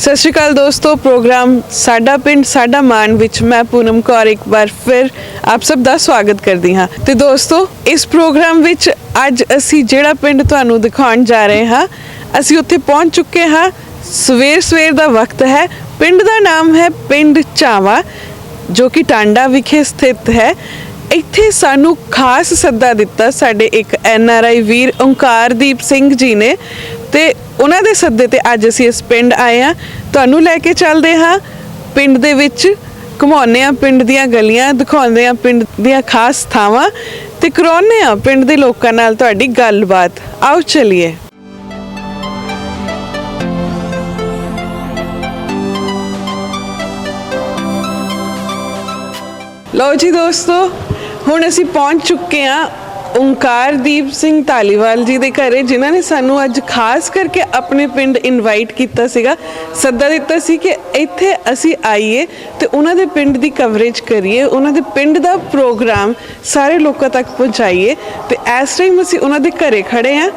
सत श्री अकाल दोस्तों, प्रोग्राम साडा पिंड साडा मान विच मैं पूनम कौर एक बार फिर आप सब का स्वागत करती हाँ। तो दोस्तों इस प्रोग्राम विच अज असी जिहड़ा पिंड तुहानूं दिखाउण जा रहे हाँ, असी उत्थे पहुंच चुके हाँ। सवेर सवेर का वक्त है। पिंड का नाम है पिंड चावा जो कि टांडा विखे स्थित है। ਇੱਥੇ ਸਾਨੂੰ खास सद्दा दिता साडे एक NRI वीर ओंकारदीप सिंह जी ने, ते उन्हां दे सद्दे ते अज असी इस पिंड आए हाँ। तुहानूं लैके चलदे हाँ पिंड दे विच, घुमाउने आ पिंड दीआं गलियां, दिखाउंदे आ पिंड दीआं खास थावां ते कराउने आ पिंड दे लोकां नाल तुहाडी गलबात। आओ चलिए। लो जी दोस्तों, हुण असी पहुंच चुके हैं ओंकारदीप सिंह धालीवाल जी के घरे, जिन्हों ने सानू अज खास करके अपने पिंड इनवाइट किया सीगा, सद्दा दिता सी कि इत्थे असी आईए ते उन्हां दे पिंड दी कवरेज करिए, उन्हां दे पिंड दा प्रोग्राम सारे लोगों तक पहुँचाइए। तो इस टाइम असी उन्हां दे घरे खड़े हैं।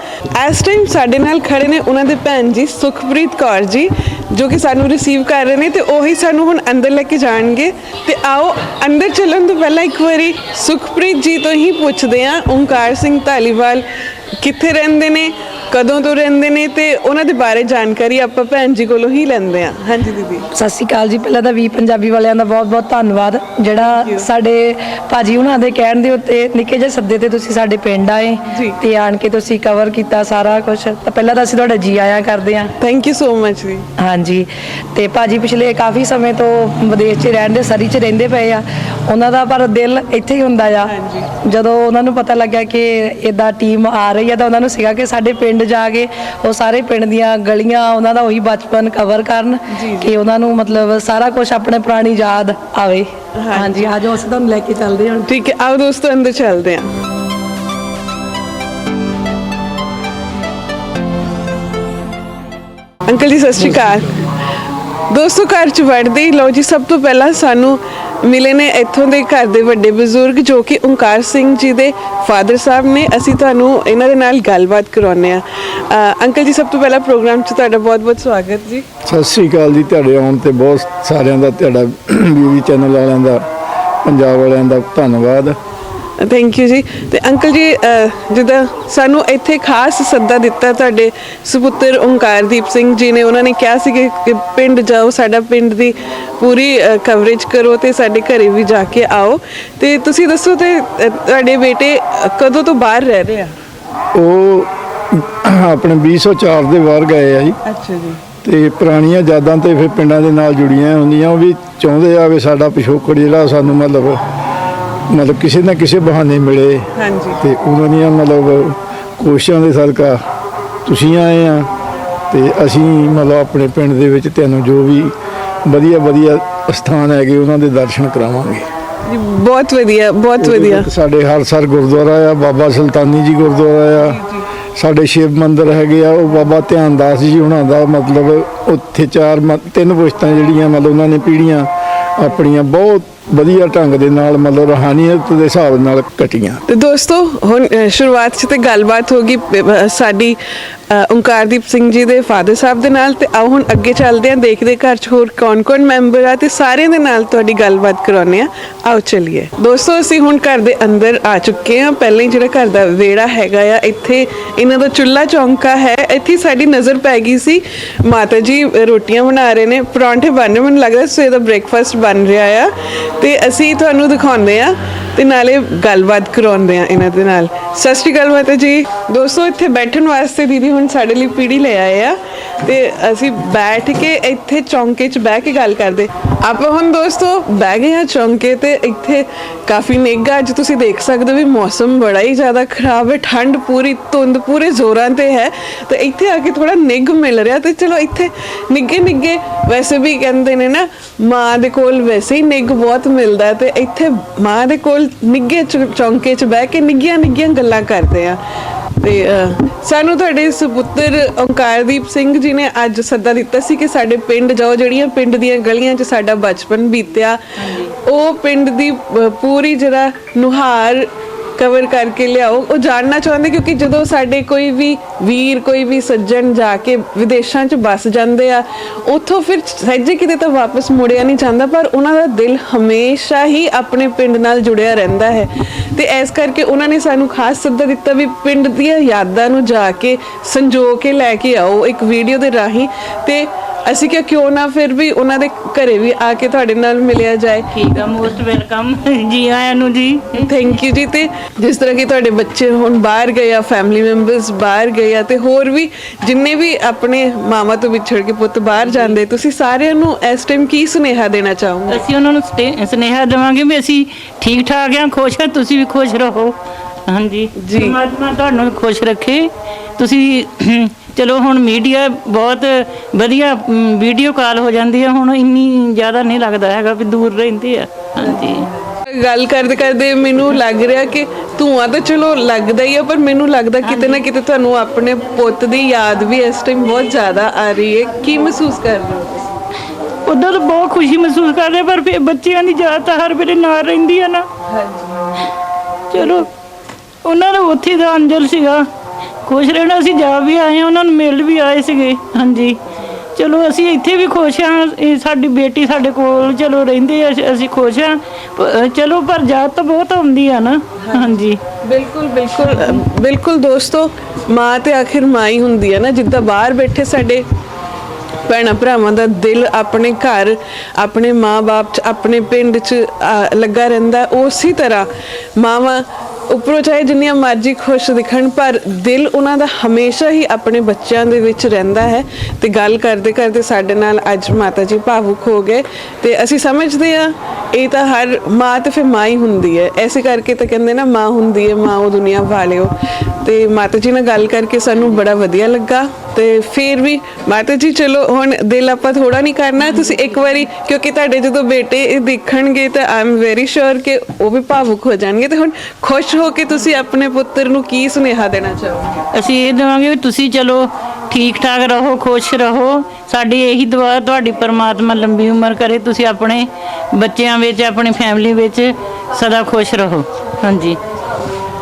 इस टाइम साडे नाल खड़े ने उन्हां दे भैन जी सुखप्रीत कौर जी, जो कि सानू रिसीव कर रहे हैं, तो उही सानू हुण अंदर लेके जाएंगे। तो आओ अंदर चलण तो पहला एक बारी सुखप्रीत जी तो ही पुछदे हैं ओंकार सिंह धालीवाल कित्थे रहिंदे ने, कदों तो रहिंदे ने, ते उन्हां दे बारे जानकारी आपां भैन जी कोलों ही लैंदे हैं। हाँ जी दीदी, सत श्री अकाल जी। पहला तो वी पंजाबी वालियां दा बहुत बहुत धन्नवाद जिहड़ा साडे भाजी हुणां दे कहण दे उत्ते निक्के जिहे सद्दे ते तुसीं साडे पिंड आए ते आण के तुसीं कवर कीता सारा कुछ। तो पहला तो असीं तुहाडा जी आया करदे हां। थैंक यू सो मच जी। हाँ जी, ते भाजी पिछले काफ़ी समय तो विदेश 'च रहिंदे, सरी 'च रहिंदे पए आ। उन्हां दा पर दिल इत्थे ही हुंदा आ। जदों उन्हां नूं पता लग्या कि इदां टीम आ रही है तो उन्हां नूं सीगा कि साडे पिंड जाके वो सारे पिंड दियां गलियां उन्हां दा उही बचपन कवर करन कि उन्हां नूं मतलब सारा कुछ अपने पुरानी याद आवे। हाँ जी, आज उस तुहानूं लैके चलदे हां। ठीक है, आओ दोस्तों अंदर चलते हैं। अंकल जी सत श्री अकाल। दोस्तों घर च वड़दे ही लो जी, सब तो पहला सानू मिले ने इत्थों दे घर दे वड्डे बजुर्ग जो कि ओंकार सिंह जी दे फादर साहब ने। असी तुहानू इन्हां दे नाल गलबात करवाउने आ। अंकल जी सब तो पहला प्रोग्राम च तुहाडा बहुत बहुत स्वागत जी। सत श्री अकाल जी। तुहाडे आउण ते बहुत सारिਆਂ ਦਾ तुहाडा वीवी चैनल वालिਆਂ ਦਾ, पंजाब वालिਆਂ ਦਾ धन्नवाद। थैंक यू जी। तो अंकल जी जिदा सानू इत्थे खास सद्दा दिता तुहाडे सुपुत्र ओंकारदीप सिंह जी ने, उन्होंने कहा सी कि पिंड जाओ, साडा पिंड दी पूरी कवरेज करो ते साडे घरे भी जाके आओ। ते तुसी दसो ते तुहाडे बेटे कदों तो बाहर रह रहे हैं? ਉਹ ਆਪਣੇ 2004 ਦੇ ਬਾਹਰ ਗਏ ਆ ਜੀ। अच्छा जी। ਤੇ ਪੁਰਾਣੀਆਂ ਯਾਦਾਂ ਤੇ ਫਿਰ ਪਿੰਡਾਂ ਦੇ ਨਾਲ ਜੁੜੀਆਂ ਹੁੰਦੀਆਂ, ਉਹ ਵੀ ਚਾਹੁੰਦੇ ਆ ਵੀ ਸਾਡਾ ਪਿਛੋਕੜ ਜਿਹੜਾ ਸਾਨੂੰ ਮਤਲਬ ਕਿਸੇ ਨਾ ਕਿਸੇ ਬਹਾਨੇ ਮਿਲੇ। ਹਾਂਜੀ। ਤੇ ਉਹਨਾਂ ਦੀਆਂ ਮਤਲਬ ਕੋਸ਼ਿਸ਼ਾਂ ਦੇ ਸਦਕਾ ਤੁਸੀਂ ਆਏ ਆ ਤੇ ਅਸੀਂ ਮਤਲਬ ਆਪਣੇ ਪਿੰਡ ਦੇ ਵਿੱਚ ਤੁਹਾਨੂੰ ਜੋ ਵੀ ਵਧੀਆ ਵਧੀਆ ਸਥਾਨ ਹੈਗੇ ਉਹਨਾਂ ਦੇ ਦਰਸ਼ਨ ਕਰਾਵਾਂਗੇ। बहुत वधिया, बहुत वधिया। ਸਾਡੇ ਹਰਸਰ ਗੁਰਦੁਆਰਾ ਆ, ਬਾਬਾ ਸੁਲਤਾਨੀ ਜੀ ਗੁਰਦੁਆਰਾ ਆ, ਸਾਡੇ ਸ਼ਿਵ ਮੰਦਿਰ ਹੈਗੇ ਆ, ਉਹ ਬਾਬਾ ਧਿਆਨਦਾਸ ਜੀ ਉਹਨਾਂ ਦਾ ਮਤਲਬ ਉੱਥੇ ਤਿੰਨ ਪੁਸ਼ਤਾਂ ਜਿਹੜੀਆਂ ਮਤਲਬ ਉਹਨਾਂ ਨੇ ਪੀੜ੍ਹੀਆਂ ਆਪਣੀਆਂ ਬਹੁਤ ਵਧੀਆ ਢੰਗ ਦੇ ਨਾਲ ਮਤਲਬ ਰੂਹਾਨੀਅਤ ਦੇ ਹਿਸਾਬ ਨਾਲ ਕੱਟੀਆਂ। तो दोस्तों हुण शुरुआत च ते गलबात होगी साडी ओंकारदीप सिंह जी दे फादर साहब दे नाल। ते आओ हुण अगे चलदे हां, देखदे घर च होर कौन कौन मैंबर आ ते सारे दे नाल तुहाडी गलबात कराउने आ। आओ चलिए दोस्तों, असीं हुण घर दे अंदर आ चुके हां। पहले ही जिहड़ा घर दा वेड़ा हैगा आ, इत्थे इन्हां दा चुल्हा चौंका है, इत्थे साडी नज़र पै गई सी माता जी रोटियां बना रहे ने, परांठे बन रहे, मैनूं लगदा सवेर दा ब्रेकफास्ट बन रहा आ। ते असीं तुहानूं दिखाउंदे आ ते नाले गलबात करवाउंदे आ इन्हां दे नाल। सत श्री अकाल माता जी। दोस्तों इत्थे बैठण वास्ते दीदी हुण साडे लई पीढ़ी ले आए आ ते असीं बैठ के इत्थे चौंके च बह के गल करदे। आपां हुण दोस्तों बह गए आ चौंके ते इत्थे काफ़ी निग्घ अज तुसीं देख सकदे हो भी मौसम बड़ा ही ज़्यादा खराब है, ठंड पूरी, धुंद पूरे जोरां ते है। तो इत्थे आके थोड़ा निग्घ मिल रहा। तो चलो इत्थे निग्घे निग्घे वैसे भी कहंदे ने ना माँ दे कोल वैसे ही निग्घ बहुत मिलदा है। तो इत्थे माँ दे कोल निग्घे चौंके च बह के निग्घियां निग्घियां गल्लां करदे आ। ते सानू तुहाडे सुपुत्र ओंकारदीप सिंह जी ने अज सद्दा दिता सी कि साडे पिंड जाओ, जड़ियां पिंड दियां गलियां च साडा बचपन बीत्या, ਉਹ ਪਿੰਡ ਦੀ ਪੂਰੀ ਜਿਹੜਾ ਨੁਹਾਰ ਕਵਰ ਕਰਕੇ ਲਿਆਓ। ਉਹ ਜਾਣਨਾ ਚਾਹੁੰਦੇ ਕਿਉਂਕਿ ਜਦੋਂ ਸਾਡੇ ਕੋਈ ਵੀ ਵੀਰ ਕੋਈ ਵੀ ਸੱਜਣ ਜਾ ਕੇ ਵਿਦੇਸ਼ਾਂ 'ਚ ਵੱਸ ਜਾਂਦੇ ਆ, ਉੱਥੋਂ ਫਿਰ ਸਹਿਜੇ ਕਿਤੇ ਤਾਂ ਵਾਪਸ ਮੁੜਿਆ ਨਹੀਂ ਜਾਂਦਾ, ਪਰ ਉਹਨਾਂ ਦਾ ਦਿਲ ਹਮੇਸ਼ਾ ਹੀ ਆਪਣੇ ਪਿੰਡ ਨਾਲ ਜੁੜਿਆ ਰਹਿੰਦਾ ਹੈ। ਤੇ ਇਸ ਕਰਕੇ ਉਹਨਾਂ ਨੇ ਸਾਨੂੰ ਖਾਸ ਸੱਦਾ ਦਿੱਤਾ ਵੀ ਪਿੰਡ ਦੀਆਂ ਯਾਦਾਂ ਨੂੰ ਜਾ ਕੇ ਸੰਜੋ ਕੇ ਲੈ ਕੇ ਆਓ ਇੱਕ ਵੀਡੀਓ ਦੇ ਰਾਹੀਂ। ਤੇ ਅਸੀਂ ਕਿਹਾ ਕਿਉਂ ਨਾ ਫਿਰ ਵੀ ਉਹਨਾਂ ਦੇ ਘਰੇ ਵੀ ਆ ਕੇ ਤੁਹਾਡੇ ਨਾਲ ਮਿਲਿਆ ਜਾਏ। ਠੀਕ ਆ, ਮੋਸਟ ਵੈਲਕਮ ਜੀ ਆਇਆਂ ਨੂੰ ਜੀ। ਥੈਂਕ ਯੂ ਜੀ। ਤੇ ਜਿਸ ਤਰ੍ਹਾਂ ਕਿ ਤੁਹਾਡੇ ਬੱਚੇ ਹੁਣ ਬਾਹਰ ਗਏ ਆ, ਫੈਮਿਲੀ ਮੈਂਬਰਸ ਬਾਹਰ ਗਏ ਆ, ਤੇ ਹੋਰ ਵੀ ਜਿੰਨੇ ਵੀ ਆਪਣੇ ਮਾਮਾ ਤੋਂ ਵਿਛੜ ਕੇ ਪੁੱਤ ਬਾਹਰ ਜਾਂਦੇ, ਤੁਸੀਂ ਸਾਰਿਆਂ ਨੂੰ ਇਸ ਟਾਈਮ ਕੀ ਸੁਨੇਹਾ ਦੇਣਾ ਚਾਹੋਗੇ? ਅਸੀਂ ਉਹਨਾਂ ਨੂੰ ਸੁਨੇਹਾ ਦੇਵਾਂਗੇ ਵੀ ਅਸੀਂ ਠੀਕ ਠਾਕ ਆ, ਖੁਸ਼ ਆ, ਤੁਸੀਂ ਵੀ ਖੁਸ਼ ਰਹੋ। ਹਾਂਜੀ ਜੀ। ਪਰਮਾਤਮਾ ਤੁਹਾਨੂੰ ਖੁਸ਼ ਰੱਖੇ। ਤੁਸੀਂ ਚਲੋ ਹੁਣ ਮੀਡੀਆ ਬਹੁਤ ਵਧੀਆ ਵੀਡੀਓ ਕਾਲ ਹੋ ਜਾਂਦੀ ਹੈ, ਹੁਣ ਇੰਨੀ ਜ਼ਿਆਦਾ ਨਹੀਂ ਲੱਗਦਾ ਹੈਗਾ ਵੀ ਦੂਰ ਰਹਿੰਦੇ ਆ। ਹਾਂਜੀ, ਗੱਲ ਕਰਦੇ ਕਰਦੇ ਮੈਨੂੰ ਲੱਗ ਰਿਹਾ ਕਿ ਧੂਆਂ ਤਾਂ ਚਲੋ ਲੱਗਦਾ ਹੀ ਆ, ਪਰ ਮੈਨੂੰ ਲੱਗਦਾ ਕਿਤੇ ਨਾ ਕਿਤੇ ਤੁਹਾਨੂੰ ਆਪਣੇ ਪੁੱਤ ਦੀ ਯਾਦ ਵੀ ਇਸ ਟਾਈਮ ਬਹੁਤ ਜ਼ਿਆਦਾ ਆ ਰਹੀ ਹੈ। ਕੀ ਮਹਿਸੂਸ ਕਰ ਰਹੇ ਹੋ? ਉੱਦਾਂ ਤਾਂ ਬਹੁਤ ਖੁਸ਼ੀ ਮਹਿਸੂਸ ਕਰਦੇ, ਪਰ ਫਿਰ ਬੱਚਿਆਂ ਦੀ ਯਾਦ ਤਾਂ ਹਰ ਵੇਲੇ ਨਾਲ ਰਹਿੰਦੀ ਆ ਨਾ। ਚਲੋ ਉਹਨਾਂ ਦਾ ਉੱਥੇ ਦਾ ਅੰਜਲ ਸੀਗਾ, ਖੁਸ਼ ਰਹਿਣਾ। ਅਸੀਂ ਜਾ ਵੀ ਆਏ ਹਾਂ, ਉਹਨਾਂ ਨੂੰ ਮਿਲ ਵੀ ਆਏ ਸੀਗੇ। ਹਾਂਜੀ, ਚਲੋ ਅਸੀਂ ਇੱਥੇ ਵੀ ਖੁਸ਼ ਹਾਂ। ਇਹ ਸਾਡੀ ਬੇਟੀ ਸਾਡੇ ਕੋਲ ਚਲੋ ਰਹਿੰਦੇ ਆ, ਅਸੀਂ ਖੁਸ਼ ਹਾਂ। ਚਲੋ ਪਰ ਯਾਦ ਤਾਂ ਬਹੁਤ ਆਉਂਦੀ ਆ ਨਾ। ਹਾਂਜੀ, ਬਿਲਕੁਲ ਬਿਲਕੁਲ ਬਿਲਕੁਲ ਦੋਸਤੋ, ਮਾਂ ਤੇ ਆਖਿਰ ਮਾਂ ਹੀ ਹੁੰਦੀ ਹੈ ਨਾ। ਜਿੱਦਾਂ ਬਾਹਰ ਬੈਠੇ ਸਾਡੇ ਭੈਣਾਂ ਭਰਾਵਾਂ ਦਾ ਦਿਲ ਆਪਣੇ ਘਰ, ਆਪਣੇ ਮਾਂ-ਬਾਪ 'ਚ, ਆਪਣੇ ਪਿੰਡ 'ਚ ਲੱਗਾ ਰਹਿੰਦਾ, ਉਸੇ ਤਰ੍ਹਾਂ ਮਾਵਾਂ ਉੱਪਰੋਂ ਚਾਹੇ ਜਿੰਨੀਆਂ ਮਰਜ਼ੀ ਖੁਸ਼ ਦਿਖਣ, ਪਰ ਦਿਲ ਉਹਨਾਂ ਦਾ ਹਮੇਸ਼ਾ ਹੀ ਆਪਣੇ ਬੱਚਿਆਂ ਦੇ ਵਿੱਚ ਰਹਿੰਦਾ ਹੈ। ਤੇ ਗੱਲ ਕਰਦੇ ਕਰਦੇ ਸਾਡੇ ਨਾਲ ਅੱਜ ਮਾਤਾ ਜੀ ਭਾਵੁਕ ਹੋ ਗਏ। ਤੇ ਅਸੀਂ ਸਮਝਦੇ ਹਾਂ ਇਹ ਤਾਂ ਹਰ ਮਾਂ ਤੇ ਫਿਰ ਮਾਂ ਹੀ ਹੁੰਦੀ ਹੈ, ਐਸੇ ਕਰਕੇ ਤਾਂ ਕਹਿੰਦੇ ਨਾ ਮਾਂ ਹੁੰਦੀ ਹੈ ਮਾਂ ਉਹ ਦੁਨੀਆ ਵਾਲਿਓ। ਤੇ ਮਾਤਾ ਜੀ ਨਾਲ ਗੱਲ ਕਰਕੇ ਸਾਨੂੰ ਬੜਾ ਵਧੀਆ ਲੱਗਾ। ਤੇ ਫਿਰ ਵੀ ਮਾਤਾ ਜੀ ਚਲੋ ਹੁਣ ਦਿਲ ਆਪਾਂ ਥੋੜਾ ਨਹੀਂ ਕਰਨਾ, ਤੁਸੀਂ ਇੱਕ ਵਾਰੀ, ਕਿਉਂਕਿ ਤੁਹਾਡੇ ਜਦੋਂ ਬੇਟੇ ਇਹ ਦੇਖਣਗੇ ਤਾਂ ਆਈ ਐਮ ਵੈਰੀ ਸ਼ੋਰ ਕਿ ਉਹ ਵੀ ਭਾਵੁਕ ਹੋ ਜਾਣਗੇ। ਤੇ ਹੁਣ ਖੁਸ਼ ਹੋ ਕੇ ਤੁਸੀਂ ਆਪਣੇ ਪੁੱਤਰ ਨੂੰ ਕੀ ਸੁਨੇਹਾ ਦੇਣਾ ਚਾਹੋਗੇ? ਅਸੀਂ ਇਹ ਦੇਵਾਂਗੇ ਵੀ ਤੁਸੀਂ ਚਲੋ ਠੀਕ ਠਾਕ ਰਹੋ, ਖੁਸ਼ ਰਹੋ। ਸਾਡੀ ਇਹੀ ਦੁਆ ਤੁਹਾਡੀ ਪਰਮਾਤਮਾ ਲੰਬੀ ਉਮਰ ਕਰੇ, ਤੁਸੀਂ ਆਪਣੇ ਬੱਚਿਆਂ ਵਿੱਚ, ਆਪਣੀ ਫੈਮਿਲੀ ਵਿੱਚ ਸਦਾ ਖੁਸ਼ ਰਹੋ। ਹਾਂਜੀ,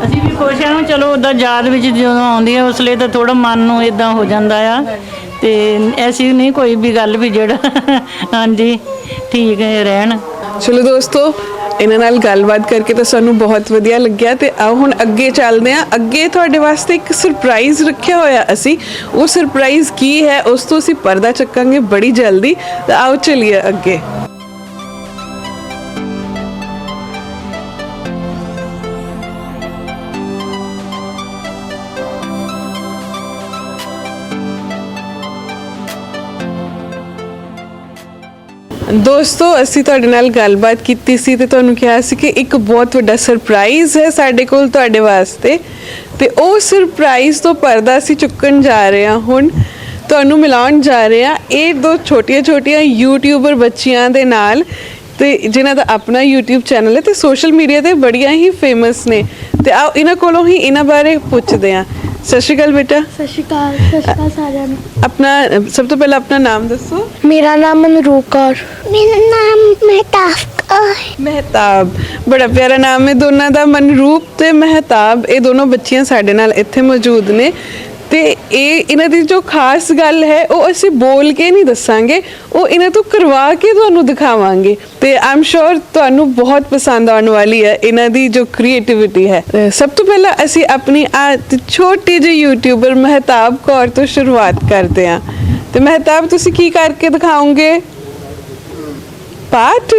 ਅਸੀਂ ਵੀ ਖੁਸ਼ ਹਾਂ। ਚਲੋ ਉਹਦਾ ਯਾਦ ਵਿੱਚ ਜਦੋਂ ਆਉਂਦੀ ਹੈ ਉਸ ਲਈ ਤਾਂ ਥੋੜਾ ਮਨ ਨੂੰ ਇਦਾਂ ਹੋ ਜਾਂਦਾ ਆ। ਤੇ ਐਸੀ ਨਹੀਂ ਕੋਈ ਵੀ ਗੱਲ ਵੀ ਜਿਹੜਾ ਹਾਂਜੀ ਠੀਕ ਰਹਿਣ। ਚਲੋ ਦੋਸਤੋ, ਇਹਨਾਂ ਨਾਲ ਗੱਲਬਾਤ ਕਰਕੇ ਤਾਂ ਸਾਨੂੰ ਬਹੁਤ ਵਧੀਆ ਲੱਗਿਆ। ਤੇ ਆਓ ਹੁਣ ਅੱਗੇ ਚੱਲਦੇ ਹਾਂ। ਅੱਗੇ ਤੁਹਾਡੇ ਵਾਸਤੇ ਇੱਕ ਸਰਪ੍ਰਾਈਜ਼ ਰੱਖਿਆ ਹੋਇਆ ਅਸੀਂ। ਉਹ ਸਰਪ੍ਰਾਈਜ਼ ਕੀ ਹੈ ਉਸ ਤੋਂ ਅਸੀਂ ਪਰਦਾ ਚੱਕਾਂਗੇ ਬੜੀ ਜਲਦੀ। ਤਾਂ ਆਓ ਚਲਿਏ ਅੱਗੇ। ਦੋਸਤੋ, ਅਸੀਂ ਤੁਹਾਡੇ ਨਾਲ ਗੱਲਬਾਤ ਕੀਤੀ ਸੀ ਤੇ ਤੁਹਾਨੂੰ ਕਿਹਾ ਸੀ ਕਿ ਇੱਕ ਬਹੁਤ ਵੱਡਾ ਸਰਪ੍ਰਾਈਜ਼ ਹੈ ਸਾਡੇ ਕੋਲ ਤੁਹਾਡੇ ਵਾਸਤੇ। ਤੇ ਉਹ ਸਰਪ੍ਰਾਈਜ਼ ਤੋਂ ਪਰਦਾ ਅਸੀਂ ਚੁੱਕਣ ਜਾ ਰਹੇ ਹਾਂ। ਹੁਣ ਤੁਹਾਨੂੰ ਮਿਲਾਉਣ ਜਾ ਰਹੇ ਹਾਂ ਇਹ ਦੋ ਛੋਟੀਆਂ ਯੂਟਿਊਬਰ ਬੱਚੀਆਂ ਦੇ ਨਾਲ, ਤੇ ਜਿਨ੍ਹਾਂ ਦਾ ਆਪਣਾ YouTube ਚੈਨਲ ਹੈ ਤੇ ਸੋਸ਼ਲ ਮੀਡੀਆ ਤੇ ਬੜੀਆਂ ਹੀ ਫੇਮਸ ਨੇ। ਤੇ ਆਓ ਇਹਨਾਂ ਕੋਲੋਂ ਹੀ ਇਹਨਾਂ ਬਾਰੇ ਪੁੱਛਦੇ ਹਾਂ। ਸਤਿ ਸ਼੍ਰੀ ਅਕਾਲ ਬੇਟਾ। ਸਤਿ ਸ਼੍ਰੀ ਅਕਾਲ ਸਾਰਿਆਂ ਨੂੰ। ਆਪਣਾ ਸਭ ਤੋਂ ਪਹਿਲਾਂ ਆਪਣਾ ਨਾਮ ਦੱਸੋ। ਮੇਰਾ ਨਾਮ ਮਨਰੂਪ ਕੌਰ। ਮੇਰਾ ਨਾਮ ਮਹਿਤਾਬ ਕੌਰ। ਮਹਿਤਾਬ, ਬੜਾ ਪਿਆਰਾ ਨਾਮ ਹੈ ਦੋਨਾਂ ਦਾ। ਮਨਰੂਪ ਤੇ ਮਹਿਤਾਬ, ਇਹ ਦੋਨੋਂ ਬੱਚੀਆਂ ਸਾਡੇ ਨਾਲ ਇੱਥੇ ਮੌਜੂਦ ਨੇ। ਤੇ ਇਹਨਾਂ ਦੀ ਜੋ ਖਾਸ ਗੱਲ ਹੈ ਉਹ ਅਸੀਂ ਬੋਲ ਕੇ ਨਹੀਂ ਦੱਸਾਂਗੇ, ਉਹ ਇਹਨਾਂ ਤੋਂ ਕਰਵਾ ਕੇ ਤੁਹਾਨੂੰ ਦਿਖਾਵਾਂਗੇ। ਤੇ ਆਮ ਸ਼ੋਰ ਤੁਹਾਨੂੰ ਬਹੁਤ ਪਸੰਦ ਆਉਣ ਵਾਲੀ ਹੈ ਇਹਨਾਂ ਦੀ ਜੋ ਕ੍ਰੀਏਟੀਵਿਟੀ ਹੈ। ਸਭ ਤੋਂ ਪਹਿਲਾਂ ਅਸੀਂ ਆਪਣੀ ਛੋਟੀ ਜਿਹੀ ਯੂਟਿਊਬਰ ਮਹਿਤਾਬ ਕੌਰ ਤੋਂ ਸ਼ੁਰੂਆਤ ਕਰਦੇ ਹਾਂ। ਤੇ ਮਹਿਤਾਬ, ਤੁਸੀਂ ਕੀ ਕਰਕੇ ਦਿਖਾਓਗੇ? ਪਾਠ?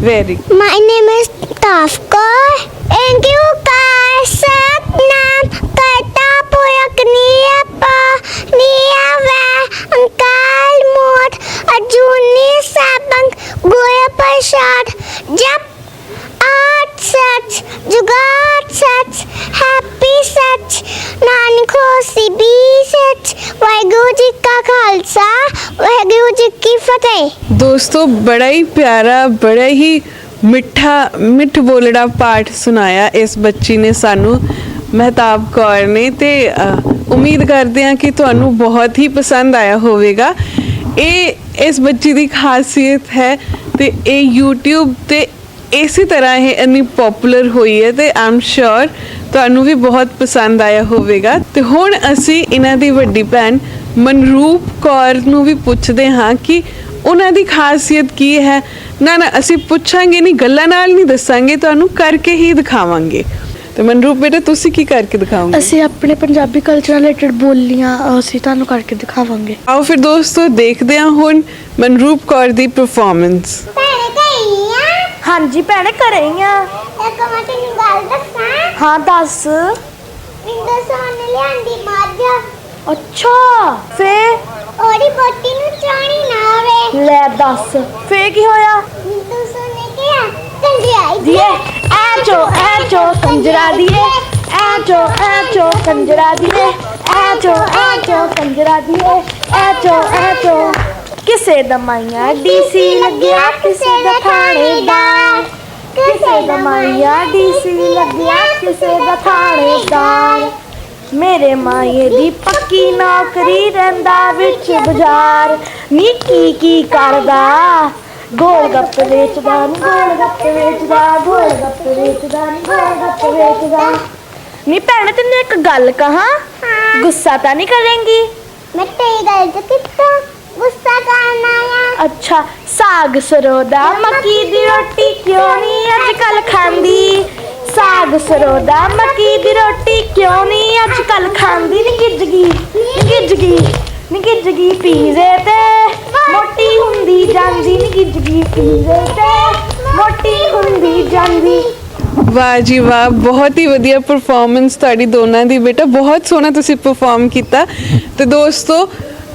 Very. My name is Mehtaab Kaur. Thank you guys. Satnam karta purak niyapa niyawa ankal mot ajuni sabang goya prasad jap art sach jugaad sach happy sach nanik hosi bi sach Waheguru ji ਕਾ ਖਾਲਸਾ ਵਾਹਿਗੁਰੂ ਜੀ ਕੀ ਫਤਿਹ। ਦੋਸਤੋ, ਬੜਾ ਹੀ ਪਿਆਰਾ, ਬੜਾ ਹੀ ਮਿੱਠ ਬੋਲੜਾ ਪਾਠ ਸੁਣਾਇਆ ਇਸ ਬੱਚੀ ਨੇ ਸਾਨੂੰ, ਮਹਿਤਾਬ ਕੌਰ ਨੇ। ਤੇ ਉਮੀਦ ਕਰਦੇ ਹਾਂ ਕਿ ਤੁਹਾਨੂੰ ਬਹੁਤ ਹੀ ਪਸੰਦ ਆਇਆ ਹੋਵੇਗਾ। ਇਹ ਇਸ ਬੱਚੀ ਦੀ ਖਾਸੀਅਤ ਹੈ ਤੇ ਇਹ YouTube ਤੇ ਇਸੇ ਤਰ੍ਹਾਂ ਇਹ ਇੰਨੀ ਪਪੂਲਰ ਹੋਈ ਹੈ। ਤੇ ਆਮ ਸ਼ੋਰ ਤੁਹਾਨੂੰ ਵੀ ਬਹੁਤ ਪਸੰਦ ਆਇਆ ਹੋਵੇਗਾ। ਤੇ ਹੁਣ ਅਸੀਂ ਇਹਨਾਂ ਦੀ ਵੱਡੀ ਭੈਣ ਮਨਰੂਪ ਕੌਰ ਨੂੰ ਵੀ ਪੁੱਛਦੇ ਹਾਂ ਕਿ ਉਹਨਾਂ ਦੀ ਖਾਸੀਅਤ ਕੀ ਹੈ। ਨਾ ਅਸੀਂ ਪੁੱਛਾਂਗੇ ਨਹੀਂ, ਗੱਲਾਂ ਨਾਲ ਨਹੀਂ ਦੱਸਾਂਗੇ, ਤੁਹਾਨੂੰ ਕਰਕੇ ਹੀ ਦਿਖਾਵਾਂਗੇ। ਤੇ ਮਨਰੂਪ ਬੇਟਾ ਤੁਸੀਂ ਕੀ ਕਰਕੇ ਦਿਖਾਓਗੇ? ਅਸੀਂ ਆਪਣੇ ਪੰਜਾਬੀ ਕਲਚਰ ਰਿਲੇਟਡ ਬੋਲੀਆਂ ਅਸੀਂ ਤੁਹਾਨੂੰ ਕਰਕੇ ਦਿਖਾਵਾਂਗੇ। ਆਓ ਫਿਰ ਦੋਸਤੋ ਦੇਖਦੇ ਹਾਂ ਹੁਣ ਮਨਰੂਪ ਕੌਰ ਦੀ ਪਰਫਾਰਮੈਂਸ। ਹਾਂਜੀ ਭੈਣੇ ਘਰੇ ਹੀ ਆ। ਇੱਕ ਮੈਂ ਤੈਨੂੰ ਗੱਲ ਦੱਸਾਂ। ਹਾਂ ਦੱਸ। ਮਿੰਦਰ ਸੋਨੇ ਲਿਆਂਦੀ ਮੱਝ। ਅੱਛਾ ਫੇ ਉਹਦੀ ਬੋਟੀ ਨੂੰ ਚਾਣੀ ਨਾ ਆਵੇ। ਲੈ ਦੱਸ ਫੇ ਕੀ ਹੋਇਆ? ਮਿੰਦਰ ਸੋਨੇ ਕਿਹਾ ਕੰਜਰਾ ਦੀਏ ਐ ਚੋ ਕੰਜਰਾ ਦੀਏ ਐ ਚੋ ਕੰਜਰਾ ਦੀਏ ਐ ਚੋ ਕੰਜਰਾ ਦੀਏ ਐ ਚੋ ਕਿਸੇ ਦਾ ਮਾਇਆ ਡੀਸੀ ਲੱਗਿਆ ਕਿਸੇ ਦਾ ਥਾਣੇਦਾਰ। ਕਿਸੇ ਦਾ ਮਾਇਆ ਡੀਸੀ ਲੱਗਿਆ ਕਿਸੇ ਦਾ ਥਾਣੇਦਾਰ। ਮੇਰੇ ਮਾਏ ਦੀ ਪੱਕੀ ਨੌਕਰੀ ਰਹਿੰਦਾ ਵਿੱਚ ਬਾਜ਼ਾਰ। ਨੀ ਕੀ ਕਰਦਾ ਗੋਲ ਗੱਪੇ ਵੇਚਦਾ ਨੀ ਗੋਲ ਗੱਪੇ ਵੇਚਦਾ ਗੋਲ ਗੱਪੇ ਵੇਚਦਾ ਨੀ ਗੋਲ ਗੱਪੇ ਵੇਚਦਾ। ਨੀ ਭੈਣੇ ਤੈਨੂੰ ਇੱਕ ਗੱਲ ਕਹਾਂ, ਗੁੱਸਾ ਤਾਂ ਨਹੀਂ ਕਰੇਂਗੀ? ਮੈਂ ਤੇਰੀ ਗੱਲ ਤੇ ਕਿੱਥੋਂ ਗੁੱਸਾ ਕਰਨਾ ਆ। ਅੱਛਾ ਸਾਗ ਸਰੋਦਾ ਮੱਕੀ ਦੀ ਰੋਟੀ ਕਿਉਂ ਨਹੀਂ ਅੱਜ ਕੱਲ ਖਾਂਦੀ? ਸਾਗ ਸਰੋਦਾ ਮੱਕੀ ਦੀ ਰੋਟੀ ਕਿਉਂ ਨਹੀਂ ਅੱਜ ਕੱਲ ਖਾਂਦੀ? ਨੀ ਗਿੱਜ ਗਈ ਪੀਜ਼ੇ ਤੇ ਮੋਟੀ ਹੁੰਦੀ ਜਾਂਦੀ। ਨੀ ਗਿੱਜ ਗਈ ਪੀਜ਼ੇ ਤੇ ਮੋਟੀ ਹੁੰਦੀ ਜਾਂਦੀ। ਵਾਹ ਜੀ ਵਾਹ, ਬਹੁਤ ਹੀ ਵਧੀਆ ਪਰਫਾਰਮੈਂਸ ਤੁਹਾਡੀ ਦੋਨਾਂ ਦੀ ਬੇਟਾ, ਬਹੁਤ ਸੋਹਣਾ ਤੁਸੀਂ ਪਰਫਾਰਮ ਕੀਤਾ। ਤੇ ਦੋਸਤੋ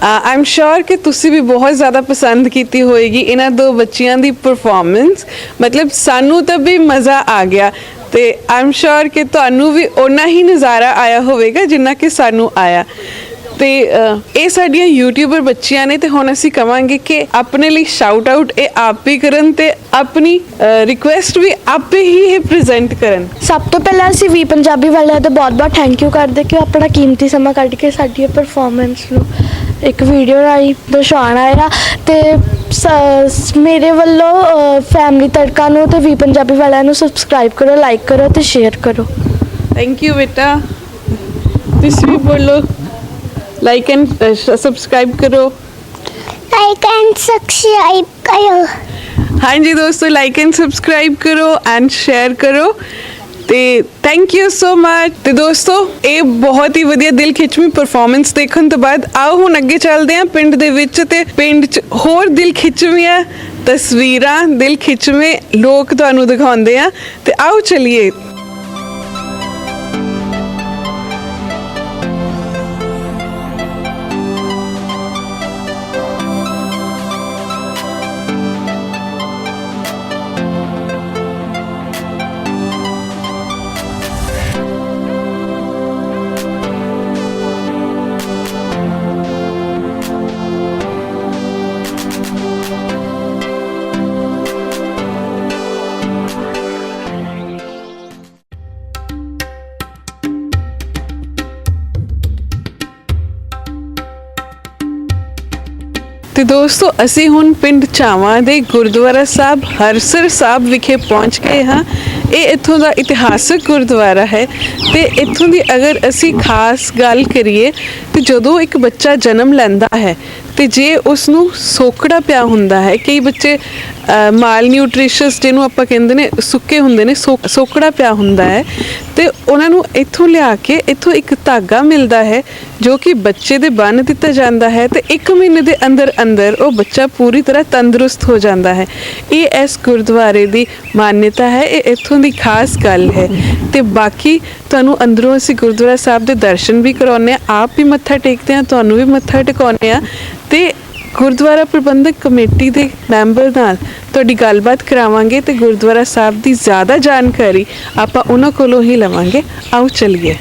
ਆਈ ਐਮ ਸ਼ੋਰ ਕਿ ਤੁਸੀਂ ਵੀ ਬਹੁਤ ਜ਼ਿਆਦਾ ਪਸੰਦ ਕੀਤੀ ਹੋਏਗੀ ਇਹਨਾਂ ਦੋ ਬੱਚਿਆਂ ਦੀ ਪਰਫਾਰਮੈਂਸ। ਮਤਲਬ ਸਾਨੂੰ ਤਾਂ ਵੀ ਮਜ਼ਾ ਆ ਗਿਆ ਤੇ ਆਈ ਐਮ ਸ਼ੋਰ ਕਿ ਤੁਹਾਨੂੰ ਵੀ ਓਨਾ ਹੀ ਨਜ਼ਾਰਾ ਆਇਆ ਹੋਵੇਗਾ ਜਿੰਨਾ ਕਿ ਸਾਨੂੰ ਆਇਆ। ਤੇ ਇਹ ਸਾਡੀਆਂ ਯੂਟਿਊਬਰ ਬੱਚੀਆਂ ਨੇ ਤੇ ਹੁਣ ਅਸੀਂ ਕਵਾਂਗੇ ਕਿ ਆਪਣੇ ਲਈ ਸ਼ਾਊਟ ਆਊਟ ਇਹ ਆਪ ਹੀ ਕਰਨ ਤੇ ਆਪਣੀ ਰਿਕੁਐਸਟ ਵੀ ਆਪੇ ਹੀ ਇਹ ਪ੍ਰੈਜ਼ੈਂਟ ਕਰਨ। ਸਭ ਤੋਂ ਪਹਿਲਾਂ ਅਸੀਂ ਵੀ ਪੰਜਾਬੀ ਵਾਲਿਆਂ ਦਾ ਬਹੁਤ ਥੈਂਕ ਯੂ ਕਰਦੇ ਕਿ ਉਹ ਆਪਣਾ ਕੀਮਤੀ ਸਮਾਂ ਕੱਢ ਕੇ ਸਾਡੀ ਪਰਫਾਰਮੈਂਸ ਨੂੰ ਇੱਕ ਵੀਡੀਓ ਰਾਹੀਂ ਦਰਸਾਉਣ ਆਇਆ। ਤੇ ਮੇਰੇ ਵੱਲੋਂ ਫੈਮਿਲੀ ਤੜਕਾ ਨੂੰ ਤੇ ਵੀ ਪੰਜਾਬੀ ਵਾਲਿਆਂ ਨੂੰ ਸਬਸਕ੍ਰਾਈਬ ਕਰੋ, ਲਾਈਕ ਕਰੋ ਤੇ ਸ਼ੇਅਰ ਕਰੋ। ਥੈਂਕ ਯੂ ਬੇਟਾ। ਤੁਸੀਂ ਵੀ ਬੋਲੋ ਲਾਈਕ ਐਂਡ ਸਬਸਕ੍ਰਾਈਬ ਕਰੋ। ਲਾਈਕ ਐਂਡ ਸਬਸਕ੍ਰਾਈਬ ਕਰੋ। ਹਾਂਜੀ ਦੋਸਤੋ ਲਾਈਕ ਐਂਡ ਸਬਸਕ੍ਰਾਈਬ ਕਰੋ ਐਂਡ ਸ਼ੇਅਰ ਕਰੋ ਤੇ ਥੈਂਕ ਯੂ ਸੋ ਮਚ। ਤੇ ਦੋਸਤੋ ਇਹ ਬਹੁਤ ਹੀ ਵਧੀਆ ਦਿਲ ਖਿੱਚਵੀਂ ਪਰਫਾਰਮੈਂਸ ਦੇਖਣ ਤੋਂ ਬਾਅਦ ਆਓ ਹੁਣ ਅੱਗੇ ਚੱਲਦੇ ਹਾਂ ਪਿੰਡ ਦੇ ਵਿੱਚ ਤੇ ਪਿੰਡ 'ਚ ਹੋਰ ਦਿਲ ਖਿੱਚਵੀਆਂ ਤਸਵੀਰਾਂ, ਦਿਲ ਖਿੱਚਵੇਂ ਲੋਕ ਤੁਹਾਨੂੰ ਦਿਖਾਉਂਦੇ ਆ ਤੇ ਆਓ ਚਲਿਏ। ਤੇ ਦੋਸਤੋ ਅਸੀਂ ਹੁਣ ਪਿੰਡ ਚਾਵਾਂ ਦੇ ਗੁਰਦੁਆਰਾ ਸਾਹਿਬ ਹਰਸਰ ਸਾਹਿਬ ਵਿਖੇ ਪਹੁੰਚ ਗਏ ਹਾਂ। ਇਹ ਇੱਥੋਂ ਦਾ ਇਤਿਹਾਸਕ ਗੁਰਦੁਆਰਾ ਹੈ ਤੇ ਇੱਥੋਂ ਦੀ ਅਗਰ ਅਸੀਂ ਖਾਸ ਗੱਲ ਕਰੀਏ ਤੇ ਜਦੋਂ ਇੱਕ ਬੱਚਾ ਜਨਮ ਲੈਂਦਾ ਹੈ ਤੇ ਜੇ ਉਸ ਨੂੰ ਸੋਕੜਾ ਪਿਆ ਹੁੰਦਾ ਹੈ, ਕਈ ਬੱਚੇ ਮਾਲ ਨਿਊਟ੍ਰੀਸ਼ੀਅਸ ਜਿਹਨੂੰ ਆਪਾਂ ਕਹਿੰਦੇ ਨੇ ਸੁੱਕੇ ਹੁੰਦੇ ਨੇ, ਸੋਕੜਾ ਪਿਆ ਹੁੰਦਾ ਹੈ ਤੇ ਉਹਨਾਂ ਨੂੰ ਇੱਥੋਂ ਲਿਆ ਕੇ ਇੱਥੋਂ ਇੱਕ ਧਾਗਾ ਮਿਲਦਾ ਹੈ ਜੋ ਕਿ ਬੱਚੇ ਦੇ ਬੰਨ੍ਹ ਦਿੱਤਾ ਜਾਂਦਾ ਹੈ ਤੇ 1 ਮਹੀਨੇ ਦੇ ਅੰਦਰ ਅੰਦਰ ਉਹ ਬੱਚਾ ਪੂਰੀ ਤਰ੍ਹਾਂ ਤੰਦਰੁਸਤ ਹੋ ਜਾਂਦਾ ਹੈ। ਇਹ ਇਸ ਗੁਰਦੁਆਰੇ ਦੀ ਮਾਨਯਤਾ ਹੈ, ਇਹ ਇੱਥੋਂ ਦੀ ਖਾਸ ਗੱਲ ਹੈ। ਤੇ ਬਾਕੀ ਤੁਹਾਨੂੰ ਅੰਦਰੋਂ ਅਸੀਂ ਗੁਰਦੁਆਰਾ ਸਾਹਿਬ ਦੇ ਦਰਸ਼ਨ ਵੀ ਕਰਾਉਂਦੇ ਹਾਂ, ਆਪ ਵੀ ਮੱਥਾ ਟੇਕਦੇ ਹਾਂ, ਤੁਹਾਨੂੰ ਵੀ ਮੱਥਾ ਟਿਕਾਉਂਦੇ ਹਾਂ ਤੇ ਗੁਰਦੁਆਰਾ ਪ੍ਰਬੰਧਕ ਕਮੇਟੀ ਦੇ ਮੈਂਬਰ ਨਾਲ ਤੁਹਾਡੀ ਗੱਲਬਾਤ ਕਰਾਵਾਂਗੇ ਤੇ ਗੁਰਦੁਆਰਾ ਸਾਹਿਬ ਦੀ ਜ਼ਿਆਦਾ ਜਾਣਕਾਰੀ ਆਪਾਂ ਉਹਨਾਂ ਕੋਲੋਂ ਹੀ ਲਵਾਂਗੇ। ਆਓ ਚਲਿਏ।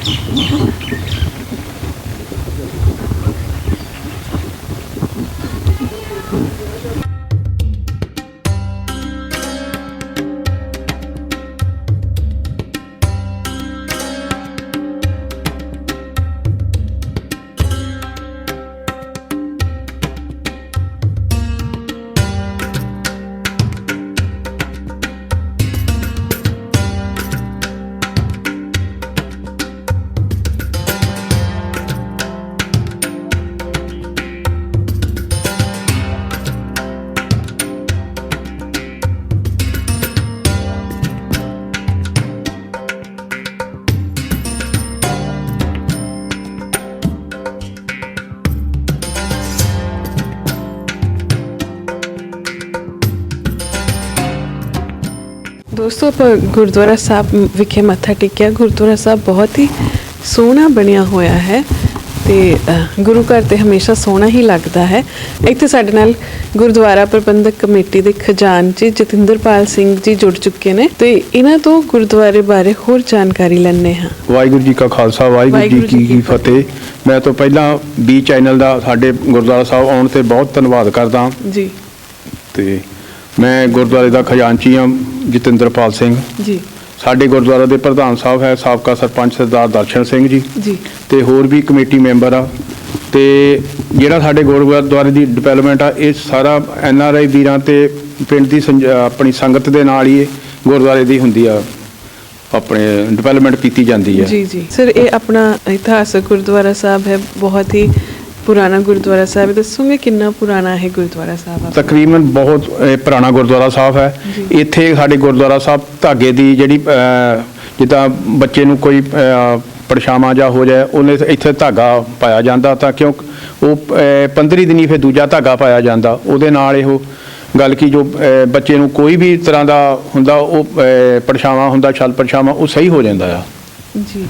ਦੋਸਤੋ ਆਪਾਂ ਗੁਰਦੁਆਰਾ ਸਾਹਿਬ ਵਿਖੇ ਮੱਥਾ ਟੇਕਿਆ। ਗੁਰਦੁਆਰਾ ਸਾਹਿਬ ਬਹੁਤ ਹੀ ਸੋਹਣਾ ਬਣਿਆ ਹੋਇਆ ਹੈ ਤੇ ਗੁਰੂ ਘਰ ਤੇ ਹਮੇਸ਼ਾ ਸੋਹਣਾ ਹੀ ਲੱਗਦਾ ਹੈ। ਇੱਥੇ ਸਾਡੇ ਨਾਲ ਗੁਰਦੁਆਰਾ ਪ੍ਰਬੰਧਕ ਕਮੇਟੀ ਦੇ ਖਜ਼ਾਨਚੀ ਜਤਿੰਦਰਪਾਲ ਸਿੰਘ ਜੀ ਜੁੜ ਚੁੱਕੇ ਨੇ ਤੇ ਇਹਨਾਂ ਤੋਂ ਗੁਰਦੁਆਰੇ ਬਾਰੇ ਹੋਰ ਜਾਣਕਾਰੀ ਲੈਣੇ ਹਾਂ। ਵਾਹਿਗੁਰੂ ਜੀ ਕਾ ਖਾਲਸਾ ਵਾਹਿਗੁਰੂ ਜੀ ਕੀ ਫਤਿਹ। ਮੈਂ ਤੋਂ ਪਹਿਲਾਂ ਬੀ ਚੈਨਲ ਦਾ ਸਾਡੇ ਗੁਰਦੁਆਰਾ ਸਾਹਿਬ ਆਉਣ ਤੇ ਬਹੁਤ ਧੰਨਵਾਦ ਕਰਦਾ ਜੀ। ਤੇ ਮੈਂ ਗੁਰਦੁਆਰੇ ਦਾ ਖਜ਼ਾਨਚੀ ਹਾਂ ਜਤਿੰਦਰਪਾਲ ਸਿੰਘ ਜੀ। ਸਾਡੇ ਗੁਰਦੁਆਰਾ ਦੇ ਪ੍ਰਧਾਨ ਸਾਹਿਬ ਹੈ ਸਾਬਕਾ ਸਰਪੰਚ ਸਰਦਾਰ ਦਰਸ਼ਨ ਸਿੰਘ ਜੀ ਜੀ। ਤੇ ਹੋਰ ਵੀ ਕਮੇਟੀ ਮੈਂਬਰ ਆ ਤੇ ਜਿਹੜਾ ਸਾਡੇ ਗੁਰਦੁਆਰੇ ਦੀ ਡਿਵੈਲਪਮੈਂਟ ਆ ਇਹ ਸਾਰਾ NRI ਵੀਰਾਂ ਤੇ ਪਿੰਡ ਦੀ ਆਪਣੀ ਸੰਗਤ ਦੇ ਨਾਲ ਹੀ ਇਹ ਗੁਰਦੁਆਰੇ ਦੀ ਹੁੰਦੀ ਆ, ਆਪਣੇ ਡਿਵੈਲਪਮੈਂਟ ਕੀਤੀ ਜਾਂਦੀ ਹੈ। ਜੀ ਜੀ ਸਰ, ਇਹ ਆਪਣਾ ਇਤਿਹਾਸਕ ਗੁਰਦੁਆਰਾ ਸਾਹਿਬ ਹੈ, ਬਹੁਤ ਹੀ ਪੁਰਾਣਾ ਗੁਰਦੁਆਰਾ ਸਾਹਿਬ। ਦੱਸੋਗੇ ਕਿੰਨਾ ਪੁਰਾਣਾ ਹੈ ਗੁਰਦੁਆਰਾ ਸਾਹਿਬ? ਤਕਰੀਬਨ ਬਹੁਤ ਪੁਰਾਣਾ ਗੁਰਦੁਆਰਾ ਸਾਹਿਬ ਹੈ। ਇੱਥੇ ਸਾਡੇ ਗੁਰਦੁਆਰਾ ਸਾਹਿਬ ਧਾਗੇ ਦੀ ਜਿਹੜੀ ਜਿੱਦਾਂ ਬੱਚੇ ਨੂੰ ਕੋਈ ਪਰਛਾਵਾਂ ਜਾਂ ਹੋ ਜਾਏ ਉਹਨੇ ਇੱਥੇ ਧਾਗਾ ਪਾਇਆ ਜਾਂਦਾ, ਤਾਂ ਕਿਉਂ ਉਹ 15 ਦਿਨੀ ਫਿਰ ਦੂਜਾ ਧਾਗਾ ਪਾਇਆ ਜਾਂਦਾ। ਉਹਦੇ ਨਾਲ ਇਹੋ ਗੱਲ ਕਿ ਜੋ ਬੱਚੇ ਨੂੰ ਕੋਈ ਵੀ ਤਰ੍ਹਾਂ ਦਾ ਹੁੰਦਾ ਉਹ ਪਰਛਾਵਾਂ ਹੁੰਦਾ, ਛਲ ਪਰਛਾਵਾਂ, ਉਹ ਸਹੀ ਹੋ ਜਾਂਦਾ ਆ। ਜੀ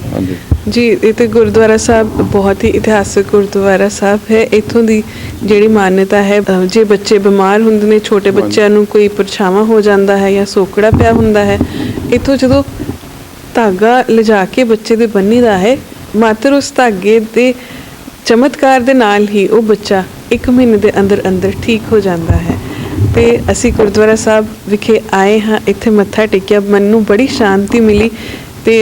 ਜੀ। ਇਹ ਤੇ ਗੁਰਦੁਆਰਾ ਸਾਹਿਬ ਬਹੁਤ ਹੀ ਇਤਿਹਾਸਕ ਗੁਰਦੁਆਰਾ ਸਾਹਿਬ ਹੈ। ਇੱਥੋਂ ਦੀ ਜਿਹੜੀ ਮਾਨਤਾ ਹੈ, ਜੇ ਬੱਚੇ ਬਿਮਾਰ ਹੁੰਦੇ ਨੇ, ਛੋਟੇ ਬੱਚਿਆਂ ਨੂੰ ਕੋਈ ਪਰਛਾਵਾਂ ਹੋ ਜਾਂਦਾ ਹੈ ਜਾਂ ਸੋਕੜਾ ਪਿਆ ਹੁੰਦਾ ਹੈ, ਇੱਥੋਂ ਜਦੋਂ ਧਾਗਾ ਲਿਜਾ ਕੇ ਬੱਚੇ ਦੇ ਬੰਨੀਦਾ ਹੈ, ਮਾਤਰ ਉਸ ਧਾਗੇ ਦੇ ਚਮਤਕਾਰ ਦੇ ਨਾਲ ਹੀ ਉਹ ਬੱਚਾ 1 ਮਹੀਨੇ ਦੇ ਅੰਦਰ ਅੰਦਰ ਠੀਕ ਹੋ ਜਾਂਦਾ ਹੈ। ਤੇ ਅਸੀਂ ਗੁਰਦੁਆਰਾ ਸਾਹਿਬ ਵਿਖੇ ਆਏ ਹਾਂ, ਇੱਥੇ ਮੱਥਾ ਟੇਕਿਆ, ਮਨ ਨੂੰ ਬੜੀ ਸ਼ਾਂਤੀ ਮਿਲੀ ਤੇ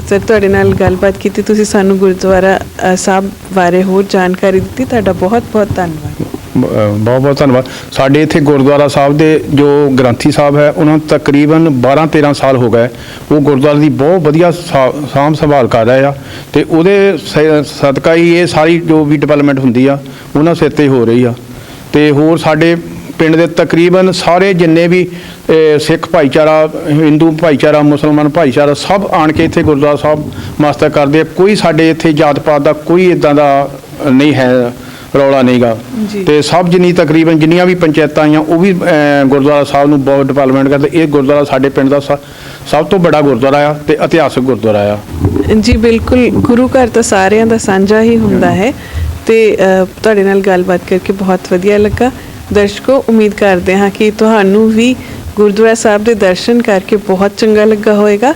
ਸਰ ਤੁਹਾਡੇ ਨਾਲ ਗੱਲਬਾਤ ਕੀਤੀ, ਤੁਸੀਂ ਸਾਨੂੰ ਗੁਰਦੁਆਰਾ ਸਾਹਿਬ ਬਾਰੇ ਹੋਰ ਜਾਣਕਾਰੀ ਦਿੱਤੀ, ਤੁਹਾਡਾ ਬਹੁਤ ਬਹੁਤ ਧੰਨਵਾਦ। ਬਹੁਤ ਬਹੁਤ ਧੰਨਵਾਦ। ਸਾਡੇ ਇੱਥੇ ਗੁਰਦੁਆਰਾ ਸਾਹਿਬ ਦੇ ਜੋ ਗ੍ਰੰਥੀ ਸਾਹਿਬ ਹੈ ਉਹਨਾਂ ਨੂੰ ਤਕਰੀਬਨ 12-13 ਸਾਲ ਹੋ ਗਏ, ਉਹ ਗੁਰਦੁਆਰੇ ਦੀ ਬਹੁਤ ਵਧੀਆ ਸਾਂਭ ਸੰਭਾਲ ਕਰ ਰਹੇ ਆ ਤੇ ਉਹਦੇ ਸਦਕਾ ਹੀ ਇਹ ਸਾਰੀ ਜੋ ਵੀ ਡਿਵੈਲਪਮੈਂਟ ਹੁੰਦੀ ਆ ਉਹਨਾਂ ਸਿਰ ਤੇ ਹੋ ਰਹੀ ਆ। ਤੇ ਹੋਰ ਸਾਡੇ ਪਿੰਡ ਦੇ ਤਕਰੀਬਨ ਸਾਰੇ ਜਿੰਨੇ ਵੀ ਸਿੱਖ ਭਾਈਚਾਰਾ, ਹਿੰਦੂ ਭਾਈਚਾਰਾ, ਮੁਸਲਮਾਨ ਭਾਈਚਾਰਾ ਸਭ ਆਣ ਕੇ ਇੱਥੇ ਗੁਰਦੁਆਰਾ ਸਾਹਿਬ ਮਸਤਕ ਕਰਦੇ ਆ। ਕੋਈ ਸਾਡੇ ਇੱਥੇ ਜਾਤ ਪਾਤ ਦਾ ਕੋਈ ਇਦਾਂ ਦਾ ਨਹੀਂ ਹੈ, ਰੌਲਾ ਨਹੀਂਗਾ। ਤੇ ਸਭ ਤਕਰੀਬਨ ਜਿੰਨੀਆਂ ਵੀ ਪੰਚਾਇਤਾਂ ਆਈਆਂ ਉਹ ਵੀ ਗੁਰਦੁਆਰਾ ਸਾਹਿਬ ਨੂੰ ਬਹੁਤ ਡਿਵੈਲਪਮੈਂਟ ਕਰਦੇ। ਇਹ ਗੁਰਦੁਆਰਾ ਸਾਡੇ ਪਿੰਡ ਦਾ ਸਭ ਤੋਂ ਵੱਡਾ ਗੁਰਦੁਆਰਾ ਆ ਤੇ ਇਤਿਹਾਸਕ ਗੁਰਦੁਆਰਾ ਆ। ਜੀ ਬਿਲਕੁਲ, ਗੁਰੂ ਘਰ ਤਾਂ ਸਾਰਿਆਂ ਦਾ ਸਾਂਝਾ ਹੀ ਹੁੰਦਾ ਹੈ ਤੇ ਤੁਹਾਡੇ ਨਾਲ ਗੱਲਬਾਤ ਕਰਕੇ ਬਹੁਤ ਵਧੀਆ ਲੱਗਾ। ਦਰਸ਼ਕੋ, ਉਮੀਦ ਕਰਦੇ ਹਾਂ ਕਿ ਤੁਹਾਨੂੰ ਵੀ ਗੁਰਦੁਆਰਾ ਸਾਹਿਬ ਦੇ ਦਰਸ਼ਨ ਕਰਕੇ ਬਹੁਤ ਚੰਗਾ ਲੱਗਾ ਹੋਵੇਗਾ।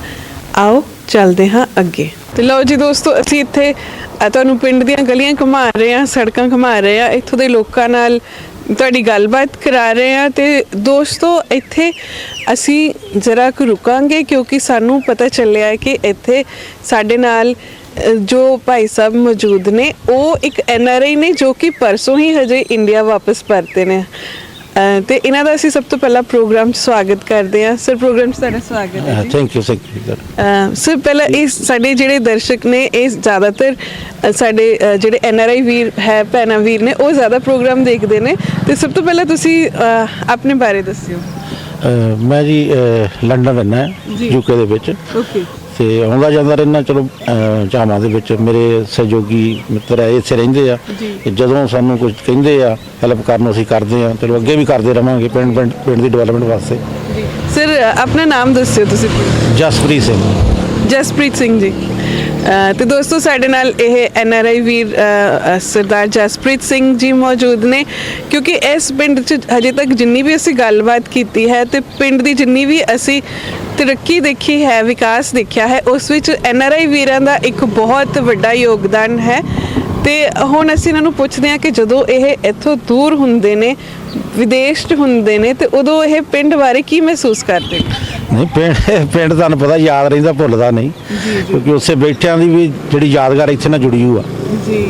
ਆਓ ਚੱਲਦੇ ਹਾਂ ਅੱਗੇ। ਤੇ ਲਓ ਜੀ ਦੋਸਤੋ, ਅਸੀਂ ਇੱਥੇ ਤੁਹਾਨੂੰ ਪਿੰਡ ਦੀਆਂ ਗਲੀਆਂ ਘੁਮਾ ਰਹੇ ਹਾਂ, ਸੜਕਾਂ ਘੁਮਾ ਰਹੇ ਹਾਂ, ਇੱਥੋਂ ਦੇ ਲੋਕਾਂ ਨਾਲ ਤੁਹਾਡੀ ਗੱਲਬਾਤ ਕਰਾ ਰਹੇ ਹਾਂ। ਤੇ ਦੋਸਤੋ, ਇੱਥੇ ਅਸੀਂ ਜ਼ਰਾ ਕੁ ਰੁਕਾਂਗੇ ਕਿਉਂਕਿ ਸਾਨੂੰ ਪਤਾ ਚੱਲਿਆ ਹੈ ਕਿ ਇੱਥੇ ਸਾਡੇ ਨਾਲ ਜੋ ਭਾਈ ਸਾਹਿਬ ਮੌਜੂਦ ਨੇ ਉਹ ਇੱਕ NRI ਨੇ ਜੋ ਕਿ ਪਰਸੋਂ ਹੀ ਹਜੇ ਇੰਡੀਆ ਵਾਪਸ ਪਰਤੇ ਨੇ ਤੇ ਇਹਨਾਂ ਦਾ ਅਸੀਂ ਸਭ ਤੋਂ ਪਹਿਲਾਂ ਪ੍ਰੋਗਰਾਮ 'ਚ ਸਵਾਗਤ ਕਰਦੇ ਹਾਂ। ਸਰ, ਪ੍ਰੋਗਰਾਮ 'ਚ ਤੁਹਾਡਾ ਸਵਾਗਤ ਹੈ। Thank you sir. ਪਹਿਲਾਂ ਇਹ ਸਾਡੇ ਜਿਹੜੇ ਦਰਸ਼ਕ ਨੇ ਇਹ ਜ਼ਿਆਦਾਤਰ ਸਾਡੇ ਜਿਹੜੇ NRI ਵੀਰ ਹੈ, ਭੈਣਾਂ ਵੀਰ ਨੇ, ਉਹ ਜ਼ਿਆਦਾ ਪ੍ਰੋਗਰਾਮ ਦੇਖਦੇ ਨੇ ਤੇ ਸਭ ਤੋਂ ਪਹਿਲਾਂ ਤੁਸੀਂ ਆਪਣੇ ਬਾਰੇ ਦੱਸਿਓ। ਮੈਂ ਜੀ ਲੰਡਨ ਰਹਿੰਦਾ UK ਦੇ ਵਿੱਚ ਓਕੇ। ਤੇ ਆਉਂਦਾ ਜਾਂਦਾ ਰਹਿੰਦਾ, ਚਲੋ ਚਾਵਾਂ ਦੇ ਵਿੱਚ ਮੇਰੇ ਸਹਿਯੋਗੀ ਮਿੱਤਰ ਹੈ ਇੱਥੇ ਰਹਿੰਦੇ ਆ। ਜਦੋਂ ਸਾਨੂੰ ਕੁਝ ਕਹਿੰਦੇ ਆ ਹੈਲਪ ਕਰਨ ਅਸੀਂ ਕਰਦੇ ਆ, ਚਲੋ ਅੱਗੇ ਵੀ ਕਰਦੇ ਰਵਾਂਗੇ ਪਿੰਡ ਦੀ ਡਿਵੈਲਪਮੈਂਟ ਵਾਸਤੇ। ਸਰ, ਆਪਣਾ ਨਾਮ ਦੱਸਿਓ ਤੁਸੀਂ। ਜਸਪ੍ਰੀਤ ਸਿੰਘ। ਜਸਪ੍ਰੀਤ ਸਿੰਘ ਜੀ। ਤੇ ਦੋਸਤੋ, ਸਾਡੇ ਨਾਲ ਇਹ NRI ਵੀਰ ਸਰਦਾਰ ਜਸਪ੍ਰੀਤ ਸਿੰਘ ਜੀ ਮੌਜੂਦ ਨੇ ਕਿਉਂਕਿ ਇਸ ਪਿੰਡ 'ਚ ਹਜੇ ਤੱਕ ਜਿੰਨੀ ਵੀ ਅਸੀਂ ਗੱਲਬਾਤ ਕੀਤੀ ਹੈ ਤੇ ਪਿੰਡ ਦੀ ਜਿੰਨੀ ਵੀ ਅਸੀਂ ਤਰੱਕੀ ਦੇਖੀ ਹੈ, ਵਿਕਾਸ ਦੇਖਿਆ ਹੈ, ਉਸ ਵਿੱਚ NRI ਵੀਰਾਂ ਦਾ ਇੱਕ ਬਹੁਤ ਵੱਡਾ ਯੋਗਦਾਨ ਹੈ। ਤੇ ਹੁਣ ਅਸੀਂ ਇਹਨਾਂ ਨੂੰ ਪੁੱਛਦੇ ਹਾਂ ਕਿ ਜਦੋਂ ਇਹ ਇੱਥੋਂ ਦੂਰ ਹੁੰਦੇ ਨੇ, ਵਿਦੇਸ਼ 'ਚ ਹੁੰਦੇ ਨੇ, ਤੇ ਉਦੋਂ ਇਹ ਪਿੰਡ ਬਾਰੇ ਕੀ ਮਹਿਸੂਸ ਕਰਦੇ? ਨਹੀਂ, ਪਿੰਡ ਤੁਹਾਨੂੰ ਪਤਾ ਯਾਦ ਰਹਿੰਦਾ, ਭੁੱਲਦਾ ਨਹੀਂ, ਕਿਉਂਕਿ ਉੱਥੇ ਬੈਠਿਆਂ ਦੀ ਵੀ ਜਿਹੜੀ ਯਾਦਗਾਰ ਇੱਥੇ ਨਾਲ ਜੁੜੀ ਹੋਈ ਆ। ਜੀ।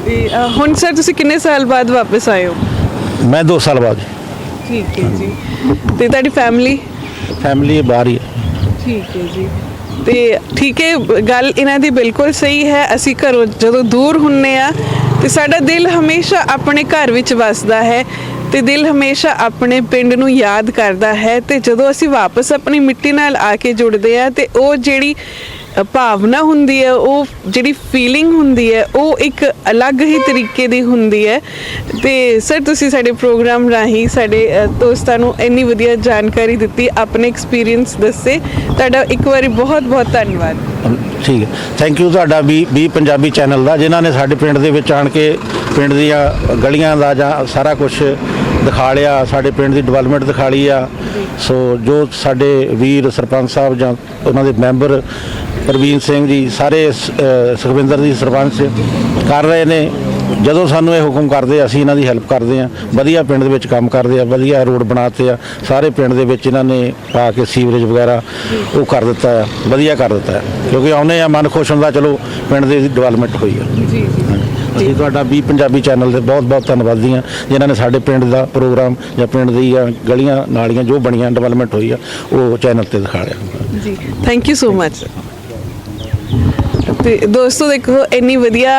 ਤੇ ਹੁਣ ਸਰ ਤੁਸੀਂ ਕਿੰਨੇ ਸਾਲ ਬਾਅਦ ਵਾਪਸ ਆਏ ਹੋ? ਮੈਂ 2 ਸਾਲ ਬਾਅਦ। ਠੀਕ ਹੈ ਜੀ। ਤੇ ਤੁਹਾਡੀ ਫੈਮਿਲੀ ਬਾਹਰ ਹੀ ਹੈ। ਠੀਕ ਹੈ ਜੀ। ਤੇ ਠੀਕ ਹੈ, ਗੱਲ ਇਹਨਾਂ ਦੀ ਬਿਲਕੁਲ ਸਹੀ ਹੈ। ਅਸੀਂ ਘਰੋਂ ਜਦੋਂ ਦੂਰ ਹੁੰਨੇ ਆ ਤੇ ਸਾਡਾ ਦਿਲ ਹਮੇਸ਼ਾ ਆਪਣੇ ਘਰ ਵਿੱਚ ਵੱਸਦਾ ਹੈ ਤੇ ਦਿਲ ਹਮੇਸ਼ਾ ਆਪਣੇ ਪਿੰਡ ਨੂੰ ਯਾਦ ਕਰਦਾ ਹੈ। ਤੇ ਜਦੋਂ ਅਸੀਂ ਵਾਪਸ ਆਪਣੀ ਮਿੱਟੀ ਨਾਲ ਆ ਕੇ ਜੁੜਦੇ ਆ ਤੇ ਉਹ ਜਿਹੜੀ ਭਾਵਨਾ ਹੁੰਦੀ ਹੈ, ਉਹ ਜਿਹੜੀ ਫੀਲਿੰਗ ਹੁੰਦੀ ਹੈ, ਉਹ ਇੱਕ ਅਲੱਗ ਹੀ ਤਰੀਕੇ ਦੀ ਹੁੰਦੀ ਹੈ। ਤੇ ਸਰ ਤੁਸੀਂ ਸਾਡੇ ਪ੍ਰੋਗਰਾਮ ਰਾਹੀਂ ਸਾਡੇ ਦੋਸਤਾਂ ਨੂੰ ਇੰਨੀ ਵਧੀਆ ਜਾਣਕਾਰੀ ਦਿੱਤੀ, ਆਪਣੇ ਐਕਸਪੀਰੀਅੰਸ ਦੱਸੇ, ਤੁਹਾਡਾ ਇੱਕ ਵਾਰੀ ਬਹੁਤ ਬਹੁਤ ਧੰਨਵਾਦ। ਠੀਕ ਹੈ, ਥੈਂਕ ਯੂ ਤੁਹਾਡਾ ਵੀ ਪੰਜਾਬੀ ਚੈਨਲ ਦਾ, ਜਿਨ੍ਹਾਂ ਨੇ ਸਾਡੇ ਪਿੰਡ ਦੇ ਵਿੱਚ ਆਣ ਕੇ ਪਿੰਡ ਦੀਆਂ ਗਲੀਆਂ ਦਾ ਜਾਂ ਸਾਰਾ ਕੁਝ ਦਿਖਾ ਲਿਆ, ਸਾਡੇ ਪਿੰਡ ਦੀ ਡਿਵੈਲਪਮੈਂਟ ਦਿਖਾ ਲਈ ਆ। ਸੋ ਜੋ ਸਾਡੇ ਵੀਰ ਸਰਪੰਚ ਸਾਹਿਬ ਜਾਂ ਉਹਨਾਂ ਦੇ ਮੈਂਬਰ ਪ੍ਰਵੀਨ ਸਿੰਘ ਜੀ, ਸਾਰੇ ਸੁਖਵਿੰਦਰ ਜੀ ਸਰਪੰਚ ਕਰ ਰਹੇ ਨੇ, ਜਦੋਂ ਸਾਨੂੰ ਇਹ ਹੁਕਮ ਕਰਦੇ ਅਸੀਂ ਇਹਨਾਂ ਦੀ ਹੈਲਪ ਕਰਦੇ ਹਾਂ। ਵਧੀਆ ਪਿੰਡ ਦੇ ਵਿੱਚ ਕੰਮ ਕਰਦੇ ਆ, ਵਧੀਆ ਰੋਡ ਬਣਾਤੇ ਆ ਸਾਰੇ ਪਿੰਡ ਦੇ ਵਿੱਚ, ਇਹਨਾਂ ਨੇ ਪਾ ਕੇ ਸੀਵਰੇਜ ਵਗੈਰਾ ਉਹ ਕਰ ਦਿੱਤਾ ਆ, ਵਧੀਆ ਕਰ ਦਿੱਤਾ, ਕਿਉਂਕਿ ਆਉਂਦੇ ਆ ਮਨ ਖੁਸ਼ ਹੁੰਦਾ, ਚਲੋ ਪਿੰਡ ਦੀ ਡਿਵੈਲਪਮੈਂਟ ਹੋਈ ਆ। ਜੀ ਅਸੀਂ ਤੁਹਾਡਾ ਵੀ ਪੰਜਾਬੀ ਚੈਨਲ ਦੇ ਬਹੁਤ ਬਹੁਤ ਧੰਨਵਾਦੀ ਹਾਂ, ਜਿਨ੍ਹਾਂ ਨੇ ਸਾਡੇ ਪਿੰਡ ਦਾ ਪ੍ਰੋਗਰਾਮ ਜਾਂ ਪਿੰਡ ਦੀਆਂ ਗਲੀਆਂ ਨਾਲੀਆਂ ਜੋ ਬਣੀਆਂ ਡਿਵੈਲਪਮੈਂਟ ਹੋਈ ਆ ਉਹ ਚੈਨਲ ਤੇ ਦਿਖਾ ਰਿਹਾ। ਜੀ ਥੈਂਕ ਯੂ ਸੋ ਮਚ। ਤੇ ਦੋਸਤੋ ਦੇਖੋ, ਇੰਨੀ ਵਧੀਆ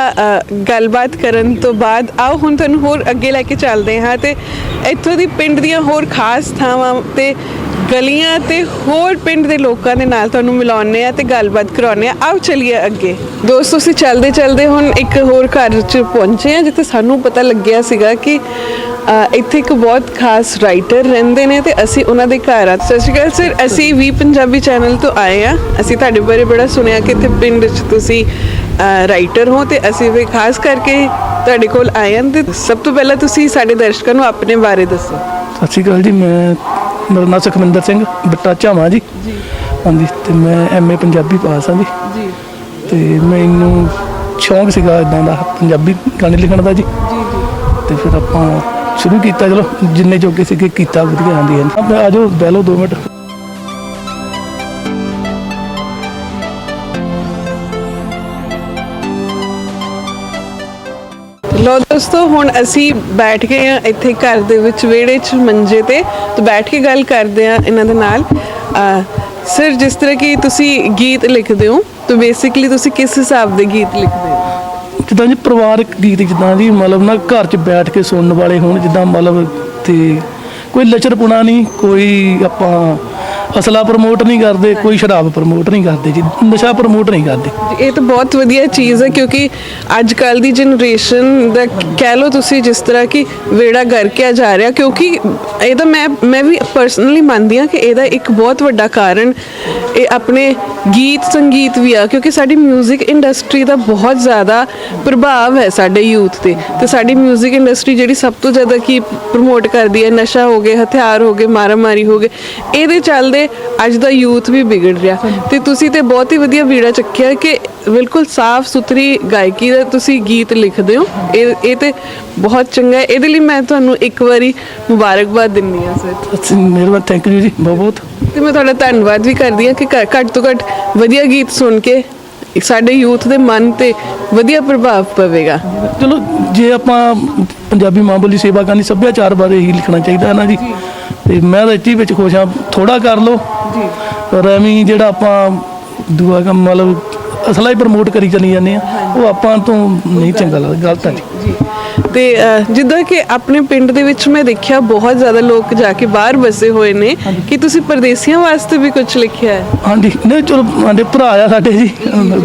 ਗੱਲਬਾਤ ਕਰਨ ਤੋਂ ਬਾਅਦ ਆਓ ਹੁਣ ਤੁਹਾਨੂੰ ਹੋਰ ਅੱਗੇ ਲੈ ਕੇ ਚੱਲਦੇ ਹਾਂ ਤੇ ਇੱਥੋਂ ਦੀ ਪਿੰਡ ਦੀਆਂ ਹੋਰ ਖਾਸ ਥਾਵਾਂ ਤੇ ਗਲੀਆਂ ਤੇ ਹੋਰ ਪਿੰਡ ਦੇ ਲੋਕਾਂ ਦੇ ਨਾਲ ਤੁਹਾਨੂੰ ਮਿਲਾਉਂਦੇ ਆ ਤੇ ਗੱਲਬਾਤ ਕਰਾਉਂਦੇ ਆ। ਆਓ ਚਲੀਏ ਅੱਗੇ। ਦੋਸਤੋ ਅਸੀਂ ਚੱਲਦੇ ਹੁਣ ਇੱਕ ਹੋਰ ਘਰ 'ਚ ਪਹੁੰਚੇ ਆ, ਜਿੱਥੇ ਸਾਨੂੰ ਪਤਾ ਲੱਗਿਆ ਸੀਗਾ ਕਿ ਇੱਥੇ ਇੱਕ ਬਹੁਤ ਖਾਸ ਰਾਈਟਰ ਰਹਿੰਦੇ ਨੇ ਤੇ ਅਸੀਂ ਉਹਨਾਂ ਦੇ ਘਰ ਆ। ਸਤਿ ਸ਼੍ਰੀ ਅਕਾਲ ਸਰ, ਅਸੀਂ ਵੀ ਪੰਜਾਬੀ ਚੈਨਲ ਤੋਂ ਆਏ ਆ। ਅਸੀਂ ਤੁਹਾਡੇ ਬਾਰੇ ਬੜਾ ਸੁਣਿਆ ਕਿ ਇੱਥੇ ਪਿੰਡ 'ਚ ਤੁਸੀਂ ਰਾਈਟਰ ਹੋ ਤੇ ਅਸੀਂ ਵੀ ਖਾਸ ਕਰਕੇ ਤੁਹਾਡੇ ਕੋਲ ਆਏ ਹਾਂ। ਤੇ ਸਭ ਤੋਂ ਪਹਿਲਾਂ ਤੁਸੀਂ ਸਾਡੇ ਦਰਸ਼ਕਾਂ ਨੂੰ ਆਪਣੇ ਬਾਰੇ ਦੱਸੋ। ਸਤਿ ਸ਼੍ਰੀ ਅਕਾਲ ਜੀ, ਮੇਰਾ ਨਾਮ ਸੁਖਵਿੰਦਰ ਸਿੰਘ ਬੱਟਾ ਝਾਵਾਂ ਜੀ। ਹਾਂਜੀ, ਤੇ ਮੈਂ MA ਪੰਜਾਬੀ ਪਾਸ ਹਾਂ ਜੀ। ਤੇ ਮੈਨੂੰ ਸ਼ੌਂਕ ਸੀਗਾ ਇਦਾਂ ਦਾ ਪੰਜਾਬੀ ਗਾਣੇ ਲਿਖਣ ਦਾ ਜੀ। ਤੇ ਫਿਰ ਆਪਾਂ ਸ਼ੁਰੂ ਕੀਤਾ, ਚਲੋ ਜਿੰਨੇ ਜੋਗੇ ਸੀਗੇ ਕੀਤਾ, ਵਧੀਆ ਆਉਂਦੀ ਹੈ। ਆ ਜਾਓ ਬਹਿ ਲਓ 2 ਮਿੰਟ। ਲੋ ਦੋਸਤੋ, ਹੁਣ ਅਸੀਂ ਬੈਠ ਗਏ ਆ ਇੱਥੇ ਘਰ ਦੇ ਵਿੱਚ ਵਿਹੜੇ 'ਚ ਮੰਜੇ ਤੇ ਬੈਠ ਕੇ ਗੱਲ ਕਰਦੇ ਆ ਇਹਨਾਂ ਦੇ ਨਾਲ। ਸਰ, ਜਿਸ ਤਰ੍ਹਾਂ ਕਿ ਤੁਸੀਂ ਗੀਤ ਲਿਖਦੇ ਹੋ ਤਾਂ ਬੇਸਿਕਲੀ ਤੁਸੀਂ ਕਿਸ ਹਿਸਾਬ ਦੇ ਗੀਤ ਲਿਖਦੇ ਹੋ? ਜਿੱਦਾਂ ਜੀ ਪਰਿਵਾਰਕ ਗੀਤ, ਜਿੱਦਾਂ ਜੀ ਮਤਲਬ ਨਾ ਘਰ 'ਚ ਬੈਠ ਕੇ ਸੁਣਨ ਵਾਲੇ ਹੋਣ, ਜਿੱਦਾਂ ਮਤਲਬ ਤੇ ਕੋਈ ਲੱਚਰਪੁਣਾ ਨਹੀਂ, ਕੋਈ ਆਪਾਂ ਅਸਲਾ ਪ੍ਰਮੋਟ ਨਹੀਂ ਕਰਦੇ, ਕੋਈ ਸ਼ਰਾਬ ਪ੍ਰਮੋਟ ਨਹੀਂ ਕਰਦੇ ਜੀ, ਨਸ਼ਾ ਪ੍ਰਮੋਟ ਨਹੀਂ ਕਰਦੇ। ਇਹ ਤਾਂ ਬਹੁਤ ਵਧੀਆ ਚੀਜ਼ ਹੈ, ਕਿਉਂਕਿ ਅੱਜ ਕੱਲ ਦੀ ਜਨਰੇਸ਼ਨ ਦਾ ਕਹਿ ਲਓ ਤੁਸੀਂ, ਜਿਸ ਤਰ੍ਹਾਂ ਕਿ ਵੇੜਾ ਗਰਕਿਆ ਜਾ ਰਿਹਾ, ਕਿਉਂਕਿ ਇਹਦਾ ਮੈਂ ਵੀ ਪਰਸਨਲੀ ਮੰਨਦੀ ਹਾਂ ਕਿ ਇਹਦਾ ਇੱਕ ਬਹੁਤ ਵੱਡਾ ਕਾਰਨ ਇਹ ਆਪਣੇ ਗੀਤ ਸੰਗੀਤ ਵੀ ਆ, ਕਿਉਂਕਿ ਸਾਡੀ ਮਿਊਜ਼ਿਕ ਇੰਡਸਟਰੀ ਦਾ ਬਹੁਤ ਜ਼ਿਆਦਾ ਪ੍ਰਭਾਵ ਹੈ ਸਾਡੇ ਯੂਥ ਤੇ ਸਾਡੀ ਮਿਊਜ਼ਿਕ ਇੰਡਸਟਰੀ ਜਿਹੜੀ ਸਭ ਤੋਂ ਜ਼ਿਆਦਾ ਕੀ ਪ੍ਰਮੋਟ ਕਰਦੀ ਹੈ, ਨਸ਼ਾ ਹੋ ਗਏ, ਹਥਿਆਰ ਹੋ ਗਏ, ਮਾਰਾਮਾਰੀ ਹੋ ਗਏ, ਇਹਦੇ ਚੱਲਦੇ ਅੱਜ ਦਾ ਯੂਥ ਵੀ ਵਿਗੜ ਰਿਹਾ। ਤੇ ਤੁਸੀਂ ਤੇ ਬਹੁਤ ਹੀ ਵਧੀਆ ਵੀੜਾ ਚੱਕਿਆ ਕਿ ਬਿਲਕੁਲ ਸਾਫ਼ ਸੁਥਰੀ ਗਾਇਕੀ ਦਾ ਤੁਸੀਂ ਗੀਤ ਲਿਖਦੇ ਹੋ। ਇਹ ਤੇ ਬਹੁਤ ਚੰਗਾ ਹੈ, ਇਹਦੇ ਲਈ ਮੈਂ ਤੁਹਾਨੂੰ ਇੱਕ ਵਾਰੀ ਮੁਬਾਰਕਬਾਦ ਦਿੰਦੀ ਹਾਂ ਸਰ। ਮਿਹਰਬਾਨੀ, ਥੈਂਕ ਯੂ ਜੀ ਬਹੁਤ ਬਹੁਤ। ਤੇ ਮੈਂ ਤੁਹਾਡਾ ਧੰਨਵਾਦ ਵੀ ਕਰਦੀ ਹਾਂ ਕਿ ਘੱਟ ਤੋਂ ਘੱਟ ਵਧੀਆ ਗੀਤ ਸੁਣ ਕੇ ਸਾਡੇ ਯੂਥ ਦੇ ਮਨ ਤੇ ਵਧੀਆ ਪ੍ਰਭਾਵ ਪਵੇਗਾ। ਚਲੋ, ਜੇ ਆਪਾਂ ਪੰਜਾਬੀ ਮਾਂ ਬੋਲੀ ਸੇਵਾ ਕਰਨੀ, ਸੱਭਿਆਚਾਰ ਬਾਰੇ ਹੀ ਲਿਖਣਾ ਚਾਹੀਦਾ ਹੈ ਨਾ ਜੀ। ਤੇ ਮੈਂ ਤਾਂ ਇੱਥੇ ਵਿੱਚ ਖੁਸ਼ ਹਾਂ, ਥੋੜਾ ਕਰ ਲਓ ਜੀ, ਪਰ ਐਵੇਂ ਜਿਹੜਾ ਆਪਾਂ ਦੂਆ ਕੰਮ ਮਤਲਬ ਅਸਲਾ ਹੀ ਪ੍ਰਮੋਟ ਕਰੀ ਚੱਲੀ ਜਾਂਦੇ ਆ, ਉਹ ਆਪਾਂ ਤੋਂ ਨਹੀਂ ਚੰਗਾ ਲੱਗਦਾ, ਗਲਤ ਹੈ ਜੀ। ਤੇ ਜਿੱਦਾਂ ਕਿ ਆਪਣੇ ਪਿੰਡ ਦੇ ਵਿੱਚ ਮੈਂ ਦੇਖਿਆ ਬਹੁਤ ਜ਼ਿਆਦਾ ਲੋਕ ਜਾ ਕੇ ਬਾਹਰ ਵਸੇ ਹੋਏ ਨੇ, ਕਿ ਤੁਸੀਂ ਪਰਦੇਸੀਆਂ ਵਾਸਤੇ ਵੀ ਕੁਝ ਲਿਖਿਆ ਹੈ? ਹਾਂਜੀ, ਨਹੀਂ ਚਲੋ, ਸਾਡੇ ਭਰਾ ਆ ਸਾਡੇ ਜੀ,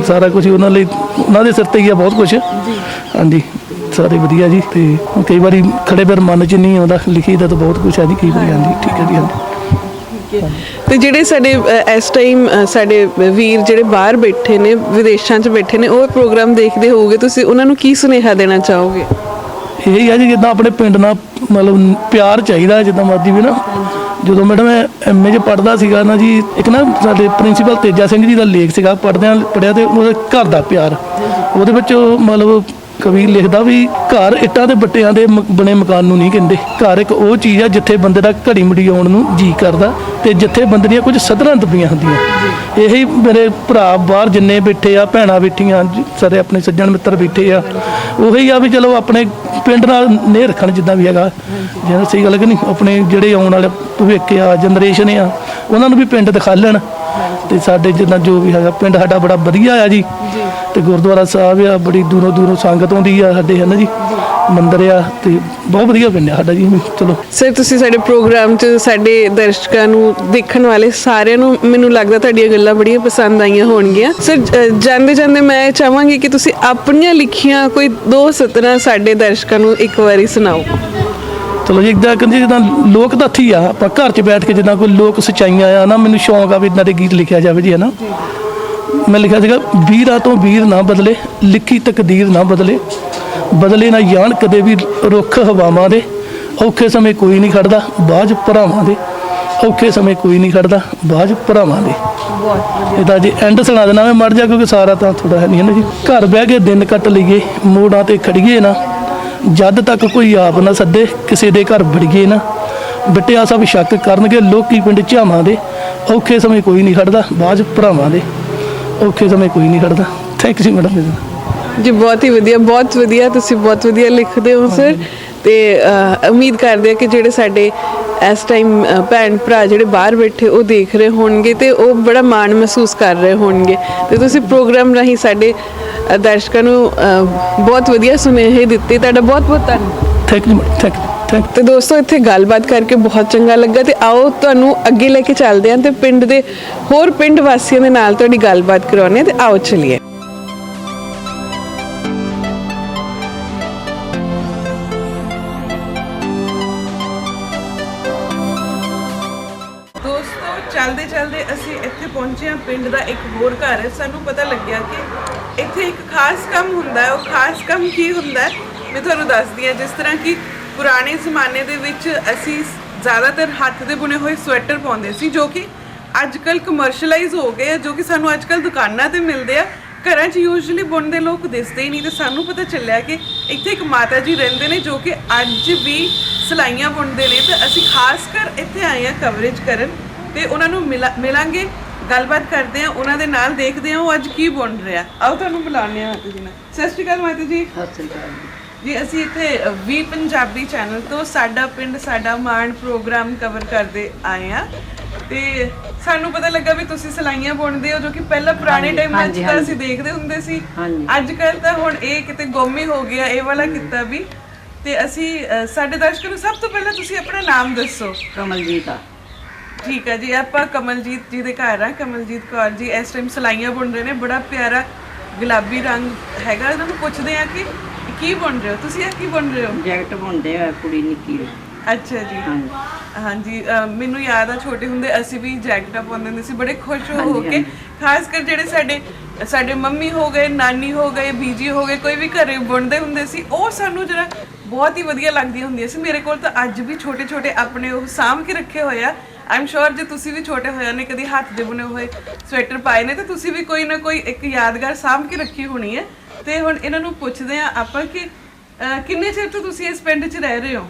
ਸਾਰਾ ਕੁਝ ਉਹਨਾਂ ਲਈ, ਉਹਨਾਂ ਦੇ ਸਿਰ ਤੇ ਹੀ ਆ ਬਹੁਤ ਕੁਝ। ਹਾਂਜੀ, ਸਾਰੇ ਵਧੀਆ ਜੀ। ਤੇ ਕਈ ਵਾਰੀ ਖੜੇ ਪੈਰ ਮਨ 'ਚ ਨਹੀਂ ਆਉਂਦਾ, ਲਿਖੀ ਦਾ ਤਾਂ ਬਹੁਤ ਕੁਝ ਹੈ ਜੀ, ਕਈ ਵਾਰੀ। ਹਾਂਜੀ, ਠੀਕ ਹੈ ਜੀ। ਹਾਂਜੀ, ਤੇ ਜਿਹੜੇ ਸਾਡੇ ਇਸ ਟਾਈਮ ਸਾਡੇ ਵੀਰ ਜਿਹੜੇ ਬਾਹਰ ਬੈਠੇ ਨੇ, ਵਿਦੇਸ਼ਾਂ 'ਚ ਬੈਠੇ ਨੇ, ਉਹ ਪ੍ਰੋਗਰਾਮ ਦੇਖਦੇ ਹੋਵੋਗੇ, ਤੁਸੀਂ ਉਹਨਾਂ ਨੂੰ ਕੀ ਸੁਨੇਹਾ ਦੇਣਾ ਚਾਹੋਗੇ? ਇਹ ਹੈ ਜੀ, ਜਿੱਦਾਂ ਆਪਣੇ ਪਿੰਡ ਨਾਲ ਮਤਲਬ ਪਿਆਰ ਚਾਹੀਦਾ, ਜਿੱਦਾਂ ਮਰਜ਼ੀ ਵੀ ਨਾ। ਜਦੋਂ ਮੈਡਮ ਮੈਂ MA 'ਚ ਪੜ੍ਹਦਾ ਸੀਗਾ ਨਾ ਜੀ, ਇੱਕ ਨਾ ਸਾਡੇ ਪ੍ਰਿੰਸੀਪਲ ਤੇਜਾ ਸਿੰਘ ਜੀ ਦਾ ਲੇਖ ਸੀਗਾ, ਪੜ੍ਹਿਆ ਤੇ ਉਹਦੇ ਘਰ ਦਾ ਪਿਆਰ, ਉਹਦੇ ਵਿੱਚ ਮਤਲਬ ਕਵੀ ਲਿਖਦਾ ਵੀ ਘਰ ਇੱਟਾਂ ਦੇ ਬੱਟਿਆਂ ਦੇ ਬਣੇ ਮਕਾਨ ਨੂੰ ਨਹੀਂ ਕਹਿੰਦੇ, ਘਰ ਇੱਕ ਉਹ ਚੀਜ਼ ਆ ਜਿੱਥੇ ਬੰਦੇ ਦਾ ਘੜੀ ਮੁੜੀ ਆਉਣ ਨੂੰ ਜੀ ਕਰਦਾ, ਤੇ ਜਿੱਥੇ ਬੰਦੇ ਦੀਆਂ ਕੁਝ ਸਧਰਾਂ ਦੱਬੀਆਂ ਹੁੰਦੀਆਂ। ਇਹੀ ਮੇਰੇ ਭਰਾ ਬਾਹਰ ਜਿੰਨੇ ਬੈਠੇ ਆ, ਭੈਣਾਂ ਬੈਠੀਆਂ, ਸਾਰੇ ਆਪਣੇ ਸੱਜਣ ਮਿੱਤਰ ਬੈਠੇ ਆ, ਉਹੀ ਆ ਵੀ ਚਲੋ ਆਪਣੇ ਪਿੰਡ ਨਾਲ ਨੇਹ ਰੱਖਣ, ਜਿੱਦਾਂ ਵੀ ਹੈਗਾ। ਜਿਵੇਂ ਸਹੀ ਗੱਲ ਕਿ ਨਹੀਂ, ਆਪਣੇ ਜਿਹੜੇ ਆਉਣ ਵਾਲੇ ਭਵਿੱਖ ਆ, ਜਨਰੇਸ਼ਨ ਆ, ਉਹਨਾਂ ਨੂੰ ਵੀ ਪਿੰਡ ਦਿਖਾ ਲੈਣ। ਤੇ ਸਾਡੇ ਜਿੱਦਾਂ ਜੋ ਵੀ ਹੈਗਾ, ਪਿੰਡ ਸਾਡਾ ਬੜਾ ਵਧੀਆ ਆ ਜੀ। ਤੇ ਗੁਰਦੁਆਰਾ ਸਾਹਿਬ ਆ, ਬੜੀ ਦੂਰੋਂ ਦੂਰੋਂ ਸੰਗਤ ਆਉਂਦੀ ਆ ਸਾਡੇ, ਹੈ ਨਾ ਜੀ। ਮੰਦਿਰ ਆ ਤੇ ਬਹੁਤ ਵਧੀਆ ਪਿੰਡ ਆ ਸਾਡਾ ਜੀ। ਚਲੋ ਸਰ ਤੁਸੀਂ ਸਾਡੇ ਪ੍ਰੋਗਰਾਮ 'ਚ ਸਾਡੇ ਦਰਸ਼ਕਾਂ ਨੂੰ ਦੇਖਣ ਵਾਲੇ ਸਾਰਿਆਂ ਨੂੰ ਮੈਨੂੰ ਲੱਗਦਾ ਤੁਹਾਡੀਆਂ ਗੱਲਾਂ ਬੜੀਆਂ ਪਸੰਦ ਆਈਆਂ ਹੋਣਗੀਆਂ। ਸਰ ਜਾਂਦੇ ਜਾਂਦੇ ਮੈਂ ਚਾਹਾਂਗੀ ਕਿ ਤੁਸੀਂ ਆਪਣੀਆਂ ਲਿਖੀਆਂ ਕੋਈ 2 ਸਤਰਾਂ ਸਾਡੇ ਦਰਸ਼ਕਾਂ ਨੂੰ ਇੱਕ ਵਾਰੀ ਸੁਣਾਓ। ਚਲੋ ਜੀ ਇੱਦਾਂ ਕਹਿੰਦੇ ਜਿੱਦਾਂ ਲੋਕ ਤੱਥੀ ਆ, ਆਪਾਂ ਘਰ 'ਚ ਬੈਠ ਕੇ ਜਿੱਦਾਂ ਕੋਈ ਲੋਕ ਸੱਚਾਈਆਂ ਆ ਨਾ, ਮੈਨੂੰ ਸ਼ੌਂਕ ਆ ਵੀ ਇੱਦਾਂ ਦੇ ਗੀਤ ਲਿਖਿਆ ਜਾਵੇ ਜੀ, ਹੈ ਨਾ। ਮੈਂ ਲਿਖਿਆ ਸੀਗਾ, ਵੀਰਾਂ ਤੋਂ ਵੀਰ ਨਾ ਬਦਲੇ, ਲਿਖੀ ਤਕਦੀਰ ਨਾ ਬਦਲੇ, ਬਦਲੇ ਨਾ ਜਾਣ ਕਦੇ ਵੀ ਰੁੱਖ ਹਵਾਵਾਂ ਦੇ, ਔਖੇ ਸਮੇਂ ਕੋਈ ਨਹੀਂ ਖੜਦਾ ਬਾਝ ਭਰਾਵਾਂ ਦੇ, ਔਖੇ ਸਮੇਂ ਕੋਈ ਨਹੀਂ ਖੜਦਾ ਬਾਝ ਭਰਾਵਾਂ ਦੇ। ਇਹਦਾ ਜੀ ਐਂਡ ਸੁਣਾ ਦੇਣਾ ਮੈਂ ਮਰ ਜਾ, ਕਿਉਂਕਿ ਸਾਰਾ ਤਾਂ ਥੋੜਾ ਹੈ ਨਹੀਂ ਹੈ ਨਾ ਜੀ। ਘਰ ਬਹਿ ਕੇ ਦਿਨ ਕੱਟ ਲਈਏ, ਮੋੜਾਂ ਤੇ ਖੜੀਏ ਨਾ, ਜਦ ਤੱਕ ਕੋਈ ਆਪ ਨਾ ਸੱਦੇ, ਕਿਸੇ ਦੇ ਘਰ ਵੜੀਏ ਨਾ, ਬਿਟਿਆ ਸਭ ਸ਼ੱਕ ਕਰਨਗੇ ਲੋਕੀ ਪਿੰਡ ਝਾਵਾਂ ਦੇ, ਔਖੇ ਸਮੇਂ ਕੋਈ ਨਹੀਂ ਖੜਦਾ ਬਾਝ ਭਰਾਵਾਂ ਦੇ, ਔਖੇ ਸਮੇਂ ਕੋਈ ਨਹੀਂ ਖੜਦਾ। ਥੈਂਕ ਯੂ ਮੈਡਮ ਜੀ ਬਹੁਤ ਹੀ ਵਧੀਆ, ਬਹੁਤ ਵਧੀਆ, ਤੁਸੀਂ ਬਹੁਤ ਵਧੀਆ ਲਿਖਦੇ ਹੋ ਸਰ। ਤੇ ਉਮੀਦ ਕਰਦੇ ਆ ਕਿ ਜਿਹੜੇ ਸਾਡੇ ਇਸ ਟਾਈਮ ਭੈਣ ਭਰਾ ਜਿਹੜੇ ਬਾਹਰ ਬੈਠੇ ਉਹ ਦੇਖ ਰਹੇ ਹੋਣਗੇ ਤੇ ਉਹ ਬੜਾ ਮਾਣ ਮਹਿਸੂਸ ਕਰ ਰਹੇ ਹੋਣਗੇ ਤੇ ਤੁਸੀਂ ਪ੍ਰੋਗਰਾਮ ਰਾਹੀਂ ਸਾਡੇ ਦਰਸ਼ਕਾਂ ਨੂੰ ਬਹੁਤ ਵਧੀਆ ਸੁਨੇਹੇ ਦਿੱਤੇ। ਤੁਹਾਡਾ ਬਹੁਤ ਬਹੁਤ ਧੰਨਵਾਦ। Thank you thank you. ਤੇ ਦੋਸਤੋ ਇੱਥੇ ਗੱਲਬਾਤ ਕਰਕੇ ਬਹੁਤ ਚੰਗਾ ਲੱਗਾ ਤੇ ਆਓ ਤੁਹਾਨੂੰ ਅੱਗੇ ਲੈ ਕੇ ਚੱਲਦੇ ਹਾਂ ਤੇ ਪਿੰਡ ਦੇ ਹੋਰ ਪਿੰਡ ਵਾਸੀਆਂ ਦੇ ਨਾਲ ਤੁਹਾਡੀ ਗੱਲਬਾਤ ਕਰਾਉਂਦੇ ਹਾਂ ਤੇ ਆਓ ਚਲੀਏ। ਦੋਸਤੋ ਚੱਲਦੇ ਚੱਲਦੇ ਅਸੀਂ ਇੱਥੇ ਪਹੁੰਚੇ ਹਾਂ ਪਿੰਡ ਦਾ ਇੱਕ ਹੋਰ ਘਰ ਹੈ। ਸਾਨੂੰ ਪਤਾ ਲੱਗਿਆ ਕਿ ਇੱਥੇ ਇੱਕ ਖਾਸ ਕੰਮ ਹੁੰਦਾ ਹੈ। ਉਹ ਖਾਸ ਕੰਮ ਕੀ ਹੁੰਦਾ ਹੈ ਮੈਂ ਤੁਹਾਨੂੰ ਦੱਸਦੀ ਹਾਂ। ਜਿਸ ਤਰ੍ਹਾਂ ਕਿ ਪੁਰਾਣੇ ਜ਼ਮਾਨੇ ਦੇ ਵਿੱਚ ਅਸੀਂ ਜ਼ਿਆਦਾਤਰ ਹੱਥ ਦੇ ਬੁਣੇ ਹੋਏ ਸਵੈਟਰ ਪਾਉਂਦੇ ਸੀ, ਜੋ ਕਿ ਅੱਜ ਕੱਲ੍ਹ ਕਮਰਸ਼ੀਅਲਾਈਜ਼ ਹੋ ਗਏ ਆ, ਜੋ ਕਿ ਸਾਨੂੰ ਅੱਜ ਕੱਲ੍ਹ ਦੁਕਾਨਾਂ ਤੇ ਮਿਲਦੇ ਆ। ਘਰਾਂ 'ਚ ਯੂਜੂਅਲੀ ਬੁਣਦੇ ਲੋਕ ਦਿਸਦੇ ਹੀ ਨਹੀਂ। ਤੇ ਸਾਨੂੰ ਪਤਾ ਚੱਲਿਆ ਕਿ ਇੱਥੇ ਇੱਕ ਮਾਤਾ ਜੀ ਰਹਿੰਦੇ ਨੇ ਜੋ ਕਿ ਅੱਜ ਵੀ ਸਿਲਾਈਆਂ ਬੁਣਦੇ ਨੇ। ਤੇ ਅਸੀਂ ਖਾਸ ਕਰ ਇੱਥੇ ਆਏ ਹਾਂ ਕਵਰੇਜ ਕਰਨ ਤੇ ਉਹਨਾਂ ਨੂੰ ਮਿਲਾਂਗੇ, ਗੱਲਬਾਤ ਕਰਦੇ ਹਾਂ ਉਹਨਾਂ ਦੇ ਨਾਲ, ਦੇਖਦੇ ਹਾਂ ਉਹ ਅੱਜ ਕੀ ਬੁਣ ਰਿਹਾ। ਆਓ ਤੁਹਾਨੂੰ ਬੁਲਾਉਂਦੇ ਹਾਂ ਮਾਤਾ ਜੀ ਨਾਲ। ਸਤਿ ਸ਼੍ਰੀ ਅਕਾਲ ਮਾਤਾ ਜੀ। ਸਤਿ ਸ੍ਰੀ ਅਕਾਲ ਜੀ ਅਸੀਂ ਇੱਥੇ ਵੀ ਪੰਜਾਬੀ ਚੈਨਲ ਤੋਂ ਸਾਡਾ ਪਿੰਡ ਸਾਡਾ ਮਾਣ ਪ੍ਰੋਗਰਾਮ ਕਵਰ ਕਰਦੇ ਆਏ ਆ ਤੇ ਸਾਨੂੰ ਪਤਾ ਲੱਗਾ ਵੀ ਤੁਸੀਂ ਸਿਲਾਈਆਂ ਬੁਣਦੇ ਹੋ, ਜੋ ਕਿ ਪਹਿਲਾਂ ਪੁਰਾਣੇ ਟਾਈਮ ਵਿੱਚ ਤਾਂ ਅਸੀਂ ਦੇਖਦੇ ਹੁੰਦੇ ਸੀ। ਅੱਜ ਕੱਲ ਤਾਂ ਹੁਣ ਇਹ ਕਿਤੇ ਗੁੰਮ ਹੀ ਹੋ ਗਿਆ ਇਹ ਵਾਲਾ ਕਿੱਤਾ ਵੀ। ਤੇ ਅਸੀਂ ਸਾਡੇ ਦਰਸ਼ਕਾਂ ਨੂੰ ਸਭ ਤੋਂ ਪਹਿਲਾਂ ਤੁਸੀਂ ਆਪਣਾ ਨਾਮ ਦੱਸੋ। ਕਮਲਜੀਤ ਆ। ਠੀਕ ਹੈ ਜੀ, ਆਪਾਂ ਕਮਲਜੀਤ ਜੀ ਦੇ ਘਰ ਆ। ਕਮਲਜੀਤ ਕੌਰ ਜੀ ਇਸ ਟਾਈਮ ਸਿਲਾਈਆਂ ਬੁਣ ਰਹੇ ਨੇ। ਬੜਾ ਪਿਆਰਾ ਗੁਲਾਬੀ ਰੰਗ ਹੈਗਾ। ਇਹਨਾਂ ਨੂੰ ਪੁੱਛਦੇ ਆ ਕਿ ਕੀ ਬੁਣ ਰਹੇ ਹੋ ਤੁਸੀਂ? ਇਹ ਕੀ ਬੁਣ ਰਹੇ ਹੋ? ਜੈਕਟ ਬੁਣਦੇ ਆ ਕੁੜੀ ਨਿੱਕੀ ਦੀ। ਅੱਛਾ ਜੀ। ਹਾਂਜੀ ਮੈਨੂੰ ਯਾਦ ਆ ਛੋਟੇ ਹੁੰਦੇ ਅਸੀਂ ਵੀ ਜੈਕਟਾਂ ਪਾਉਂਦੇ ਹੁੰਦੇ ਸੀ ਬੜੇ ਖੁਸ਼ ਹੋ ਕੇ। ਖਾਸ ਕਰ ਜਿਹੜੇ ਸਾਡੇ ਮੰਮੀ ਹੋ ਗਏ, ਨਾਨੀ ਹੋ ਗਏ, ਬੀਜੀ ਹੋ ਗਏ, ਕੋਈ ਵੀ ਘਰੇ ਬੁਣਦੇ ਹੁੰਦੇ ਸੀ, ਉਹ ਸਾਨੂੰ ਜਿਹੜਾ ਬਹੁਤ ਹੀ ਵਧੀਆ ਲੱਗਦੀਆਂ ਹੁੰਦੀਆਂ ਸੀ। ਮੇਰੇ ਕੋਲ ਤਾਂ ਅੱਜ ਵੀ ਛੋਟੇ ਛੋਟੇ ਆਪਣੇ ਉਹ ਸਾਂਭ ਕੇ ਰੱਖੇ ਹੋਏ ਆ। ਆਈ ਐਮ ਸ਼ੋਰ ਜੇ ਤੁਸੀਂ ਵੀ ਛੋਟੇ ਹੋਇਆ ਨੇ ਕਦੀ ਹੱਥ ਦੇ ਬੁਣੇ ਹੋਏ ਸਵੈਟਰ ਪਾਏ ਨੇ ਤਾਂ ਤੁਸੀਂ ਵੀ ਕੋਈ ਨਾ ਕੋਈ ਇੱਕ ਯਾਦਗਾਰ ਸਾਂਭ ਕੇ ਰੱਖੀ ਹੋਣੀ ਹੈ। ਤੇ ਹੁਣ ਇਹਨਾਂ ਨੂੰ ਪੁੱਛਦੇ ਆ ਆਪਾਂ ਕਿ ਕਿੰਨੇ ਚਿਰ ਤੋਂ ਤੁਸੀਂ ਇਸ ਪਿੰਡ 'ਚ ਰਹਿ ਰਹੇ ਹੋ?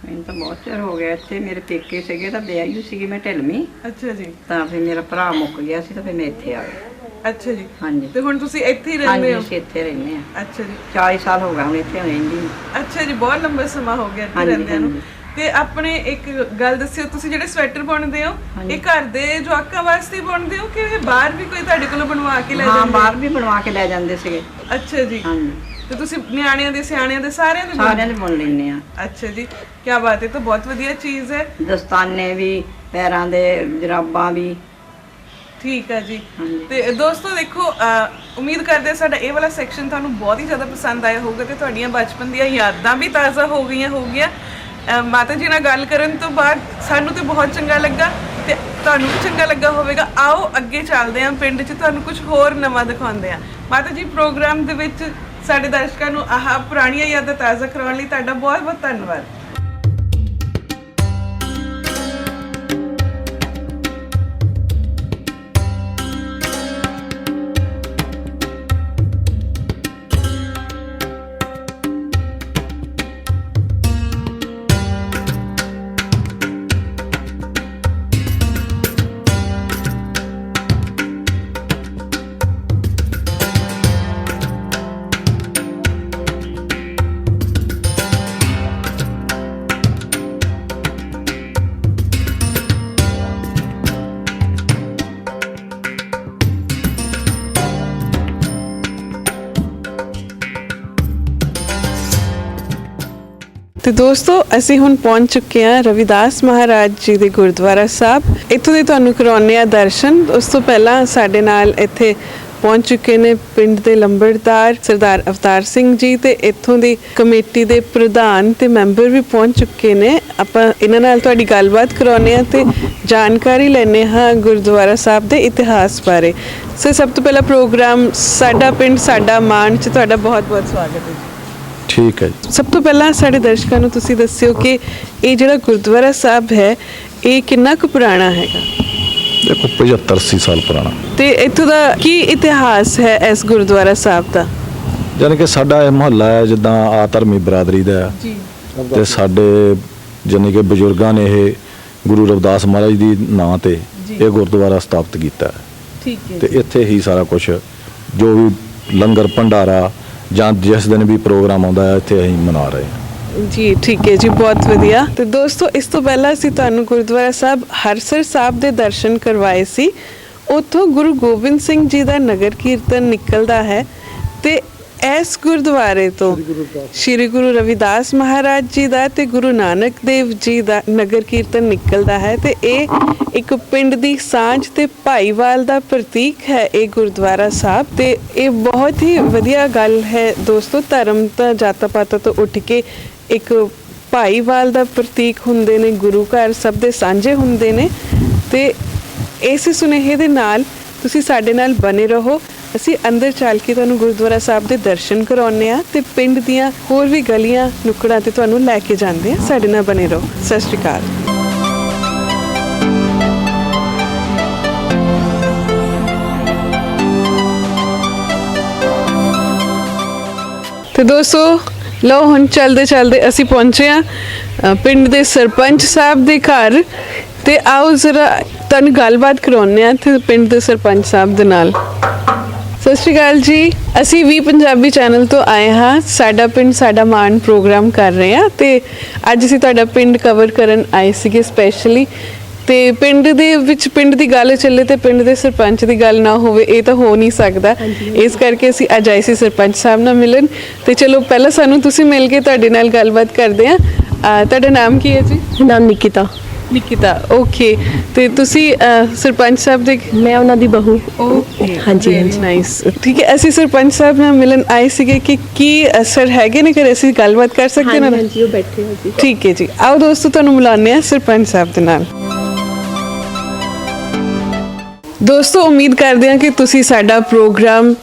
ਮੈਨੂੰ ਤਾਂ ਬਹੁਤ ਚਿਰ ਹੋ ਗਿਆ ਇੱਥੇ। ਮੇਰੇ ਪੇਕੇ ਸੀਗੇ ਤਾਂ ਵਿਆਹੀ ਸੀਗੀ ਮੈਂ ਢਿਲਮੀ। ਅੱਛਾ ਜੀ। ਤਾਂ ਫਿਰ ਮੇਰਾ ਭਰਾ ਮੁੱਕ ਗਿਆ ਸੀ ਤਾਂ ਫਿਰ ਮੈਂ ਇੱਥੇ ਆ ਗਈ। ਅੱਛਾ ਜੀ। ਹਾਂਜੀ। ਤੇ ਹੁਣ ਤੁਸੀਂ ਇੱਥੇ ਹੀ ਰਹਿੰਦੇ ਹੋ? ਹਾਂਜੀ ਅਸੀਂ ਇੱਥੇ ਰਹਿੰਦੇ ਆ। ਅੱਛਾ ਜੀ। 40 ਸਾਲ ਹੋ ਗਏ ਹੁਣ ਇੱਥੇ ਰਹਿੰਦੀ। ਅੱਛਾ ਜੀ, ਬਹੁਤ ਲੰਬਾ ਸਮਾਂ ਹੋ ਗਿਆ ਇੱਥੇ ਰਹਿੰਦਿਆਂ ਨੂੰ। ਤੇ ਆਪਣੇ ਇੱਕ ਗੱਲ ਦੱਸਿਓ, ਤੁਸੀਂ ਜਿਹੜੇ ਸਵੈਟਰ ਬੁਣਦੇ ਹੋ ਇਹ ਘਰ ਦੇ ਜਵਾਕਾਂ ਵਾਸਤੇ ਬੁਣਦੇ ਹੋ ਕਿ ਇਹ ਬਾਹਰ ਵੀ ਕੋਈ ਤੁਹਾਡੇ ਕੋਲੋਂ ਬਣਵਾ ਕੇ ਲੈ ਜਾਂਦੇ? ਹਾਂ ਬਾਹਰ ਵੀ ਬਣਵਾ ਕੇ ਲੈ ਜਾਂਦੇ ਸੀਗੇ। ਅੱਛਾ ਜੀ। ਹਾਂਜੀ। ਤੇ ਤੁਸੀਂ ਨਿਆਣਿਆਂ ਦੇ ਸਿਆਣਿਆਂ ਦੇ ਸਾਰਿਆਂ ਦੇ ਬੁਣ ਲੈਂਦੇ ਆ। ਅੱਛਾ ਜੀ, ਕੀ ਬਾਤ ਹੈ। ਤਾਂ ਬਹੁਤ ਵਧੀਆ ਚੀਜ਼ ਹੈ। ਦਸਤਾਨੇ ਵੀ, ਪੈਰਾਂ ਦੇ ਜਰਾਬਾਂ ਵੀ। ਠੀਕ ਹੈ ਜੀ। ਤੇ ਦੋਸਤੋ ਦੇਖੋ ਉਮੀਦ ਕਰਦੇ ਸਾਡਾ ਇਹ ਵਾਲਾ ਸੈਕਸ਼ਨ ਤੁਹਾਨੂੰ ਬਹੁਤ ਹੀ ਜ਼ਿਆਦਾ ਪਸੰਦ ਆਇਆ ਹੋਊਗਾ ਤੇ ਤੁਹਾਡੀਆਂ ਬਚਪਨ ਦੀਆਂ ਯਾਦਾਂ ਵੀ ਤਾਜ਼ਾ ਹੋ ਗਈਆਂ। ਮਾਤਾ ਜੀ ਨਾਲ ਗੱਲ ਕਰਨ ਤੋਂ ਬਾਅਦ ਸਾਨੂੰ ਤੇ ਬਹੁਤ ਚੰਗਾ ਲੱਗਾ ਤੇ ਤੁਹਾਨੂੰ ਵੀ ਚੰਗਾ ਲੱਗਾ ਹੋਵੇਗਾ। ਆਓ ਅੱਗੇ ਚੱਲਦੇ ਹਾਂ, ਪਿੰਡ 'ਚ ਤੁਹਾਨੂੰ ਕੁਝ ਹੋਰ ਨਵਾਂ ਦਿਖਾਉਂਦੇ ਹਾਂ। ਮਾਤਾ ਜੀ ਪ੍ਰੋਗਰਾਮ ਦੇ ਵਿੱਚ ਸਾਡੇ ਦਰਸ਼ਕਾਂ ਨੂੰ ਆਹ ਪੁਰਾਣੀਆਂ ਯਾਦਾਂ ਤਾਜ਼ਾ ਕਰਾਉਣ ਲਈ ਤੁਹਾਡਾ ਬਹੁਤ ਬਹੁਤ ਧੰਨਵਾਦ। ਤੇ ਦੋਸਤੋ ਅਸੀਂ ਹੁਣ ਪਹੁੰਚ ਚੁੱਕੇ ਹਾਂ ਰਵਿਦਾਸ ਮਹਾਰਾਜ ਜੀ ਦੇ ਗੁਰਦੁਆਰਾ ਸਾਹਿਬ। ਇੱਥੋਂ ਦੇ ਤੁਹਾਨੂੰ ਕਰਾਉਂਦੇ ਆ ਦਰਸ਼ਨ। ਉਸ ਤੋਂ ਪਹਿਲਾਂ ਸਾਡੇ ਨਾਲ ਇੱਥੇ ਪਹੁੰਚ ਚੁੱਕੇ ਨੇ ਪਿੰਡ ਦੇ ਲੰਬੜਦਾਰ ਸਰਦਾਰ ਅਵਤਾਰ ਸਿੰਘ ਜੀ ਤੇ ਇੱਥੋਂ ਦੀ ਕਮੇਟੀ ਦੇ ਪ੍ਰਧਾਨ ਤੇ ਮੈਂਬਰ ਵੀ ਪਹੁੰਚ ਚੁੱਕੇ ਨੇ। ਆਪਾਂ ਇਹਨਾਂ ਨਾਲ ਤੁਹਾਡੀ ਗੱਲਬਾਤ ਕਰਾਉਂਦੇ ਆ ਤੇ ਜਾਣਕਾਰੀ ਲੈਣੇ ਹਾਂ ਗੁਰਦੁਆਰਾ ਸਾਹਿਬ ਦੇ ਇਤਿਹਾਸ ਬਾਰੇ। ਸੋ ਸਭ ਤੋਂ ਪਹਿਲਾ ਪ੍ਰੋਗਰਾਮ ਸਾਡਾ ਪਿੰਡ ਸਾਡਾ ਮਾਣ 'ਚ ਤੁਹਾਡਾ ਬਹੁਤ-ਬਹੁਤ ਸਵਾਗਤ ਹੈ। ਠੀਕ ਹੈ ਜੀ। ਸਭ ਤੋਂ ਪਹਿਲਾਂ ਸਾਡੇ ਦਰਸ਼ਕਾਂ ਨੂੰ ਤੁਸੀਂ ਦੱਸਿਓ ਕਿ ਇਹ ਜਿਹੜਾ ਗੁਰਦੁਆਰਾ ਸਾਹਿਬ ਹੈ ਇਹ ਕਿੰਨਾ ਕੁ ਪੁਰਾਣਾ ਹੈਗਾ? ਦੇਖੋ 75-80 ਸਾਲ ਪੁਰਾਣਾ। ਤੇ ਇੱਥੋਂ ਦਾ ਕੀ ਇਤਿਹਾਸ ਹੈ ਇਸ ਗੁਰਦੁਆਰਾ ਸਾਹਿਬ ਦਾ? ਯਾਨੀ ਕਿ ਸਾਡਾ ਇਹ ਮੁਹੱਲਾ ਹੈ ਜਿੱਦਾਂ ਆ ਧਰਮੀ ਬਰਾਦਰੀ ਦਾ ਹੈ ਜੀ। ਤੇ ਸਾਡੇ ਯਾਨੀ ਕਿ ਬਜ਼ੁਰਗਾਂ ਨੇ ਇਹ ਗੁਰੂ ਰਵਿਦਾਸ ਮਹਾਰਾਜ ਦੀ ਨਾਂ ਤੇ ਇਹ ਗੁਰਦੁਆਰਾ ਸਥਾਪਿਤ ਕੀਤਾ ਹੈ। ਠੀਕ ਹੈ। ਤੇ ਇੱਥੇ ਹੀ ਸਾਰਾ ਕੁਝ ਜੋ ਵੀ ਲੰਗਰ ਭੰਡਾਰਾ ਜਾਂ ਜਿਸ ਦਿਨ ਵੀ ਪ੍ਰੋਗਰਾਮ ਆਉਂਦਾ ਹੈ ਇੱਥੇ ਅਸੀਂ ਮਨਾ ਰਹੇ ਹਾਂ। ਜੀ ਠੀਕ ਹੈ ਜੀ, ਬਹੁਤ ਵਧੀਆ। ਤੇ ਦੋਸਤੋ ਇਸ ਤੋਂ ਪਹਿਲਾਂ ਅਸੀਂ ਤੁਹਾਨੂੰ ਗੁਰਦੁਆਰਾ ਸਾਹਿਬ ਹਰਸਰ ਸਾਹਿਬ ਦੇ ਦਰਸ਼ਨ ਕਰਵਾਏ ਸੀ। ਉੱਥੋਂ ਗੁਰੂ ਗੋਬਿੰਦ ਸਿੰਘ ਜੀ ਦਾ ਨਗਰ ਕੀਰਤਨ ਨਿਕਲਦਾ ਹੈ ਤੇ ਇਸ ਗੁਰਦੁਆਰੇ ਤੋਂ ਸ਼੍ਰੀ ਗੁਰੂ ਰਵਿਦਾਸ ਮਹਾਰਾਜ ਜੀ ਦਾ ਤੇ ਗੁਰੂ ਨਾਨਕ ਦੇਵ ਜੀ ਦਾ ਨਗਰ ਕੀਰਤਨ ਨਿਕਲਦਾ ਹੈ ਤੇ ਇਹ ਇੱਕ ਪਿੰਡ ਦੀ ਸਾਂਝ ਤੇ ਭਾਈਵਾਲ ਦਾ ਪ੍ਰਤੀਕ ਹੈ ਇਹ ਗੁਰਦੁਆਰਾ ਸਾਹਿਬ। ਤੇ ਇਹ ਬਹੁਤ ਹੀ ਵਧੀਆ ਗੱਲ ਹੈ ਦੋਸਤੋ, ਧਰਮ ਤਾਂ ਜਾਤਾਂ ਪਾਤਾਂ ਤੋਂ ਉੱਠ ਕੇ ਇੱਕ ਭਾਈਵਾਲ ਦਾ ਪ੍ਰਤੀਕ ਹੁੰਦੇ ਨੇ, ਗੁਰੂ ਘਰ ਸਭ ਦੇ ਸਾਂਝੇ ਹੁੰਦੇ ਨੇ। ਤੇ ਇਸੇ ਸੁਨੇਹੇ ਦੇ ਨਾਲ ਤੁਸੀਂ ਸਾਡੇ ਨਾਲ ਬਨੇ ਰਹੋ। ਅਸੀਂ ਅੰਦਰ ਚੱਲ ਕੇ ਤੁਹਾਨੂੰ ਗੁਰਦੁਆਰਾ ਸਾਹਿਬ ਦੇ ਦਰਸ਼ਨ ਕਰਾਉਂਦੇ ਆ ਤੇ ਪਿੰਡ ਦੀਆਂ ਹੋਰ ਵੀ ਗਲੀਆਂ ਨੁੱਕੜਾਂ ਤੇ ਤੁਹਾਨੂੰ ਲੈ ਕੇ ਜਾਂਦੇ ਆ। ਸਾਡੇ ਨਾਲ ਬਨੇ ਰਹੋ। ਸਤਿ ਸ਼੍ਰੀ ਅਕਾਲ। ਤੇ ਦੋਸਤੋ ਲਓ ਹੁਣ ਚਲਦੇ ਚਲਦੇ ਅਸੀਂ ਪਹੁੰਚੇ ਆ ਪਿੰਡ ਦੇ ਸਰਪੰਚ ਸਾਹਿਬ ਦੇ ਘਰ ਤੇ ਆਓ ਜ਼ਰਾ ਤੁਹਾਨੂੰ ਗੱਲਬਾਤ ਕਰਾਉਂਦੇ ਆ ਤੇ ਪਿੰਡ ਦੇ ਸਰਪੰਚ ਸਾਹਿਬ ਦੇ ਨਾਲ। ਸਤਿ ਸ਼੍ਰੀ ਅਕਾਲ ਜੀ। ਅਸੀਂ ਵੀ ਪੰਜਾਬੀ ਚੈਨਲ ਤੋਂ ਆਏ ਹਾਂ। ਸਾਡਾ ਪਿੰਡ ਸਾਡਾ ਮਾਣ ਪ੍ਰੋਗਰਾਮ ਕਰ ਰਹੇ ਹਾਂ ਤੇ ਅੱਜ ਅਸੀਂ ਤੁਹਾਡਾ ਪਿੰਡ ਕਵਰ ਕਰਨ ਆਏ ਸੀਗੇ ਸਪੈਸ਼ਲੀ। ਤੇ ਪਿੰਡ ਦੇ ਵਿੱਚ ਪਿੰਡ ਦੀ ਗੱਲ ਚੱਲੇ ਤੇ ਪਿੰਡ ਦੇ ਸਰਪੰਚ ਦੀ ਗੱਲ ਨਾ ਹੋਵੇ ਇਹ ਤਾਂ ਹੋ ਨਹੀਂ ਸਕਦਾ। ਇਸ ਕਰਕੇ ਅਸੀਂ ਅੱਜ ਆਏ ਸੀ ਸਰਪੰਚ ਸਾਹਿਬ ਨਾਲ ਮਿਲਣ। ਤੇ ਚਲੋ ਪਹਿਲਾਂ ਸਾਨੂੰ ਤੁਸੀਂ ਮਿਲ ਕੇ ਤੁਹਾਡੇ ਨਾਲ ਗੱਲਬਾਤ ਕਰਦੇ ਹਾਂ। ਤੁਹਾਡਾ ਨਾਮ ਕੀ ਹੈ ਜੀ? ਨਾਮ ਨਿਕਿਤਾ। ਨਿਕਿਤਾ, ਓਕੇ। ਤੇ ਤੁਸੀਂ ਸਰਪੰਚ ਸਾਹਿਬ ਦੇ? ਮੈਂ ਉਹਨਾਂ ਦੀ ਬਹੂ। ਓਕੇ, ਹਾਂਜੀ ਨਾਈਸ। ਠੀਕ ਹੈ, ਅਸੀਂ ਸਰਪੰਚ ਸਾਹਿਬ ਨਾਲ ਮਿਲਣ ਆਏ ਸੀਗੇ ਕਿ ਕੀ ਅਸਰ ਹੈਗੇ ਨੇ ਘਰੇ, ਅਸੀਂ ਗੱਲਬਾਤ ਕਰ ਸਕਦੇ ਹਾਂ? ਹਾਂਜੀ, ਉਹ ਬੈਠੇ ਹੋ ਜੀ। ਠੀਕ ਹੈ ਜੀ, ਆਓ ਦੋਸਤੋ ਤੁਹਾਨੂੰ ਮਿਲਾਉਂਦੇ ਹਾਂ ਸਰਪੰਚ ਸਾਹਿਬ ਦੇ ਨਾਲ। ਦੋਸਤੋ ਉਮੀਦ ਕਰਦੇ ਹਾਂ ਕਿ ਤੁਸੀਂ ਸਾਡਾ ਪ੍ਰੋਗਰਾਮ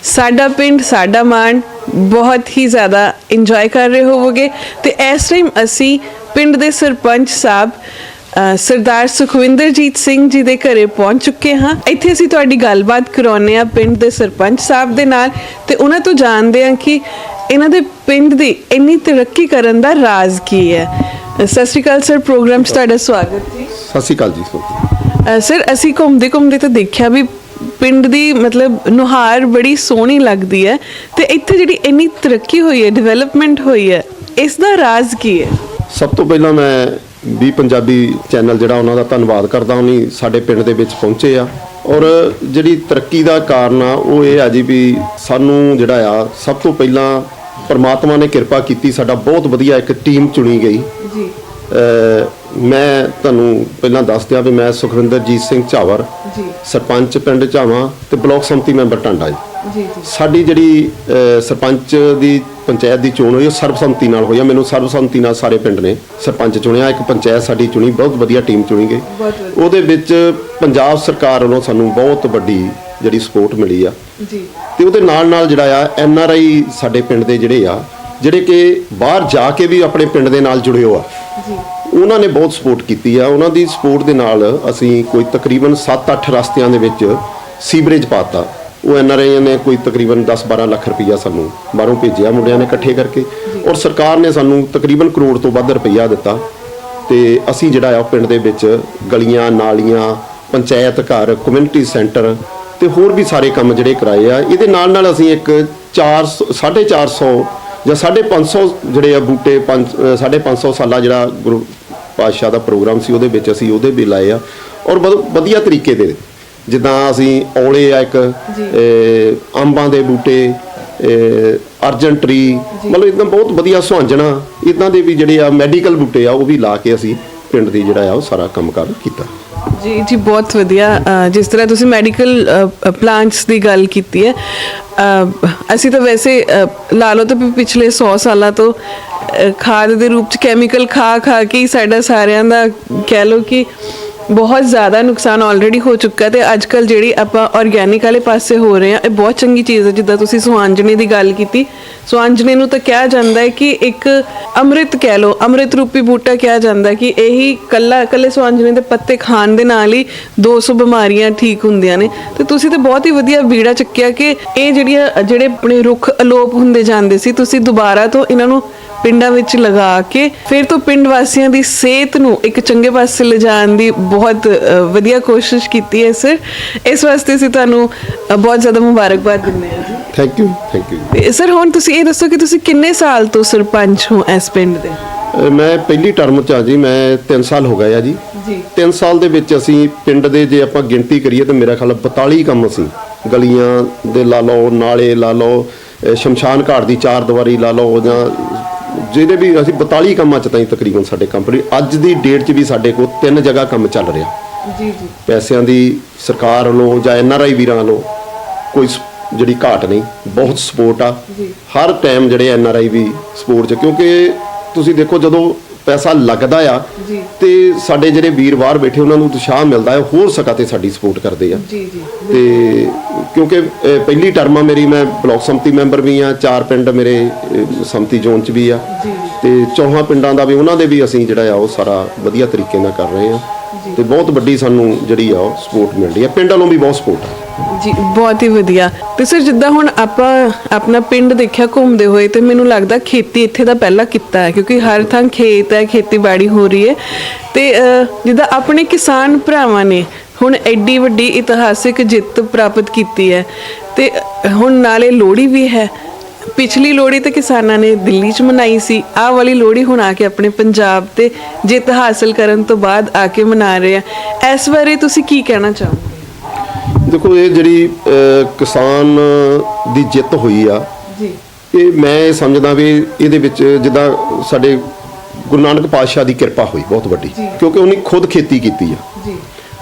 ਸਾਡਾ ਪਿੰਡ ਸਾਡਾ ਮਾਣ ਬਹੁਤ ਹੀ ਜ਼ਿਆਦਾ ਇੰਜੋਏ ਕਰ ਰਹੇ ਹੋਵੋਗੇ। ਤੇ ਇਸ ਟਾਈਮ ਅਸੀਂ ਪਿੰਡ ਦੇ ਸਰਪੰਚ ਸਾਹਿਬ ਸਰਦਾਰ ਸੁਖਵਿੰਦਰਜੀਤ ਸਿੰਘ ਜੀ ਦੇ ਘਰੇ ਪਹੁੰਚ ਚੁੱਕੇ ਹਾਂ। ਇੱਥੇ ਅਸੀਂ ਤੁਹਾਡੀ ਗੱਲਬਾਤ ਕਰਾਉਂਦੇ ਹਾਂ ਪਿੰਡ ਦੇ ਸਰਪੰਚ ਸਾਹਿਬ ਦੇ ਨਾਲ ਤੇ ਉਹਨਾਂ ਤੋਂ ਜਾਣਦੇ ਹਾਂ ਕਿ ਇਹਨਾਂ ਦੇ ਪਿੰਡ ਦੀ ਇੰਨੀ ਤਰੱਕੀ ਕਰਨ ਦਾ ਰਾਜ਼ ਕੀ ਹੈ। ਸਤਿ ਸ਼੍ਰੀ ਅਕਾਲ ਸਰ, ਪ੍ਰੋਗਰਾਮ 'ਚ ਤੁਹਾਡਾ ਸਵਾਗਤ ਜੀ। ਸਤਿ ਸ਼੍ਰੀ ਅਕਾਲ ਜੀ। ਸਰ ਅਸੀਂ ਘੁੰਮਦੇ ਘੁੰਮਦੇ ਤਾਂ ਦੇਖਿਆ ਵੀ ਪਿੰਡ ਦੀ ਮਤਲਬ ਨੁਹਾਰ ਬੜੀ ਸੋਹਣੀ ਲੱਗਦੀ ਹੈ ਤੇ ਇੱਥੇ ਜਿਹੜੀ ਇੰਨੀ ਤਰੱਕੀ ਹੋਈ ਹੈ, ਡਿਵੈਲਪਮੈਂਟ ਹੋਈ ਹੈ, ਇਸ ਦਾ ਰਾਜ਼ ਕੀ ਹੈ? ਸਭ ਤੋਂ ਪਹਿਲਾਂ ਮੈਂ ਵੀ ਪੰਜਾਬੀ ਚੈਨਲ ਜਿਹੜਾ ਉਹਨਾਂ ਦਾ ਧੰਨਵਾਦ ਕਰਦਾ। ਉਹਨੀ ਸਾਡੇ ਪਿੰਡ ਦੇ ਵਿੱਚ ਪਹੁੰਚੇ ਆ ਔਰ ਜਿਹੜੀ ਤਰੱਕੀ ਦਾ ਕਾਰਨ ਆ ਉਹ ਇਹ ਆ ਜੀ ਵੀ ਸਾਨੂੰ ਜਿਹੜਾ ਆ ਸਭ ਤੋਂ ਪਹਿਲਾਂ ਪਰਮਾਤਮਾ ਨੇ ਕਿਰਪਾ ਕੀਤੀ, ਸਾਡਾ ਬਹੁਤ ਵਧੀਆ ਇੱਕ ਟੀਮ ਚੁਣੀ ਗਈ ਜੀ। ਮੈਂ ਤੁਹਾਨੂੰ ਪਹਿਲਾਂ ਦੱਸ ਦਿਆਂ ਵੀ ਮੈਂ ਸੁਖਵਿੰਦਰਜੀਤ ਸਿੰਘ ਝਾਵਰ ਜੀ, ਸਰਪੰਚ ਪਿੰਡ ਝਾਵਾਂ ਤੇ ਬਲਾਕ ਸੰਮਤੀ ਮੈਂਬਰ ਟਾਂਡਾ ਜੀ। ਸਾਡੀ ਜਿਹੜੀ ਸਰਪੰਚ ਦੀ ਪੰਚਾਇਤ ਦੀ ਚੋਣ ਹੋਈ ਉਹ ਸਰਬਸੰਮਤੀ ਨਾਲ ਹੋਈ ਆ। ਮੈਨੂੰ ਸਰਬਸੰਮਤੀ ਨਾਲ ਸਾਰੇ ਪਿੰਡ ਨੇ ਸਰਪੰਚ ਚੁਣਿਆ। ਇੱਕ ਪੰਚਾਇਤ ਸਾਡੀ ਚੁਣੀ, ਬਹੁਤ ਵਧੀਆ ਟੀਮ ਚੁਣੀ ਗਈ। ਉਹਦੇ ਵਿੱਚ ਪੰਜਾਬ ਸਰਕਾਰ ਵੱਲੋਂ ਸਾਨੂੰ ਬਹੁਤ ਵੱਡੀ ਜਿਹੜੀ ਸਪੋਰਟ ਮਿਲੀ ਆ ਜੀ। ਤੇ ਉਹਦੇ ਨਾਲ ਨਾਲ ਜਿਹੜਾ ਆ NRI ਸਾਡੇ ਪਿੰਡ ਦੇ ਜਿਹੜੇ ਕਿ ਬਾਹਰ ਜਾ ਕੇ ਵੀ ਆਪਣੇ ਪਿੰਡ ਦੇ ਨਾਲ ਜੁੜੇ ਹੋ ਆ ਜੀ, ਉਹਨਾਂ ਨੇ ਬਹੁਤ ਸਪੋਰਟ ਕੀਤੀ ਆ। ਉਹਨਾਂ ਦੀ ਸਪੋਰਟ ਦੇ ਨਾਲ ਅਸੀਂ ਕੋਈ ਤਕਰੀਬਨ 7-8 ਰਸਤਿਆਂ ਦੇ ਵਿੱਚ ਸੀਵਰੇਜ ਪਾਤਾ। ਉਹ NRI ਨੇ ਕੋਈ ਤਕਰੀਬਨ 10-12 ਲੱਖ ਰੁਪਈਆ ਸਾਨੂੰ ਬਾਹਰੋਂ ਭੇਜਿਆ ਮੁੰਡਿਆਂ ਨੇ ਇਕੱਠੇ ਕਰਕੇ ਔਰ ਸਰਕਾਰ ਨੇ ਸਾਨੂੰ ਤਕਰੀਬਨ ਕਰੋੜ ਤੋਂ ਵੱਧ ਰੁਪਈਆ ਦਿੱਤਾ। ਤੇ ਅਸੀਂ ਜਿਹੜਾ ਆ ਪਿੰਡ ਦੇ ਵਿੱਚ ਗਲੀਆਂ ਨਾਲੀਆਂ, ਪੰਚਾਇਤ ਘਰ, ਕਮਿਊਨਿਟੀ ਸੈਂਟਰ ਤੇ ਹੋਰ ਵੀ ਸਾਰੇ ਕੰਮ ਜਿਹੜੇ ਕਰਾਏ ਆ। ਇਹਦੇ ਨਾਲ ਨਾਲ ਅਸੀਂ ਇੱਕ 450 ਜਾਂ 550 ਜਿਹੜੇ ਆ ਬੂਟੇ 550 ਸਾਲਾ ਜਿਹੜਾ ਗੁਰੂ ਪਾਤਸ਼ਾਹ ਦਾ ਪ੍ਰੋਗਰਾਮ ਸੀ ਉਹਦੇ ਵਿੱਚ ਅਸੀਂ ਉਹਦੇ ਵੀ ਲਾਏ ਆ ਔਰ ਬਹੁਤ ਵਧੀਆ ਤਰੀਕੇ ਦੇ। ਜਿੱਦਾਂ ਅਸੀਂ ਔਲੇ ਆ ਇੱਕ ਅੰਬਾਂ ਦੇ ਬੂਟੇ ਅਰਜੈਂਟਰੀ ਮਤਲਬ ਇੱਦਾਂ ਬਹੁਤ ਵਧੀਆ ਸੁਹਾਂਜਣਾ ਇੱਦਾਂ ਦੇ ਵੀ ਜਿਹੜੇ ਆ ਮੈਡੀਕਲ ਬੂਟੇ ਆ ਉਹ ਵੀ ਲਾ ਕੇ ਅਸੀਂ ਪਿੰਡ ਦੀ ਜਿਹੜਾ ਆ ਉਹ ਸਾਰਾ ਕੰਮਕਾਰ ਕੀਤਾ। ਜੀ ਜੀ ਬਹੁਤ ਵਧੀਆ। ਜਿਸ ਤਰ੍ਹਾਂ ਤੁਸੀਂ ਮੈਡੀਕਲ ਪਲਾਂਟਸ ਦੀ ਗੱਲ ਕੀਤੀ ਹੈ, ਅਸੀਂ ਤਾਂ ਵੈਸੇ ਲਾ ਲਓ ਤਾਂ ਪਿਛਲੇ 100 ਸਾਲਾਂ ਤੋਂ ਖਾਦ ਦੇ ਰੂਪ ਚ ਕੈਮੀਕਲ ਖਾ ਕੇ ਹੀ ਸਾਡਾ ਸਾਰਿਆਂ ਦਾ ਕਹਿ ਲਓ ਕਿ ਬਹੁਤ ਜ਼ਿਆਦਾ ਨੁਕਸਾਨ ਆਲਰੇਡੀ ਹੋ ਚੁੱਕਾ ਤੇ ਅੱਜ ਕੱਲ ਜਿਹੜੀ ਆਪਾਂ ਆਰਗੈਨਿਕ ਵਾਲੇ ਪਾਸੇ ਹੋ ਰਹੇ ਆ, ਇਹ ਬਹੁਤ ਚੰਗੀ ਚੀਜ਼ ਹੈ। ਜਿੱਦਾਂ ਤੁਸੀਂ ਸੁਹਾਂਜਣੇ ਦੀ ਗੱਲ ਕੀਤੀ, ਸੁਹਾਂਜਣੇ ਨੂੰ ਤਾਂ ਕਿਹਾ ਜਾਂਦਾ ਹੈ ਕਿ ਇੱਕ ਅੰਮ੍ਰਿਤ ਕਹਿ ਲਓ, ਅੰਮ੍ਰਿਤ ਰੂਪੀ ਬੂਟਾ ਕਿਹਾ ਜਾਂਦਾ ਕਿ ਇਹੀ ਕੱਲੇ ਸੁਹਾਂਜਣੇ ਦੇ ਪੱਤੇ ਖਾਣ ਦੇ ਨਾਲ ਹੀ 200 ਬਿਮਾਰੀਆਂ ਠੀਕ ਹੁੰਦੀਆਂ ਨੇ। ਤੇ ਤੁਸੀਂ ਤਾਂ ਬਹੁਤ ਹੀ ਵਧੀਆ ਬੀੜਾ ਚੱਕਿਆ ਕਿ ਇਹ ਜਿਹੜੇ ਆਪਣੇ ਰੁੱਖ ਅਲੋਪ ਹੁੰਦੇ ਜਾਂਦੇ ਸੀ, ਤੁਸੀਂ ਦੁਬਾਰਾ ਤੋਂ ਇਹਨਾਂ ਨੂੰ ਪਿੰਡਾਂ ਵਿੱਚ ਲਗਾ ਕੇ ਫਿਰ ਤੋਂ ਪਿੰਡ ਵਾਸੀਆਂ ਦੀ ਸਿਹਤ ਨੂੰ ਇੱਕ ਚੰਗੇ ਪਾਸੇ ਲਿਜਾਣ ਦੀ ਬਹੁਤ ਵਧੀਆ ਕੋਸ਼ਿਸ਼ ਕੀਤੀ ਹੈ ਸਰ। ਇਸ ਵਾਸਤੇ ਅਸੀਂ ਤੁਹਾਨੂੰ ਬਹੁਤ ਜ਼ਿਆਦਾ ਮੁਬਾਰਕਬਾਦ ਦਿੰਦੇ ਹਾਂ ਜੀ। Thank you. ਸਰ ਹੁਣ ਤੁਸੀਂ ਇਹ ਦੱਸੋ ਕਿ ਤੁਸੀਂ ਕਿੰਨੇ ਸਾਲ ਤੋਂ ਸਰਪੰਚ ਹੋ ਇਸ ਪਿੰਡ ਦੇ? ਮੈਂ ਪਹਿਲੀ ਟਰਮ 'ਚ ਆ ਜੀ, ਮੈਂ 3 ਸਾਲ ਹੋ ਗਏ ਆ ਜੀ। 3 ਸਾਲ ਦੇ ਵਿੱਚ ਅਸੀਂ ਪਿੰਡ ਦੇ ਜੇ ਆਪਾਂ ਗਿਣਤੀ ਕਰੀਏ ਤਾਂ ਮੇਰਾ ਖਿਆਲ 42 ਕੰਮ ਅਸੀਂ ਗਲੀਆਂ ਦੇ ਲਾ ਲਓ, ਨਾਲੇ ਲਾ ਲਓ, ਸ਼ਮਸ਼ਾਨ ਘਾਟ ਦੀ 4 ਦੀਵਾਰੀ ਲਾ ਲਓ, ਜਾਂ ਜਿਹਦੇ ਵੀ ਅਸੀਂ 42 ਕੰਮਾਂ 'ਚ ਤਾਂ ਤਕਰੀਬਨ ਸਾਡੇ ਕੰਪਨੀ ਅੱਜ ਦੀ ਡੇਟ 'ਚ ਵੀ ਸਾਡੇ ਕੋਲ 3 ਜਗ੍ਹਾ ਕੰਮ ਚੱਲ ਰਿਹਾ ਜੀ। ਪੈਸਿਆਂ ਦੀ ਸਰਕਾਰ ਵੱਲੋਂ ਜਾਂ NRI ਵੀਰਾਂ ਵੱਲੋਂ ਕੋਈ ਜਿਹੜੀ ਘਾਟ ਨਹੀਂ, ਬਹੁਤ ਸਪੋਰਟ ਆ ਹਰ ਟਾਈਮ ਜਿਹੜੇ NRI ਵੀ ਸਪੋਰਟ 'ਚ, ਕਿਉਂਕਿ ਤੁਸੀਂ ਦੇਖੋ ਜਦੋਂ ਪੈਸਾ ਲੱਗਦਾ ਆ ਤੇ ਸਾਡੇ ਜਿਹੜੇ ਵੀਰ ਬਾਹਰ ਬੈਠੇ ਉਹਨਾਂ ਨੂੰ ਉਤਸ਼ਾਹ ਮਿਲਦਾ ਹੈ, ਹੋਰ ਸਕਾ ਤੇ ਸਾਡੀ ਸਪੋਰਟ ਕਰਦੇ ਆ ਤੇ ਕਿਉਂਕਿ ਪਹਿਲੀ ਟਰਮ ਆ ਮੇਰੀ, ਮੈਂ ਬਲਾਕ ਸੰਮਤੀ ਮੈਂਬਰ ਵੀ ਆ, 4 ਪਿੰਡ ਮੇਰੇ ਸੰਮਤੀ ਜ਼ੋਨ 'ਚ ਵੀ ਆ ਤੇ 4 ਪਿੰਡਾਂ ਦਾ ਵੀ ਉਹਨਾਂ ਦੇ ਵੀ ਅਸੀਂ ਜਿਹੜਾ ਆ ਉਹ ਸਾਰਾ ਵਧੀਆ ਤਰੀਕੇ ਨਾਲ ਕਰ ਰਹੇ ਆ ਤੇ ਬਹੁਤ ਵੱਡੀ ਸਾਨੂੰ ਜਿਹੜੀ ਆ ਉਹ ਸਪੋਰਟ ਮਿਲ ਰਹੀ ਆ, ਪਿੰਡ ਵੱਲੋਂ ਵੀ ਬਹੁਤ ਸਪੋਰਟ ਆ ਜੀ। ਬਹੁਤ ਹੀ ਵਧੀਆ। ਤੇ ਸਰ ਜਿੱਦਾਂ ਹੁਣ ਆਪਾਂ ਆਪਣਾ ਪਿੰਡ ਦੇਖਿਆ ਘੁੰਮਦੇ ਹੋਏ ਤੇ ਮੈਨੂੰ ਲੱਗਦਾ ਖੇਤੀ ਇੱਥੇ ਦਾ ਪਹਿਲਾ ਕਿੱਤਾ ਹੈ, ਕਿਉਂਕਿ ਹਰ ਥਾਂ ਖੇਤ ਹੈ, ਖੇਤੀਬਾੜੀ ਹੋ ਰਹੀ ਹੈ ਤੇ ਜਿੱਦਾਂ ਆਪਣੇ ਕਿਸਾਨ ਭਰਾਵਾਂ ਨੇ ਹੁਣ ਐਡੀ ਵੱਡੀ ਇਤਿਹਾਸਿਕ ਜਿੱਤ ਪ੍ਰਾਪਤ ਕੀਤੀ ਹੈ ਤੇ ਹੁਣ ਨਾਲੇ ਲੋਹੜੀ ਵੀ ਹੈ। ਪਿਛਲੀ ਲੋਹੜੀ ਤੇ ਕਿਸਾਨਾਂ ਨੇ ਦਿੱਲੀ 'ਚ ਮਨਾਈ ਸੀ, ਆਹ ਵਾਲੀ ਲੋਹੜੀ ਹੁਣ ਆ ਕੇ ਆਪਣੇ ਪੰਜਾਬ ਤੇ ਜਿੱਤ ਹਾਸਲ ਕਰਨ ਤੋਂ ਬਾਅਦ ਆ ਕੇ ਮਨਾ ਰਹੇ ਆ। ਇਸ ਬਾਰੇ ਤੁਸੀਂ ਕੀ ਕਹਿਣਾ ਚਾਹੋਗੇ? ਦੇਖੋ ਇਹ ਜਿਹੜੀ ਕਿਸਾਨ ਦੀ ਜਿੱਤ ਹੋਈ ਆ ਜੀ, ਇਹ ਮੈਂ ਸਮਝਦਾ ਵੀ ਇਹਦੇ ਵਿੱਚ ਜਿੱਦਾਂ ਸਾਡੇ ਗੁਰੂ ਨਾਨਕ ਪਾਤਸ਼ਾਹ ਦੀ ਕਿਰਪਾ ਹੋਈ ਬਹੁਤ ਵੱਡੀ, ਕਿਉਂਕਿ ਉਹਨੇ ਖੁਦ ਖੇਤੀ ਕੀਤੀ ਆ ਜੀ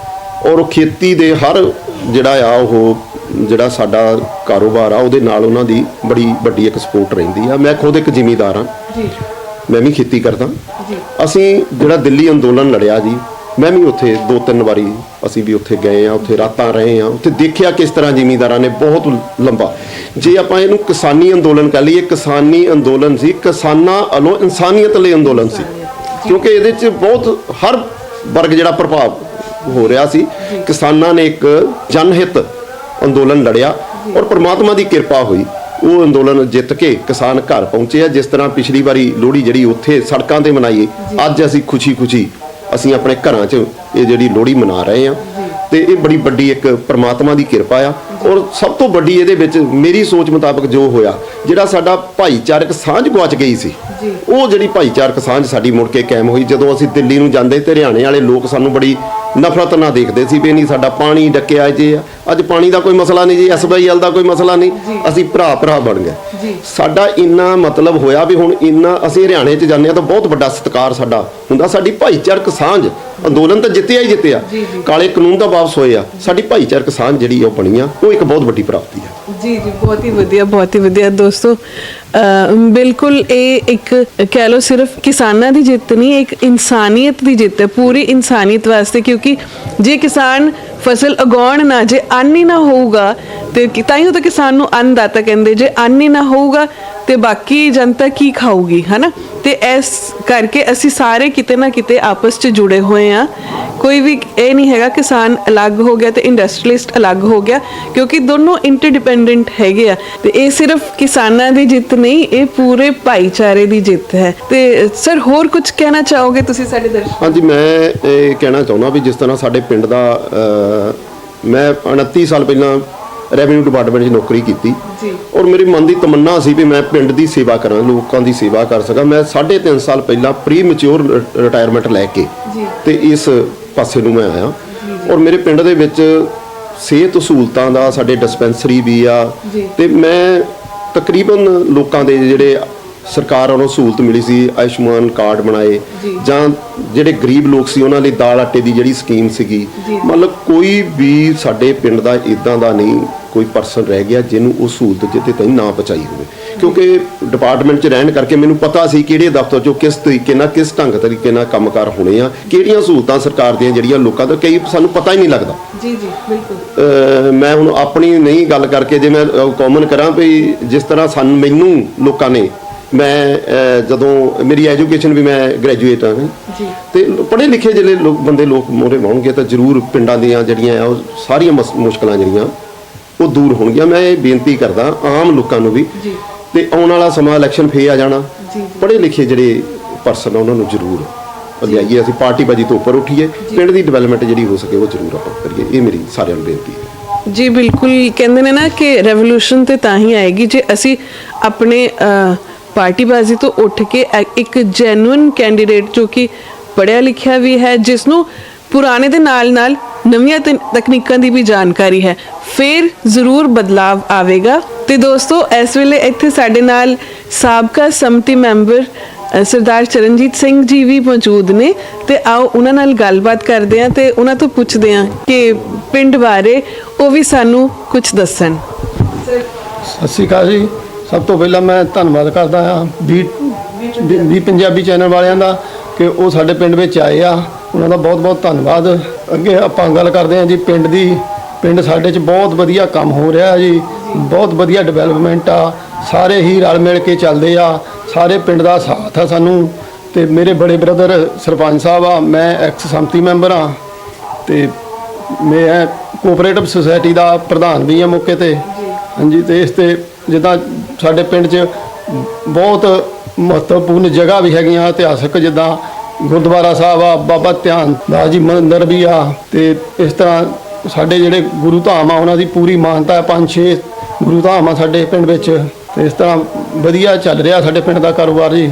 ਔਰ ਖੇਤੀ ਦੇ ਹਰ ਜਿਹੜਾ ਆ ਉਹ ਜਿਹੜਾ ਸਾਡਾ ਕਾਰੋਬਾਰ ਆ ਉਹਦੇ ਨਾਲ ਉਹਨਾਂ ਦੀ ਬੜੀ ਵੱਡੀ ਇੱਕ ਸਪੋਰਟ ਰਹਿੰਦੀ ਆ। ਮੈਂ ਖੁਦ ਇੱਕ ਜ਼ਿਮੀਂਦਾਰ ਆ ਜੀ, ਮੈਂ ਵੀ ਖੇਤੀ ਕਰਦਾ ਜੀ। ਅਸੀਂ ਜਿਹੜਾ ਦਿੱਲੀ ਅੰਦੋਲਨ ਲੜਿਆ ਜੀ, ਮੈਂ ਵੀ ਉੱਥੇ 2-3 ਵਾਰੀ ਅਸੀਂ ਵੀ ਉੱਥੇ ਗਏ ਆ, ਉੱਥੇ ਰਾਤਾਂ ਰਹੇ ਆ, ਉੱਥੇ ਦੇਖਿਆ ਕਿਸ ਤਰ੍ਹਾਂ ਜ਼ਿਮੀਂਦਾਰਾਂ ਨੇ ਬਹੁਤ ਲੰਬਾ, ਜੇ ਆਪਾਂ ਇਹਨੂੰ ਕਿਸਾਨੀ ਅੰਦੋਲਨ ਕਹ ਲਈਏ, ਕਿਸਾਨੀ ਅੰਦੋਲਨ ਸੀ, ਕਿਸਾਨਾਂ ਵੱਲੋਂ ਇਨਸਾਨੀਅਤ ਲਈ ਅੰਦੋਲਨ ਸੀ, ਕਿਉਂਕਿ ਇਹਦੇ 'ਚ ਬਹੁਤ ਹਰ ਵਰਗ ਜਿਹੜਾ ਪ੍ਰਭਾਵ ਹੋ ਰਿਹਾ ਸੀ। ਕਿਸਾਨਾਂ ਨੇ ਇੱਕ ਜਨਹਿਤ ਅੰਦੋਲਨ ਲੜਿਆ ਔਰ ਪ੍ਰਮਾਤਮਾ ਦੀ ਕਿਰਪਾ ਹੋਈ, ਉਹ ਅੰਦੋਲਨ ਜਿੱਤ ਕੇ ਕਿਸਾਨ ਘਰ ਪਹੁੰਚੇ ਆ। ਜਿਸ ਤਰ੍ਹਾਂ ਪਿਛਲੀ ਵਾਰੀ ਲੋਹੜੀ ਜਿਹੜੀ ਉੱਥੇ ਸੜਕਾਂ ਤੇ ਮਨਾਈ, ਅੱਜ ਅਸੀਂ ਖੁਸ਼ੀ ਅਸੀਂ ਆਪਣੇ ਘਰਾਂ 'ਚ ਇਹ ਜਿਹੜੀ ਲੋਹੜੀ ਮਨਾ ਰਹੇ ਆ ਤੇ ਇਹ ਬੜੀ ਵੱਡੀ ਇੱਕ ਪ੍ਰਮਾਤਮਾ ਦੀ ਕਿਰਪਾ ਆ। ਔਰ ਸਭ ਤੋਂ ਵੱਡੀ ਇਹਦੇ ਵਿੱਚ ਮੇਰੀ ਸੋਚ ਮੁਤਾਬਕ ਜੋ ਹੋਇਆ, ਜਿਹੜਾ ਸਾਡਾ ਭਾਈਚਾਰਕ ਸਾਂਝ ਗੁਆਚ ਗਈ ਸੀ, ਉਹ ਜਿਹੜੀ ਭਾਈਚਾਰਕ ਸਾਂਝ ਸਾਡੀ ਮੁੜ ਕੇ ਕਾਇਮ ਹੋਈ। ਜਦੋਂ ਅਸੀਂ ਦਿੱਲੀ ਨੂੰ ਜਾਂਦੇ ਤੇ ਹਰਿਆਣੇ ਵਾਲੇ ਲੋਕ ਸਾਨੂੰ ਬੜੀ ਨਫ਼ਰਤ ਨਾਲ ਦੇਖਦੇ ਸੀ ਵੀ ਨਹੀਂ ਸਾਡਾ ਪਾਣੀ ਡੱਕਿਆ ਜੇ ਆ, ਅੱਜ ਪਾਣੀ ਦਾ ਕੋਈ ਮਸਲਾ ਨਹੀਂ ਜੀ, SBIL ਦਾ ਕੋਈ ਮਸਲਾ ਨਹੀਂ, ਅਸੀਂ ਭਰਾ ਬਣ ਗਏ। ਸਾਡਾ ਇੰਨਾ ਮਤਲਬ ਹੋਇਆ ਵੀ ਹੁਣ ਇੰਨਾ ਅਸੀਂ ਹਰਿਆਣੇ 'ਚ ਜਾਂਦੇ ਆ ਤਾਂ ਬਹੁਤ ਵੱਡਾ ਸਤਿਕਾਰ ਸਾਡਾ ਹੁੰਦਾ। ਸਾਡੀ ਭਾਈਚਾਰਕ ਸਾਂਝ, ਅੰਦੋਲਨ ਤਾਂ ਜਿੱਤਿਆ ਹੀ ਜਿੱਤਿਆ, ਕਾਲੇ ਕਾਨੂੰਨ ਦਾ ਵਾਪਸ ਹੋਏ ਆ, ਸਾਡੀ ਭਾਈਚਾਰਕ ਸਾਂਝ ਜਿਹੜੀ ਉਹ ਬਣੀ ਆ, ਉਹ ਇੱਕ ਬਹੁਤ ਵੱਡੀ ਪ੍ਰਾਪਤੀ ਆ ਜੀ। ਬਹੁਤ ਹੀ ਵਧੀਆ ਦੋਸਤੋ। ਬਿਲਕੁਲ ਇਹ ਇੱਕ ਕਹਿ ਲਓ ਸਿਰਫ ਕਿਸਾਨਾਂ ਦੀ ਜਿੱਤ ਨਹੀਂ, ਇੱਕ ਇਨਸਾਨੀਅਤ ਦੀ ਜਿੱਤ ਹੈ, ਪੂਰੀ ਇਨਸਾਨੀਅਤ ਵਾਸਤੇ, ਕਿਉਂਕਿ ਜੇ ਕਿਸਾਨ ਫਸਲ ਉਗਾਉਣ ਨਾ, ਜੇ ਅੰਨ ਹੀ ਨਾ ਹੋਊਗਾ ਤੇ ਤਾਂ ਹੀ ਤਾਂ ਕਿਸਾਨ ਨੂੰ ਅੰਨਦਾਤਾ ਕਹਿੰਦੇ, ਜੇ ਅੰਨ ਹੀ ਨਾ ਹੋਊਗਾ ਤੇ ਬਾਕੀ ਜਨਤਾ ਕੀ ਖਾਊਗੀ, ਹਨਾ। ਤੇ ਇਸ ਕਰਕੇ ਅਸੀਂ ਸਾਰੇ ਕਿਤੇ ਨਾ ਕਿਤੇ ਆਪਸ 'ਚ ਜੁੜੇ ਹੋਏ ਆ। ਕੋਈ ਵੀ ਇਹ ਨਹੀਂ ਹੈਗਾ ਕਿਸਾਨ ਅਲੱਗ ਹੋ ਗਿਆ ਤੇ ਇੰਡਸਟਰੀਲਿਸਟ ਅਲੱਗ ਹੋ ਗਿਆ, ਕਿਉਂਕਿ ਦੋਨੋਂ ਇੰਟਰਡਿਪੈਂਡੈਂਟ ਹੈਗੇ ਆ। ਤੇ ਇਹ ਸਿਰਫ ਕਿਸਾਨਾਂ ਦੀ ਜਿੱਤ ਨਹੀਂ, ਇਹ ਪੂਰੇ ਭਾਈਚਾਰੇ ਦੀ ਜਿੱਤ ਹੈ। ਤੇ ਸਰ ਹੋਰ ਕੁਝ ਕਹਿਣਾ ਚਾਹੋਗੇ ਤੁਸੀਂ ਸਾਡੇ ਦਰਸ਼ਕਾਂ? ਹਾਂਜੀ, ਮੈਂ ਇਹ ਕਹਿਣਾ ਚਾਹੁੰਦਾ ਵੀ ਜਿਸ ਤਰ੍ਹਾਂ ਸਾਡੇ ਪਿੰਡ ਦਾ ਮੈਂ 29 ਸਾਲ ਪਹਿਲਾਂ ਰੈਵਨਿਊ ਡਿਪਾਰਟਮੈਂਟ 'ਚ ਨੌਕਰੀ ਕੀਤੀ ਜੀ ਔਰ ਮੇਰੀ ਮਨ ਦੀ ਤਮੰਨਾ ਸੀ ਵੀ ਮੈਂ ਪਿੰਡ ਦੀ ਸੇਵਾ ਕਰਾਂ, ਲੋਕਾਂ ਦੀ ਸੇਵਾ ਕਰ ਸਕਾਂ। ਮੈਂ 3.5 ਸਾਲ ਪਹਿਲਾਂ ਪ੍ਰੀ ਮੈਚੁਰ ਰਿਟਾਇਰਮੈਂਟ ਲੈ ਕੇ ਤੇ ਇਸ ਪਾਸੇ ਨੂੰ ਮੈਂ ਆਇਆ ਔਰ ਮੇਰੇ ਪਿੰਡ ਦੇ ਵਿੱਚ ਸਿਹਤ ਸਹੂਲਤਾਂ ਦਾ ਸਾਡੇ ਡਿਸਪੈਂਸਰੀ ਵੀ ਆ ਤੇ ਮੈਂ ਤਕਰੀਬਨ ਲੋਕਾਂ ਦੇ ਜਿਹੜੇ ਸਰਕਾਰ ਵੱਲੋਂ ਸਹੂਲਤ ਮਿਲੀ ਸੀ, ਆਯੁਸ਼ਮਾਨ ਕਾਰਡ ਬਣਾਏ ਜਾਂ ਜਿਹੜੇ ਗਰੀਬ ਲੋਕ ਸੀ ਉਹਨਾਂ ਲਈ ਦਾਲ ਆਟੇ ਦੀ ਜਿਹੜੀ ਸਕੀਮ ਸੀਗੀ, ਮਤਲਬ ਕੋਈ ਵੀ ਸਾਡੇ ਪਿੰਡ ਦਾ ਇਦਾਂ ਦਾ ਨਹੀਂ ਕੋਈ ਪਰਸਨ ਰਹਿ ਗਿਆ ਜਿਹਨੂੰ ਉਹ ਸਹੂਲਤ ਜਿੱਤੇ ਤਾਈਂ ਨਾ ਪਹੁੰਚਾਈ ਹੋਵੇ। ਕਿਉਂਕਿ ਡਿਪਾਰਟਮੈਂਟ 'ਚ ਰਹਿਣ ਕਰਕੇ ਮੈਨੂੰ ਪਤਾ ਸੀ ਕਿਹੜੇ ਦਫ਼ਤਰ 'ਚੋਂ ਕਿਸ ਤਰੀਕੇ ਨਾਲ, ਕਿਸ ਢੰਗ ਤਰੀਕੇ ਨਾਲ ਕੰਮਕਾਰ ਹੋਣੇ ਆ, ਕਿਹੜੀਆਂ ਸਹੂਲਤਾਂ ਸਰਕਾਰ ਦੀਆਂ ਜਿਹੜੀਆਂ ਲੋਕਾਂ ਦਾ ਕਈ ਸਾਨੂੰ ਪਤਾ ਹੀ ਨਹੀਂ ਲੱਗਦਾ। ਜੀ ਜੀ ਬਿਲਕੁਲ। ਮੈਂ ਹੁਣ ਆਪਣੀ ਨਹੀਂ ਗੱਲ ਕਰਕੇ ਜੇ ਮੈਂ ਕਾਮਨ ਕਰਾਂ ਵੀ ਜਿਸ ਤਰ੍ਹਾਂ ਮੈਨੂੰ ਲੋਕਾਂ ਨੇ, ਮੈਂ ਜਦੋਂ ਮੇਰੀ ਐਜੂਕੇਸ਼ਨ ਵੀ ਮੈਂ ਗ੍ਰੈਜੂਏਟ ਹਾਂ ਜੀ, ਤੇ ਪੜ੍ਹੇ ਲਿਖੇ ਜਿਹੜੇ ਲੋਕ ਮੋਹਰੇ ਆਉਣਗੇ ਤਾਂ ਜ਼ਰੂਰ ਪਿੰਡਾਂ ਦੀਆਂ ਜਿਹੜੀਆਂ ਆ ਉਹ ਸਾਰੀਆਂ ਮੁਸ਼ਕਲਾਂ ਜਿਹੜੀਆਂ ਉਹ ਦੂਰ ਹੋਣਗੀਆਂ। ਮੈਂ ਇਹ ਬੇਨਤੀ ਕਰਦਾ ਆਮ ਲੋਕਾਂ ਨੂੰ ਵੀ, ਤੇ ਆਉਣ ਵਾਲਾ ਸਮਾਂ ਇਲੈਕਸ਼ਨ ਫੇਰ ਆ ਜਾਣਾ, ਪੜ੍ਹੇ ਲਿਖੇ ਜਿਹੜੇ ਪਰਸਨ ਆ ਉਹਨਾਂ ਨੂੰ ਜ਼ਰੂਰ ਲਿਆਈਏ, ਅਸੀਂ ਪਾਰਟੀਬਾਜ਼ੀ ਤੋਂ ਉੱਪਰ ਉੱਠੀਏ, ਪਿੰਡ ਦੀ ਡਿਵੈਲਪਮੈਂਟ ਜਿਹੜੀ ਹੋ ਸਕੇ ਉਹ ਜ਼ਰੂਰ ਆਪਾਂ ਕਰੀਏ। ਇਹ ਮੇਰੀ ਸਾਰਿਆਂ ਨੂੰ ਬੇਨਤੀ ਹੈ। ਜੀ ਬਿਲਕੁਲ, ਕਹਿੰਦੇ ਨੇ ਨਾ ਕਿ ਰੈਵੋਲੂਸ਼ਨ ਤੇ ਤਾਂ ਹੀ ਆਏਗੀ ਜੇ ਅਸੀਂ ਆਪਣੇ ਪਾਰਟੀਬਾਜ਼ੀ ਤੋਂ ਉੱਠ ਕੇ ਇੱਕ ਜੈਨੂਇਨ ਕੈਂਡੀਡੇਟ ਜੋ ਕਿ ਪੜ੍ਹਿਆ ਲਿਖਿਆ ਵੀ ਹੈ, ਜਿਸ ਨੂੰ ਪੁਰਾਣੇ ਦੇ ਨਾਲ ਨਵੀਆਂ ਤਕਨੀਕਾਂ ਦੀ ਵੀ ਜਾਣਕਾਰੀ ਹੈ, ਫਿਰ ਜ਼ਰੂਰ ਬਦਲਾਵ ਆਵੇਗਾ। ਤੇ ਦੋਸਤੋ ਇਸ ਵੇਲੇ ਇੱਥੇ ਸਾਡੇ ਨਾਲ ਸਾਬਕਾ ਸੰਮਤੀ ਮੈਂਬਰ ਸਰਦਾਰ ਚਰਨਜੀਤ ਸਿੰਘ ਜੀ ਵੀ ਮੌਜੂਦ ਨੇ, ਤੇ ਆਓ ਉਹਨਾਂ ਨਾਲ ਗੱਲਬਾਤ ਕਰਦੇ ਹਾਂ ਤੇ ਉਹਨਾਂ ਤੋਂ ਪੁੱਛਦੇ ਹਾਂ ਕਿ ਪਿੰਡ ਬਾਰੇ ਉਹ ਵੀ ਸਾਨੂੰ ਕੁਝ ਦੱਸਣ। ਸਤਿ ਸ਼੍ਰੀ ਅਕਾਲ ਜੀ। ਸਭ ਤੋਂ ਪਹਿਲਾਂ ਮੈਂ ਧੰਨਵਾਦ ਕਰਦਾ ਹਾਂ ਵੀ ਪੰਜਾਬੀ ਚੈਨਲ ਵਾਲਿਆਂ ਦਾ ਕਿ ਉਹ ਸਾਡੇ ਪਿੰਡ ਵਿੱਚ ਆਏ ਆ, ਉਹਨਾਂ ਦਾ ਬਹੁਤ ਬਹੁਤ ਧੰਨਵਾਦ। ਅੱਗੇ ਆਪਾਂ ਗੱਲ ਕਰਦੇ ਹਾਂ ਜੀ ਪਿੰਡ ਦੀ। ਪਿੰਡ ਸਾਡੇ 'ਚ ਬਹੁਤ ਵਧੀਆ ਕੰਮ ਹੋ ਰਿਹਾ ਜੀ, ਬਹੁਤ ਵਧੀਆ ਡਿਵੈਲਪਮੈਂਟ ਆ, ਸਾਰੇ ਹੀ ਰਲ ਮਿਲ ਕੇ ਚੱਲਦੇ ਆ, ਸਾਰੇ ਪਿੰਡ ਦਾ ਸਾਥ ਆ ਸਾਨੂੰ। ਤੇ ਮੇਰੇ ਬੜੇ ਬ੍ਰਦਰ ਸਰਪੰਚ ਸਾਹਿਬ ਆ, ਮੈਂ ਐਕਸ ਸੰਮਤੀ ਮੈਂਬਰ ਆ, ਤੇ ਮੈਂ ਕੋਆਪਰੇਟਿਵ ਸੁਸਾਇਟੀ ਦਾ ਪ੍ਰਧਾਨ ਵੀ ਆ ਮੌਕੇ ਤੇ। ਹਾਂਜੀ, ਤੇ ਇਸ ਤੇ ਜਿੱਦਾਂ ਸਾਡੇ ਪਿੰਡ 'ਚ ਬਹੁਤ ਮਹੱਤਵਪੂਰਨ ਜਗ੍ਹਾ ਵੀ ਹੈਗੀਆਂ ਇਤਿਹਾਸਕ, ਜਿੱਦਾਂ ਗੁਰਦੁਆਰਾ ਸਾਹਿਬ ਆ, ਬਾਬਾ ਧਿਆਨ ਦਾਸ ਜੀ ਮੰਦਿਰ ਵੀ ਆ, ਤੇ ਇਸ ਤਰ੍ਹਾਂ ਸਾਡੇ ਜਿਹੜੇ ਗੁਰੂ ਧਾਮ ਆ ਉਹਨਾਂ ਦੀ ਪੂਰੀ ਮਾਨਤਾ ਹੈ। 5-6 ਗੁਰੂ ਧਾਮ ਆ ਸਾਡੇ ਪਿੰਡ ਵਿੱਚ, ਤੇ ਇਸ ਤਰ੍ਹਾਂ ਵਧੀਆ ਚੱਲ ਰਿਹਾ ਸਾਡੇ ਪਿੰਡ ਦਾ ਕਾਰੋਬਾਰ ਜੀ।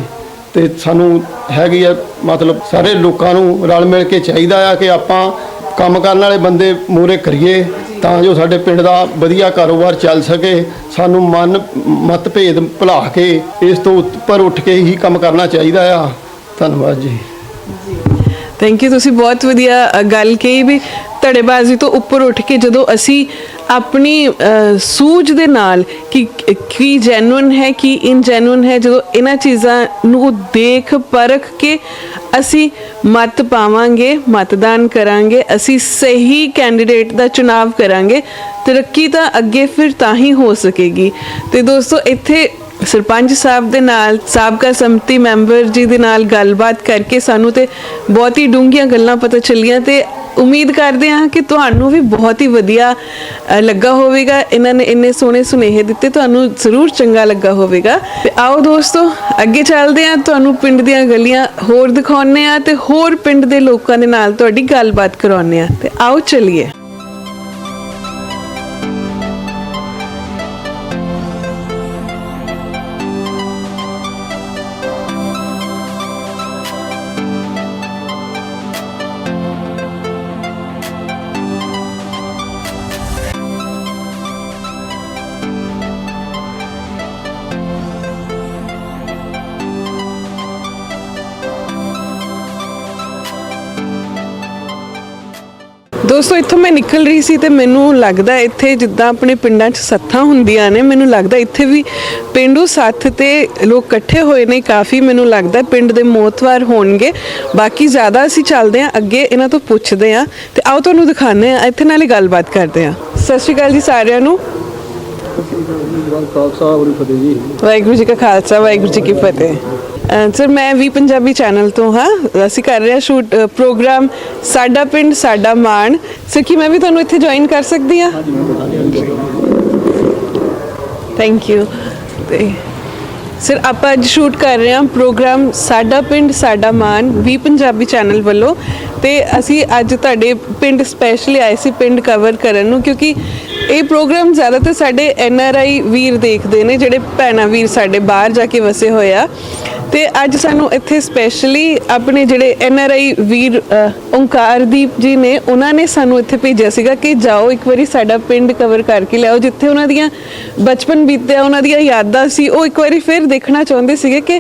ਤੇ ਸਾਨੂੰ ਹੈਗੀ ਆ ਮਤਲਬ ਸਾਰੇ ਲੋਕਾਂ ਨੂੰ ਰਲ ਮਿਲ ਕੇ ਚਾਹੀਦਾ ਆ ਕਿ ਆਪਾਂ ਕੰਮ ਕਰਨ ਵਾਲੇ ਬੰਦੇ ਮੂਹਰੇ ਕਰੀਏ ਤਾਂ ਜੋ ਸਾਡੇ ਪਿੰਡ ਦਾ ਵਧੀਆ ਕਾਰੋਬਾਰ ਚੱਲ ਸਕੇ। ਸਾਨੂੰ ਮਤਭੇਦ ਭੁਲਾ ਕੇ ਇਸ ਤੋਂ ਉੱਪਰ ਉੱਠ ਕੇ ਹੀ ਕੰਮ ਕਰਨਾ ਚਾਹੀਦਾ ਆ। ਧੰਨਵਾਦ ਜੀ। Thank you. ਤੁਸੀਂ ਬਹੁਤ ਵਧੀਆ ਗੱਲ ਕਹੀ ਵੀ ਧੜੇਬਾਜ਼ੀ ਤੋਂ ਉੱਪਰ ਉੱਠ ਕੇ ਜਦੋਂ ਅਸੀਂ ਆਪਣੀ ਸੂਝ ਦੇ ਨਾਲ ਕੀ ਜੈਨੂਇਨ ਹੈ ਕੀ ਇਨਜੈਨੂਇਨ ਹੈ, ਜਦੋਂ ਇਹਨਾਂ ਚੀਜ਼ਾਂ ਨੂੰ ਦੇਖ ਪਰਖ ਕੇ ਅਸੀਂ ਮਤ ਪਾਵਾਂਗੇ, ਮਤਦਾਨ ਕਰਾਂਗੇ, ਅਸੀਂ ਸਹੀ ਕੈਂਡੀਡੇਟ ਦਾ ਚੁਣਾਵ ਕਰਾਂਗੇ, ਤਰੱਕੀ ਤਾਂ ਅੱਗੇ ਫਿਰ ਤਾਂ ਹੀ ਹੋ ਸਕੇਗੀ। ਤੇ ਦੋਸਤੋ ਇੱਥੇ ਸਰਪੰਚ ਸਾਹਿਬ ਦੇ ਨਾਲ, ਸਾਬਕਾ ਸੰਮਤੀ ਮੈਂਬਰ ਜੀ ਦੇ ਨਾਲ ਗੱਲਬਾਤ ਕਰਕੇ ਸਾਨੂੰ ਤੇ ਬਹੁਤ ਹੀ ਡੂੰਘੀਆਂ ਗੱਲਾਂ ਪਤਾ ਚੱਲੀਆਂ, ਤੇ ਉਮੀਦ ਕਰਦੇ ਹਾਂ ਕਿ ਤੁਹਾਨੂੰ ਵੀ ਬਹੁਤ ਹੀ ਵਧੀਆ ਲੱਗਾ ਹੋਵੇਗਾ। ਇਹਨਾਂ ਨੇ ਇੰਨੇ ਸੋਹਣੇ ਸੁਨੇਹੇ ਦਿੱਤੇ, ਤੁਹਾਨੂੰ ਜ਼ਰੂਰ ਚੰਗਾ ਲੱਗਾ ਹੋਵੇਗਾ। ਤੇ ਆਓ ਦੋਸਤੋ ਅੱਗੇ ਚੱਲਦੇ ਹਾਂ, ਤੁਹਾਨੂੰ ਪਿੰਡ ਦੀਆਂ ਗਲੀਆਂ ਹੋਰ ਦਿਖਾਉਂਦੇ ਹਾਂ ਤੇ ਹੋਰ ਪਿੰਡ ਦੇ ਲੋਕਾਂ ਦੇ ਨਾਲ ਤੁਹਾਡੀ ਗੱਲਬਾਤ ਕਰਾਉਂਦੇ ਹਾਂ। ਤੇ ਆਓ ਚੱਲੀਏ। ਦੋਸਤੋ ਇੱਥੋਂ ਮੈਂ ਨਿਕਲ ਰਹੀ ਸੀ ਤੇ ਮੈਨੂੰ ਲੱਗਦਾ ਇੱਥੇ ਜਿੱਦਾਂ ਆਪਣੇ ਪਿੰਡਾਂ 'ਚ ਸੱਥਾਂ ਹੁੰਦੀਆਂ ਨੇ, ਮੈਨੂੰ ਲੱਗਦਾ ਇੱਥੇ ਵੀ ਪਿੰਡੂ ਸੱਥ ਤੇ ਲੋਕ ਇਕੱਠੇ ਹੋਏ ਨੇ ਕਾਫੀ। ਮੈਨੂੰ ਲੱਗਦਾ ਪਿੰਡ ਦੇ ਮੋਹਤਵਾਰ ਹੋਣਗੇ। ਬਾਕੀ ਜ਼ਿਆਦਾ ਅਸੀਂ ਚੱਲਦੇ ਹਾਂ ਅੱਗੇ, ਇਹਨਾਂ ਤੋਂ ਪੁੱਛਦੇ ਹਾਂ ਤੇ ਆਓ ਤੁਹਾਨੂੰ ਦਿਖਾਉਂਦੇ ਹਾਂ, ਇੱਥੇ ਨਾਲੇ ਗੱਲਬਾਤ ਕਰਦੇ ਹਾਂ। ਸਤਿ ਸ਼੍ਰੀ ਅਕਾਲ ਜੀ ਸਾਰਿਆਂ ਨੂੰ। ਵਾਹਿਗੁਰੂ ਜੀ ਕਾ ਖਾਲਸਾ, ਵਾਹਿਗੁਰੂ ਜੀ ਕੀ ਫਤਿਹ। ਸਰ ਮੈਂ ਵੀ ਪੰਜਾਬੀ ਚੈਨਲ ਤੋਂ ਹਾਂ, ਅਸੀਂ ਕਰ ਰਹੇ ਹਾਂ ਸ਼ੂਟ ਪ੍ਰੋਗਰਾਮ ਸਾਡਾ ਪਿੰਡ ਸਾਡਾ ਮਾਣ। ਸਰ ਕੀ ਮੈਂ ਵੀ ਤੁਹਾਨੂੰ ਇੱਥੇ ਜੁਆਇਨ ਕਰ ਸਕਦੀ ਹਾਂ? Thank you. ਤੇ ਸਰ ਆਪਾਂ ਅੱਜ ਸ਼ੂਟ ਕਰ ਰਹੇ ਹਾਂ ਪ੍ਰੋਗਰਾਮ ਸਾਡਾ ਪਿੰਡ ਸਾਡਾ ਮਾਣ ਵੀ ਪੰਜਾਬੀ ਚੈਨਲ ਵੱਲੋਂ, ਤੇ ਅਸੀਂ ਅੱਜ ਤੁਹਾਡੇ ਪਿੰਡ ਸਪੈਸ਼ਲੀ ਆਏ ਸੀ ਪਿੰਡ ਕਵਰ ਕਰਨ ਨੂੰ, ਕਿਉਂਕਿ ਇਹ ਪ੍ਰੋਗਰਾਮ ਜ਼ਿਆਦਾਤਰ ਸਾਡੇ NRI ਵੀਰ ਦੇਖਦੇ ਨੇ, ਜਿਹੜੇ ਭੈਣਾਂ ਵੀਰ ਸਾਡੇ ਬਾਹਰ ਜਾ ਕੇ ਵਸੇ ਹੋਏ ਆ। ਤੇ ਅੱਜ ਸਾਨੂੰ ਇੱਥੇ ਸਪੈਸ਼ਲੀ ਆਪਣੇ ਜਿਹੜੇ NRI ਵੀਰ ਓਂਕਾਰਦੀਪ ਜੀ ਨੇ, ਉਹਨਾਂ ਨੇ ਸਾਨੂੰ ਇੱਥੇ ਭੇਜਿਆ ਸੀਗਾ ਕਿ ਜਾਓ ਇੱਕ ਵਾਰੀ ਸਾਡਾ ਪਿੰਡ ਕਵਰ ਕਰਕੇ ਲਿਆਓ, ਜਿੱਥੇ ਉਹਨਾਂ ਦੀਆਂ ਬਚਪਨ ਬੀਤਿਆ, ਉਹਨਾਂ ਦੀਆਂ ਯਾਦਾਂ ਸੀ, ਉਹ ਇੱਕ ਵਾਰੀ ਫਿਰ ਦੇਖਣਾ ਚਾਹੁੰਦੇ ਸੀਗੇ ਕਿ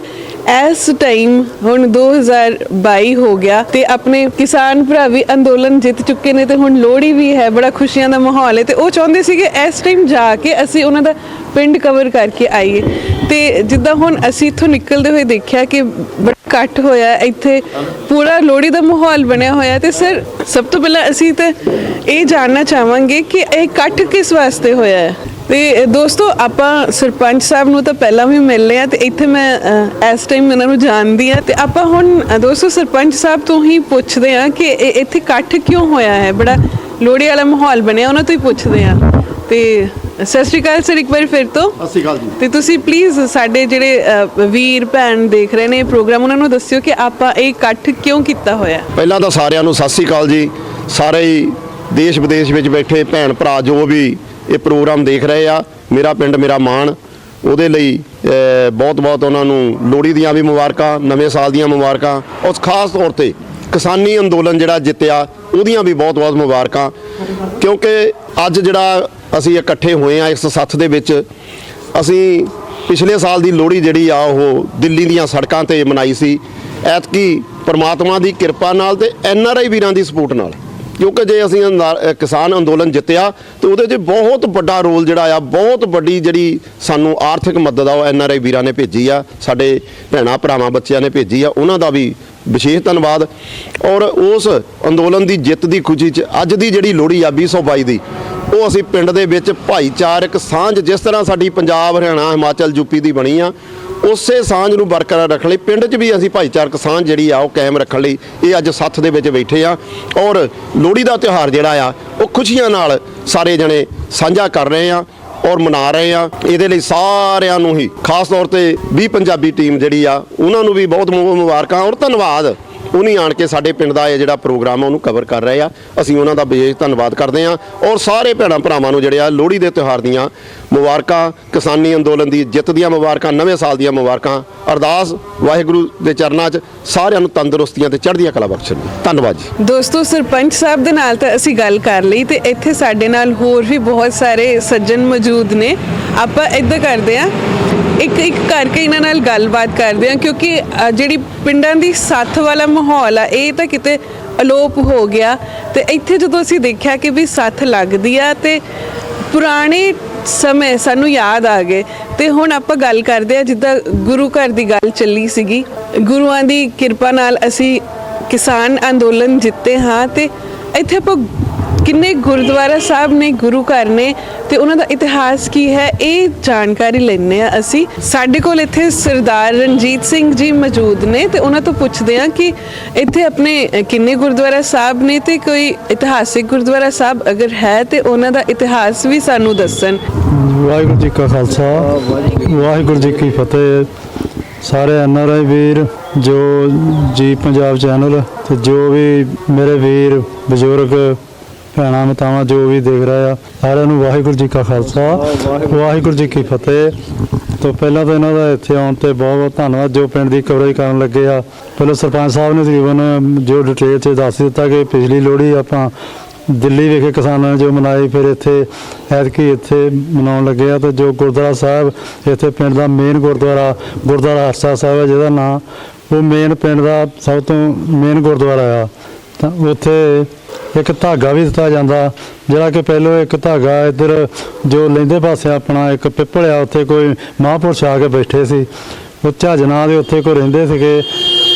ਇਸ ਟਾਈਮ ਹੁਣ 2022 ਹੋ ਗਿਆ ਤੇ ਆਪਣੇ ਕਿਸਾਨ ਭਰਾ ਵੀ ਅੰਦੋਲਨ ਜਿੱਤ ਚੁੱਕੇ ਨੇ ਤੇ ਹੁਣ ਲੋਹੜੀ ਵੀ ਹੈ, ਬੜਾ ਖੁਸ਼ੀਆਂ ਦਾ ਮਾਹੌਲ ਹੈ ਤੇ ਉਹ ਚਾਹੁੰਦੇ ਸੀਗੇ ਇਸ ਟਾਈਮ ਜਾ ਕੇ ਅਸੀਂ ਉਹਨਾਂ ਦਾ ਪਿੰਡ ਕਵਰ ਕਰਕੇ ਆਈਏ। ਤੇ ਜਿੱਦਾਂ ਹੁਣ ਅਸੀਂ ਇੱਥੋਂ ਨਿਕਲਦੇ ਹੋਏ ਦੇਖਿਆ ਕਿ ਬੜਾ ਇਕੱਠ ਹੋਇਆ ਇੱਥੇ, ਪੂਰਾ ਲੋਹੜੀ ਦਾ ਮਾਹੌਲ ਬਣਿਆ ਹੋਇਆ। ਤੇ ਸਰ, ਸਭ ਤੋਂ ਪਹਿਲਾਂ ਅਸੀਂ ਤਾਂ ਇਹ ਜਾਣਨਾ ਚਾਹਾਂਗੇ ਕਿ ਇਹ ਇਕੱਠ ਕਿਸ ਵਾਸਤੇ ਹੋਇਆ ਹੈ। ਤੇ ਦੋਸਤੋ, ਆਪਾਂ ਸਰਪੰਚ ਸਾਹਿਬ ਨੂੰ ਤਾਂ ਪਹਿਲਾਂ ਵੀ ਮਿਲਨੇ ਆ ਤੇ ਇੱਥੇ ਮੈਂ ਇਸ ਟਾਈਮ ਇਹਨਾਂ ਨੂੰ ਜਾਣਦੀ ਆ ਤੇ ਆਪਾਂ ਹੁਣ ਦੋਸਤੋ ਸਰਪੰਚ ਸਾਹਿਬ ਤੋਂ ਹੀ ਪੁੱਛਦੇ ਆ ਕਿ ਇੱਥੇ ਇਕੱਠ ਕਿਉਂ ਹੋਇਆ ਹੈ, ਬੜਾ ਲੋਹੜੀ ਵਾਲਾ ਮਾਹੌਲ ਬਣਿਆ, ਉਹਨਾਂ ਤੋਂ ਹੀ ਪੁੱਛਦੇ ਆ। ਤੇ ਸਤਿ ਸ਼੍ਰੀ ਅਕਾਲ ਸਰ, ਇੱਕ ਵਾਰ ਫਿਰ ਤੋਂ। ਸਤਿ ਸ਼੍ਰੀ ਅਕਾਲ ਜੀ। ਤੇ ਤੁਸੀਂ ਪਲੀਜ਼ ਸਾਡੇ ਜਿਹੜੇ ਵੀਰ ਭੈਣ ਦੇਖ ਰਹੇ ਨੇ ਪ੍ਰੋਗਰਾਮ, ਉਹਨਾਂ ਨੂੰ ਦੱਸਿਓ ਕਿ ਆਪਾਂ ਇਹ ਇਕੱਠ ਕਿਉਂ ਕੀਤਾ ਹੋਇਆ। ਪਹਿਲਾਂ ਤਾਂ ਸਾਰਿਆਂ ਨੂੰ ਸਤਿ ਸ਼੍ਰੀ ਅਕਾਲ ਜੀ। ਸਾਰੇ ਹੀ ਦੇਸ਼ ਵਿਦੇਸ਼ ਵਿੱਚ ਬੈਠੇ ਭੈਣ ਭਰਾ ਜੋ ਵੀ ਇਹ ਪ੍ਰੋਗਰਾਮ ਦੇਖ ਰਹੇ ਆ, ਮੇਰਾ ਪਿੰਡ ਮੇਰਾ ਮਾਣ, ਉਹਦੇ ਲਈ ਬਹੁਤ ਬਹੁਤ ਉਹਨਾਂ ਨੂੰ ਲੋਹੜੀ ਦੀਆਂ ਵੀ ਮੁਬਾਰਕਾਂ, ਨਵੇਂ ਸਾਲ ਦੀਆਂ ਮੁਬਾਰਕਾਂ, ਉਸ ਖਾਸ ਤੌਰ ਤੇ ਕਿਸਾਨੀ ਅੰਦੋਲਨ ਜਿਹੜਾ ਜਿੱਤਿਆ ਉਹਦੀਆਂ ਵੀ ਬਹੁਤ ਬਹੁਤ ਮੁਬਾਰਕਾਂ। ਕਿਉਂਕਿ ਅੱਜ ਜਿਹੜਾ ਅਸੀਂ ਇਕੱਠੇ ਹੋਏ ਆ ਇਸ ਸੱਥ ਦੇ ਵਿੱਚ, ਅਸੀਂ ਪਿਛਲੇ ਸਾਲ ਦੀ ਲੋਹੜੀ ਜਿਹੜੀ ਆ ਉਹ ਦਿੱਲੀ ਦੀਆਂ ਸੜਕਾਂ ਤੇ ਮਨਾਈ ਸੀ। ਐਤਕੀ ਪਰਮਾਤਮਾ ਦੀ ਕਿਰਪਾ ਨਾਲ ਤੇ NRI ਵੀਰਾਂ ਦੀ ਸਪੋਰਟ ਨਾਲ, ਕਿਉਂਕਿ ਜੇ ਅਸੀਂ ਕਿਸਾਨ ਅੰਦੋਲਨ ਜਿੱਤਿਆ ਤੇ ਉਹਦੇ 'ਚ ਬਹੁਤ ਵੱਡਾ ਰੋਲ ਜਿਹੜਾ ਆ, ਬਹੁਤ ਵੱਡੀ ਜਿਹੜੀ ਸਾਨੂੰ ਆਰਥਿਕ ਮਦਦ ਆ ਉਹ NRI ਵੀਰਾਂ ਨੇ ਭੇਜੀ ਆ, ਸਾਡੇ ਭੈਣਾਂ ਭਰਾਵਾਂ ਬੱਚਿਆਂ ਨੇ ਭੇਜੀ ਆ, ਉਹਨਾਂ ਦਾ ਵੀ ਵਿਸ਼ੇਸ਼ ਧੰਨਵਾਦ। ਔਰ ਉਸ ਅੰਦੋਲਨ ਦੀ ਜਿੱਤ ਦੀ ਖੁਸ਼ੀ 'ਚ ਅੱਜ ਦੀ ਜਿਹੜੀ ਲੋਹੜੀ ਆ 2022 ਦੀ, ਉਹ ਅਸੀਂ ਪਿੰਡ ਦੇ ਵਿੱਚ ਭਾਈਚਾਰਕ ਸਾਂਝ, ਜਿਸ ਤਰ੍ਹਾਂ ਸਾਡੀ ਪੰਜਾਬ, ਹਰਿਆਣਾ, ਹਿਮਾਚਲ, ਯੂਪੀ ਦੀ ਬਣੀ ਆ, ਉਸੇ ਸਾਂਝ ਨੂੰ ਬਰਕਰਾਰ ਰੱਖਣ ਲਈ ਪਿੰਡ 'ਚ ਵੀ ਅਸੀਂ ਭਾਈਚਾਰਕ ਸਾਂਝ ਜਿਹੜੀ ਆ ਉਹ ਕਾਇਮ ਰੱਖਣ ਲਈ ਇਹ ਅੱਜ ਸੱਥ ਦੇ ਵਿੱਚ ਬੈਠੇ ਆ। ਔਰ ਲੋਹੜੀ ਦਾ ਤਿਉਹਾਰ ਜਿਹੜਾ ਆ ਉਹ ਖੁਸ਼ੀਆਂ ਨਾਲ ਸਾਰੇ ਜਣੇ ਸਾਂਝਾ ਕਰ ਰਹੇ ਆ ਔਰ ਮਨਾ ਰਹੇ ਆ। ਇਹਦੇ ਲਈ ਸਾਰਿਆਂ ਨੂੰ ਹੀ, ਖਾਸ ਤੌਰ ਤੇ ਵੀ ਪੰਜਾਬੀ ਟੀਮ ਜਿਹੜੀ ਆ, ਉਹਨਾਂ ਨੂੰ ਵੀ ਬਹੁਤ ਮੁਬਾਰਕਾਂ ਔਰ ਧੰਨਵਾਦ। ਉਹਨੀ ਆਣ ਕੇ ਸਾਡੇ ਪਿੰਡ ਦਾ ਇਹ ਜਿਹੜਾ ਪ੍ਰੋਗਰਾਮ ਆ ਉਹਨੂੰ ਕਵਰ ਕਰ ਰਹੇ ਆ, ਅਸੀਂ ਉਹਨਾਂ ਦਾ ਵਿਸ਼ੇਸ਼ ਧੰਨਵਾਦ ਕਰਦੇ ਆ। ਔਰ ਸਾਰੇ ਭੈਣਾਂ ਭਰਾਵਾਂ ਨੂੰ ਜਿਹੜੇ ਆ ਲੋਹੜੀ ਦੇ ਤਿਉਹਾਰ ਦੀਆਂ ਮੁਬਾਰਕਾਂ, ਕਿਸਾਨੀ ਅੰਦੋਲਨ ਦੀ ਜਿੱਤ ਦੀਆਂ ਮੁਬਾਰਕਾਂ, ਨਵੇਂ ਸਾਲ ਦੀਆਂ ਮੁਬਾਰਕਾਂ। ਅਰਦਾਸ ਵਾਹਿਗੁਰੂ ਦੇ ਚਰਨਾਂ 'ਚ ਸਾਰਿਆਂ ਨੂੰ ਤੰਦਰੁਸਤੀਆਂ ਤੇ ਚੜ੍ਹਦੀਆਂ ਕਲਾ ਬਖਸ਼ਣ। ਧੰਨਵਾਦ ਜੀ। ਦੋਸਤੋ, ਸਰਪੰਚ ਸਾਹਿਬ ਦੇ ਨਾਲ ਤਾਂ ਅਸੀਂ ਗੱਲ ਕਰ ਲਈ ਤੇ ਇੱਥੇ ਸਾਡੇ ਨਾਲ ਹੋਰ ਵੀ ਬਹੁਤ ਸਾਰੇ ਸੱਜਣ ਮੌਜੂਦ ਨੇ। ਆਪਾਂ ਇੱਦਾਂ ਕਰਦੇ ਆ, ਇੱਕ ਇੱਕ ਕਰਕੇ ਇਹਨਾਂ ਨਾਲ ਗੱਲਬਾਤ ਕਰਦੇ ਆ, ਕਿਉਂਕਿ ਜਿਹੜੀ ਪਿੰਡਾਂ ਦੀ ਸੱਥ ਵਾਲਾ ਮਾਹੌਲ ਆ ਇਹ ਤਾਂ ਕਿਤੇ ਅਲੋਪ ਹੋ ਗਿਆ। ਤੇ ਇੱਥੇ ਜਦੋਂ ਅਸੀਂ ਦੇਖਿਆ ਕਿ ਵੀ ਸੱਥ ਲੱਗਦੀ ਆ ਤੇ ਪੁਰਾਣੇ ਸਮੇਂ ਸਾਨੂੰ ਯਾਦ ਆ ਗਏ। ਤੇ ਹੁਣ ਆਪਾਂ ਗੱਲ ਕਰਦੇ ਆ, ਜਿੱਦਾਂ ਗੁਰੂ ਘਰ ਦੀ ਗੱਲ ਚੱਲੀ ਸੀਗੀ, ਗੁਰੂਆਂ ਦੀ ਕਿਰਪਾ ਨਾਲ ਅਸੀਂ ਕਿਸਾਨ ਅੰਦੋਲਨ ਜਿੱਤੇ ਹਾਂ। ਤੇ ਇੱਥੇ ਆਪਾਂ ਕਿੰਨੇ ਗੁਰਦੁਆਰਾ ਸਾਹਿਬ ਨੇ, ਗੁਰੂ ਘਰ ਨੇ ਤੇ ਉਹਨਾਂ ਦਾ ਇਤਿਹਾਸ ਕੀ ਹੈ, ਇਹ ਜਾਣਕਾਰੀ ਲੈਣੇ ਆ ਅਸੀਂ। ਸਾਡੇ ਕੋਲ ਇੱਥੇ ਸਰਦਾਰ ਰਣਜੀਤ ਸਿੰਘ ਜੀ ਮੌਜੂਦ ਨੇ ਤੇ ਉਹਨਾਂ ਤੋਂ ਪੁੱਛਦੇ ਆ ਕਿ ਇੱਥੇ ਆਪਣੇ ਕਿੰਨੇ ਗੁਰਦੁਆਰਾ ਸਾਹਿਬ ਨੇ ਤੇ ਕੋਈ ਇਤਿਹਾਸਿਕ ਗੁਰਦੁਆਰਾ ਸਾਹਿਬ ਅਗਰ ਹੈ ਤੇ ਉਹਨਾਂ ਦਾ ਇਤਿਹਾਸ ਵੀ ਸਾਨੂੰ ਦੱਸਣ। ਵਾਹਿਗੁਰੂ ਜੀ ਕਾ ਖਾਲਸਾ, ਵਾਹਿਗੁਰੂ ਜੀ ਕੀ ਫਤਿਹ। ਸਾਰੇ NRI ਵੀਰ, ਜੋ ਜੀ ਪੰਜਾਬ ਚੈਨਲ ਤੇ ਜੋ ਵੀ ਮੇਰੇ ਵੀਰ ਬਜ਼ੁਰਗ ਭੈਣਾਂ ਮਾਤਾਵਾਂ ਜੋ ਵੀ ਦੇਖ ਰਹੇ ਆ, ਸਾਰਿਆਂ ਨੂੰ ਵਾਹਿਗੁਰੂ ਜੀ ਕਾ ਖਾਲਸਾ, ਵਾਹਿਗੁਰੂ ਜੀ ਕੀ ਫਤਿਹ। ਤੋਂ ਪਹਿਲਾਂ ਤਾਂ ਇਹਨਾਂ ਦਾ ਇੱਥੇ ਆਉਣ ਤੇ ਬਹੁਤ ਬਹੁਤ ਧੰਨਵਾਦ, ਜੋ ਪਿੰਡ ਦੀ ਕਵਰੇਜ ਕਰਨ ਲੱਗੇ ਆ। ਪਹਿਲਾਂ ਸਰਪੰਚ ਸਾਹਿਬ ਨੇ ਤਕਰੀਬਨ ਜੋ ਡਿਟੇਲ 'ਚ ਦੱਸ ਦਿੱਤਾ ਕਿ ਪਿਛਲੀ ਲੋਹੜੀ ਆਪਾਂ ਦਿੱਲੀ ਵਿਖੇ ਕਿਸਾਨਾਂ ਨੇ ਜੋ ਮਨਾਈ, ਫਿਰ ਇੱਥੇ ਐਤਕੀ ਇੱਥੇ ਮਨਾਉਣ ਲੱਗੇ ਆ। ਤੇ ਜੋ ਗੁਰਦੁਆਰਾ ਸਾਹਿਬ ਇੱਥੇ ਪਿੰਡ ਦਾ ਮੇਨ ਗੁਰਦੁਆਰਾ ਹਰਸਾ ਸਾਹਿਬ ਹੈ, ਜਿਹਦਾ ਨਾਂ ਉਹ ਮੇਨ ਪਿੰਡ ਦਾ ਸਭ ਤੋਂ ਮੇਨ ਗੁਰਦੁਆਰਾ ਆ। ਤਾਂ ਉੱਥੇ ਇੱਕ ਧਾਗਾ ਵੀ ਦਿੱਤਾ ਜਾਂਦਾ, ਜਿਹੜਾ ਕਿ ਪਹਿਲੋਂ ਇੱਕ ਧਾਗਾ ਇੱਧਰ ਜੋ ਲਹਿੰਦੇ ਪਾਸੇ ਆਪਣਾ ਇੱਕ ਪਿੱਪਲ ਆ, ਉੱਥੇ ਕੋਈ ਮਹਾਂਪੁਰਸ਼ ਆ ਕੇ ਬੈਠੇ ਸੀ, ਉਹ ਝੱਜ ਨਾਂ ਦੇ ਉੱਥੇ ਕੋਈ ਰਹਿੰਦੇ ਸੀਗੇ।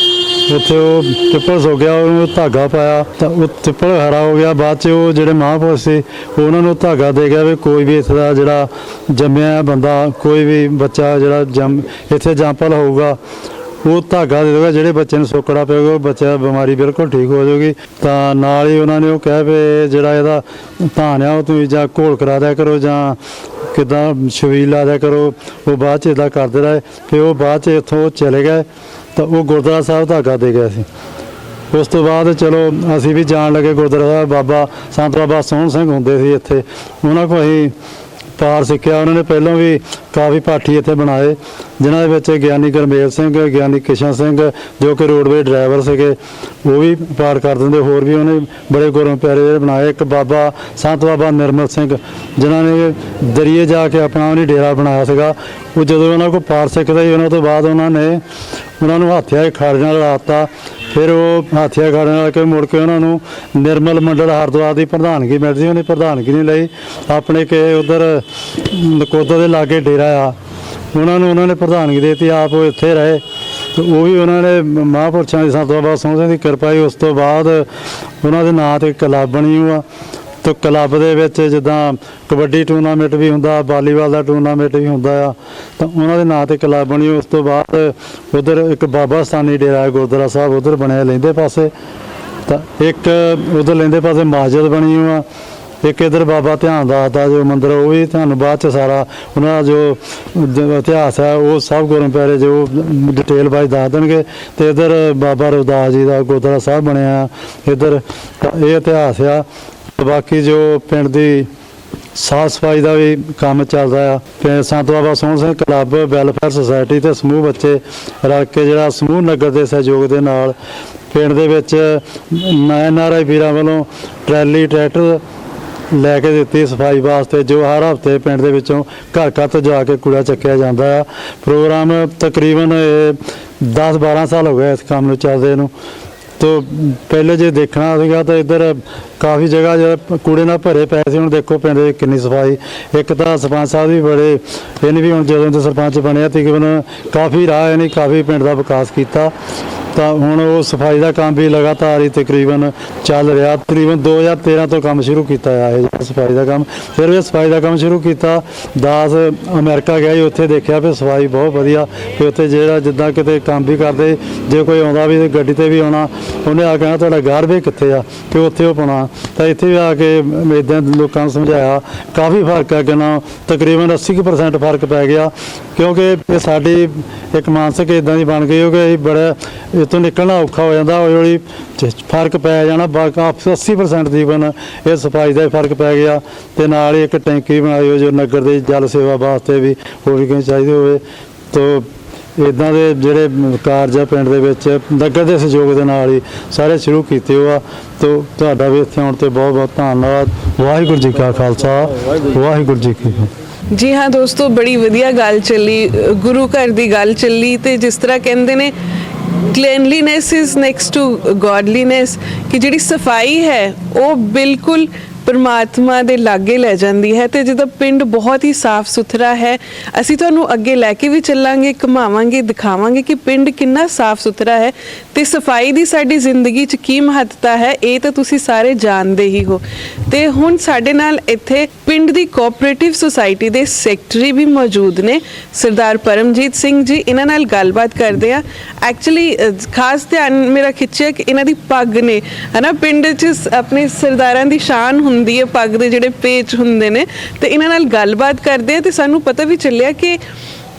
ਉੱਥੇ ਉਹ ਪਿੱਪਲ ਸੋ ਗਿਆ, ਉਹਨੂੰ ਧਾਗਾ ਪਾਇਆ ਤਾਂ ਉਹ ਪਿੱਪਲ ਹਰਾ ਹੋ ਗਿਆ। ਬਾਅਦ 'ਚ ਉਹ ਜਿਹੜੇ ਮਹਾਂਪੁਰਸ਼ ਸੀ ਉਹਨਾਂ ਨੂੰ ਧਾਗਾ ਦੇ ਗਿਆ ਵੀ ਕੋਈ ਵੀ ਇੱਥੇ ਦਾ ਜਿਹੜਾ ਜੰਮਿਆ ਬੰਦਾ, ਕੋਈ ਵੀ ਬੱਚਾ ਜਿਹੜਾ ਇੱਥੇ ਜੰਪਲ ਹੋਊਗਾ ਉਹ ਧਾਗਾ ਦੇ ਦੇਗਾ, ਜਿਹੜੇ ਬੱਚੇ ਨੂੰ ਸੋਕੜਾ ਪਏਗਾ ਉਹ ਬੱਚੇ ਦੀ ਬਿਮਾਰੀ ਬਿਲਕੁਲ ਠੀਕ ਹੋ ਜਾਊਗੀ। ਤਾਂ ਨਾਲ ਹੀ ਉਹਨਾਂ ਨੇ ਉਹ ਕਿਹਾ ਵੀ ਜਿਹੜਾ ਇਹਦਾ ਧਾਨ ਆ ਉਹ ਤੁਸੀਂ ਜਾਂ ਘੋਲ ਕਰਾ ਦਿਆ ਕਰੋ ਜਾਂ ਕਿੱਦਾਂ ਛਬੀਲ ਲਾ ਦਿਆ ਕਰੋ। ਉਹ ਬਾਅਦ 'ਚ ਇੱਦਾਂ ਕਰਦੇ ਰਹੇ, ਫਿਰ ਉਹ ਬਾਅਦ 'ਚ ਇੱਥੋਂ ਚਲੇ ਗਏ ਤਾਂ ਉਹ ਗੁਰਦੁਆਰਾ ਸਾਹਿਬ ਧਾਗਾ ਦੇ ਗਿਆ ਸੀ। ਉਸ ਤੋਂ ਬਾਅਦ ਚਲੋ ਅਸੀਂ ਵੀ ਜਾਣ ਲੱਗੇ ਗੁਰਦੁਆਰਾ ਸਾਹਿਬ। ਬਾਬਾ ਸੰਤ ਬਾਬਾ ਸੋਹਣ ਸਿੰਘ ਹੁੰਦੇ ਸੀ ਇੱਥੇ, ਉਹਨਾਂ ਕੋਲ ਅਸੀਂ ਪਾਰ ਸਿੱਖਿਆ। ਉਹਨਾਂ ਨੇ ਪਹਿਲਾਂ ਵੀ ਕਾਫੀ ਪਾਠੀ ਇੱਥੇ ਬਣਾਏ, ਜਿਨ੍ਹਾਂ ਦੇ ਵਿੱਚ ਗਿਆਨੀ ਗੁਰਮੇਲ ਸਿੰਘ, ਗਿਆਨੀ ਕਿਸ਼ਨ ਸਿੰਘ ਜੋ ਕਿ ਰੋਡਵੇ ਡਰਾਈਵਰ ਸੀਗੇ, ਉਹ ਵੀ ਪਾਠ ਕਰ ਦਿੰਦੇ। ਹੋਰ ਵੀ ਉਹਨੇ ਬੜੇ ਗੁਰੂ ਪਿਆਰੇ ਜਿਹੜੇ ਬਣਾਏ। ਇੱਕ ਬਾਬਾ ਸੰਤ ਬਾਬਾ ਨਿਰਮਲ ਸਿੰਘ, ਜਿਨ੍ਹਾਂ ਨੇ ਦਰਿਏ ਜਾ ਕੇ ਆਪਣਾ ਉਹਨੇ ਡੇਰਾ ਬਣਾਇਆ ਸੀਗਾ। ਉਹ ਜਦੋਂ ਉਹਨਾਂ ਕੋਲ ਪਾਠ ਸਿੱਖਦਾ ਸੀ, ਉਹਨਾਂ ਤੋਂ ਬਾਅਦ ਉਹਨਾਂ ਨੂੰ ਹਾਥੀਆ ਖਾੜੇ ਨਾਲ ਲਾਤਾ। ਫਿਰ ਉਹ ਹਾਥੀਆ ਖਾੜੇ ਨਾਲ ਕੇ ਮੁੜ ਕੇ ਉਹਨਾਂ ਨੂੰ ਨਿਰਮਲ ਮੰਡਲ ਹਰਿਦੁਆਰ ਦੀ ਪ੍ਰਧਾਨਗੀ ਮਿਲਦੀ, ਉਹਨੇ ਪ੍ਰਧਾਨਗੀ ਨਹੀਂ ਲਈ। ਆਪਣੇ ਕਿ ਉਧਰ ਨਕੋਦਰ ਦੇ ਲਾਗੇ ਡੇਰਾ ਆ, ਉਹਨਾਂ ਨੇ ਪ੍ਰਧਾਨਗੀ ਦੇ ਦਿੱਤੀ, ਆਪ ਉਹ ਇੱਥੇ ਰਹੇ। ਤੇ ਉਹ ਵੀ ਉਹਨਾਂ ਨੇ ਮਹਾਂਪੁਰਸ਼ਾਂ ਦੀ ਸੰਤ ਬਾਬਾ ਸੋਹਣ ਸਿੰਘ ਦੀ ਕਿਰਪਾ ਹੀ। ਉਸ ਤੋਂ ਬਾਅਦ ਉਹਨਾਂ ਦੇ ਨਾਂ 'ਤੇ ਕਲੱਬ ਬਣੀ ਆ, ਤੇ ਕਲੱਬ ਦੇ ਵਿੱਚ ਜਿੱਦਾਂ ਕਬੱਡੀ ਟੂਰਨਾਮੈਂਟ ਵੀ ਹੁੰਦਾ, ਵਾਲੀਬਾਲ ਦਾ ਟੂਰਨਾਮੈਂਟ ਵੀ ਹੁੰਦਾ ਆ, ਤਾਂ ਉਹਨਾਂ ਦੇ ਨਾਂ 'ਤੇ ਕਲੱਬ ਬਣੀ। ਉਸ ਤੋਂ ਬਾਅਦ ਉਧਰ ਇੱਕ ਬਾਬਾ ਸਥਾਨੀ ਡੇਰਾ ਗੁਰਦੁਆਰਾ ਸਾਹਿਬ ਉਧਰ ਬਣਿਆ ਲਹਿੰਦੇ ਪਾਸੇ, ਤਾਂ ਇੱਕ ਉਧਰ ਲਹਿੰਦੇ ਪਾਸੇ ਮਸਜਿਦ ਬਣੀ ਆ। ਇੱਕ ਇੱਧਰ ਬਾਬਾ ਧਿਆਨ ਦਾਸ ਦਾ ਜੋ ਮੰਦਿਰ, ਉਹ ਵੀ ਤੁਹਾਨੂੰ ਬਾਅਦ 'ਚ ਸਾਰਾ ਉਹਨਾਂ ਦਾ ਜੋ ਇਤਿਹਾਸ ਹੈ ਉਹ ਸਭ ਗੁਰੂ ਪਿਆਰੇ ਜੋ ਡਿਟੇਲ ਵਾਈਜ਼ ਦੱਸ ਦੇਣਗੇ। ਤੇ ਇੱਧਰ ਬਾਬਾ ਰਵਿਦਾਸ ਜੀ ਦਾ ਗੁਰਦੁਆਰਾ ਸਾਹਿਬ ਬਣਿਆ, ਇੱਧਰ ਇਹ ਇਤਿਹਾਸ ਆ। ਬਾਕੀ ਜੋ ਪਿੰਡ ਦੀ ਸਾਫ ਸਫਾਈ ਦਾ ਵੀ ਕੰਮ ਚੱਲਦਾ ਆ। ਤੇ ਸੰਤ Baba Sohan Singh club, welfare society ਤੇ ਸਮੂਹ ਬੱਚੇ ਰਲ ਕੇ ਜਿਹੜਾ ਸਮੂਹ ਨਗਰ ਦੇ ਸਹਿਯੋਗ ਦੇ ਨਾਲ ਪਿੰਡ ਦੇ ਵਿੱਚ NRI ਵੀਰਾਂ ਵੱਲੋਂ ਟਰੈਲੀ ਟਰੈਕਟਰ ਲੈ ਕੇ ਦਿੱਤੀ ਸਫਾਈ ਵਾਸਤੇ, ਜੋ ਹਰ ਹਫ਼ਤੇ ਪਿੰਡ ਦੇ ਵਿੱਚੋਂ ਘਰ ਘਰ ਤੋਂ ਜਾ ਕੇ ਕੂੜਾ ਚੱਕਿਆ ਜਾਂਦਾ ਆ। ਪ੍ਰੋਗਰਾਮ ਤਕਰੀਬਨ 10-12 ਸਾਲ ਹੋ ਗਏ ਇਸ ਕੰਮ ਨੂੰ ਚੱਲਦੇ ਨੂੰ। ਤੋਂ ਪਹਿਲੇ ਜੇ ਦੇਖਣਾ ਸੀਗਾ ਤਾਂ ਇੱਧਰ ਕਾਫੀ ਜਗ੍ਹਾ ਜਿਹੜਾ ਕੂੜੇ ਨਾਲ ਭਰੇ ਪਏ ਸੀ, ਹੁਣ ਦੇਖੋ ਪਿੰਡ ਦੀ ਕਿੰਨੀ ਸਫਾਈ। ਇੱਕ ਤਾਂ ਸਰਪੰਚ ਸਾਹਿਬ ਵੀ ਬੜੇ, ਇਹਨੇ ਵੀ ਹੁਣ ਜਦੋਂ ਦੇ ਸਰਪੰਚ ਬਣਿਆ ਤਕਰੀਬਨ ਕਾਫੀ ਰਾਹ ਇਹਨੇ ਕਾਫੀ ਪਿੰਡ ਦਾ ਵਿਕਾਸ ਕੀਤਾ। ਤਾਂ ਹੁਣ ਉਹ ਸਫਾਈ ਦਾ ਕੰਮ ਵੀ ਲਗਾਤਾਰ ਹੀ ਤਕਰੀਬਨ ਚੱਲ ਰਿਹਾ। ਤਕਰੀਬਨ 2013 ਤੋਂ ਕੰਮ ਸ਼ੁਰੂ ਕੀਤਾ ਆ ਇਹ ਸਫਾਈ ਦਾ ਕੰਮ। ਫਿਰ ਇਹ ਸਫਾਈ ਦਾ ਕੰਮ ਸ਼ੁਰੂ ਕੀਤਾ, ਦਾਸ ਅਮਰੀਕਾ ਗਿਆ ਜੀ, ਉੱਥੇ ਦੇਖਿਆ ਵੀ ਸਫਾਈ ਬਹੁਤ ਵਧੀਆ। ਫਿਰ ਉੱਥੇ ਜਿਹੜਾ ਜਿੱਦਾਂ ਕਿਤੇ ਕੰਮ ਵੀ ਕਰਦੇ, ਜੇ ਕੋਈ ਆਉਂਦਾ ਵੀ ਗੱਡੀ 'ਤੇ ਵੀ ਆਉਣਾ, ਉਹਨੇ ਆ ਕੇ ਤੁਹਾਡਾ ਗਾਰਬੇਜ ਕਿੱਥੇ ਆ, ਕਿ ਉੱਥੇ ਉਹ ਪਾਉਣਾ। ਤਾਂ ਇੱਥੇ ਵੀ ਆ ਕੇ ਇੱਦਾਂ ਲੋਕਾਂ ਨੂੰ ਸਮਝਾਇਆ, ਕਾਫੀ ਫਰਕ ਹੈ। ਕਿੰਨਾ ਤਕਰੀਬਨ 80% ਫਰਕ ਪੈ ਗਿਆ, ਕਿਉਂਕਿ ਇਹ ਸਾਡੀ ਇੱਕ ਮਾਨਸਿਕ ਇੱਦਾਂ ਦੀ ਬਣ ਗਈ ਕਿ ਅਸੀਂ ਬੜਾ ਇੱਥੋਂ ਨਿਕਲਣਾ ਔਖਾ ਹੋ ਜਾਂਦਾ। ਹੌਲੀ ਹੌਲੀ ਫਰਕ ਪੈ ਜਾਣਾ। 80% ਤਕਰੀਬਨ ਇਹ ਸਫਾਈ ਦਾ ਫਰਕ ਪੈ ਗਿਆ। ਤੇ ਨਾਲ ਹੀ ਇੱਕ ਟੈਂਕੀ ਬਣਾਈ ਹੋ ਜੋ ਨਗਰ ਦੀ ਜਲ ਸੇਵਾ ਵਾਸਤੇ ਵੀ ਹੋਰ ਵੀ ਕੋਈ ਚਾਹੀਦੇ ਹੋਵੇ। ਤਾਂ ਇੱਦਾਂ ਦੇ ਜਿਹੜੇ ਕਾਰਜ ਆ ਪਿੰਡ ਦੇ ਵਿੱਚ ਨਗਰ ਦੇ ਸਹਿਯੋਗ ਦੇ ਨਾਲ ਹੀ ਸਾਰੇ ਸ਼ੁਰੂ ਕੀਤੇ ਹੋ ਆ। ਤਾਂ ਤੁਹਾਡਾ ਵੀ ਇੱਥੇ ਆਉਣ 'ਤੇ ਬਹੁਤ ਬਹੁਤ ਧੰਨਵਾਦ। ਵਾਹਿਗੁਰੂ ਜੀ ਕਾ ਖਾਲਸਾ, ਵਾਹਿਗੁਰੂ ਜੀ ਕੀ ਫਤਿਹ। ਜੀ ਹਾਂ ਦੋਸਤੋ, ਬੜੀ ਵਧੀਆ ਗੱਲ ਚੱਲੀ, ਗੁਰੂ ਘਰ ਦੀ ਗੱਲ ਚੱਲੀ। ਤੇ ਜਿਸ ਤਰ੍ਹਾਂ ਕਹਿੰਦੇ ਨੇ ਕਲੀਨਲੀਨੈਸ ਇਜ਼ ਨੈਕਸਟ ਟੂ ਗੋਡਲੀਨੈਸ, ਕਿ ਜਿਹੜੀ ਸਫਾਈ ਹੈ ਉਹ ਬਿਲਕੁਲ ਪਰਮਾਤਮਾ ਦੇ ਲਾਗੇ ਲੈ ਜਾਂਦੀ ਹੈ। ਤੇ ਜਦੋਂ ਪਿੰਡ ਬਹੁਤ ਹੀ ਸਾਫ਼ ਸੁਥਰਾ ਹੈ, ਅਸੀਂ ਤੁਹਾਨੂੰ ਅੱਗੇ ਲੈ ਕੇ ਵੀ ਚੱਲਾਂਗੇ, ਘੁਮਾਵਾਂਗੇ, ਦਿਖਾਵਾਂਗੇ ਕਿ ਪਿੰਡ ਕਿੰਨਾ ਸਾਫ਼ ਸੁਥਰਾ ਹੈ ਤੇ ਸਫਾਈ ਦੀ ਸਾਡੀ ਜ਼ਿੰਦਗੀ 'ਚ ਕੀ ਮਹੱਤਤਾ ਹੈ, ਇਹ ਤਾਂ ਤੁਸੀਂ ਸਾਰੇ ਜਾਣਦੇ ਹੀ ਹੋ। ਤੇ ਹੁਣ ਸਾਡੇ ਨਾਲ ਇੱਥੇ ਪਿੰਡ ਦੀ ਕੋਆਪਰੇਟਿਵ ਸੁਸਾਇਟੀ ਦੇ ਸੈਕਟਰੀ ਵੀ ਮੌਜੂਦ ਨੇ, ਸਰਦਾਰ ਪਰਮਜੀਤ ਸਿੰਘ ਜੀ। ਇਹਨਾਂ ਨਾਲ ਗੱਲਬਾਤ ਕਰਦੇ ਆ। ਐਕਚੁਅਲੀ ਖਾਸ ਧਿਆਨ ਮੇਰਾ ਖਿੱਚਿਆ ਕਿ ਇਹਨਾਂ ਦੀ ਪੱਗ ਨੇ, ਹਨਾ, ਪਿੰਡ 'ਚ ਆਪਣੇ ਸਰਦਾਰਾਂ ਦੀ ਸ਼ਾਨ ਹੁੰਦੀ ਹੈ ਪੱਗ ਦੇ ਜਿਹੜੇ ਪੇਚ ਹੁੰਦੇ ਨੇ। ਤੇ ਇਹਨਾਂ ਨਾਲ ਗੱਲਬਾਤ ਕਰਦੇ ਆ ਤੇ ਸਾਨੂੰ ਪਤਾ ਵੀ ਚੱਲਿਆ ਕਿ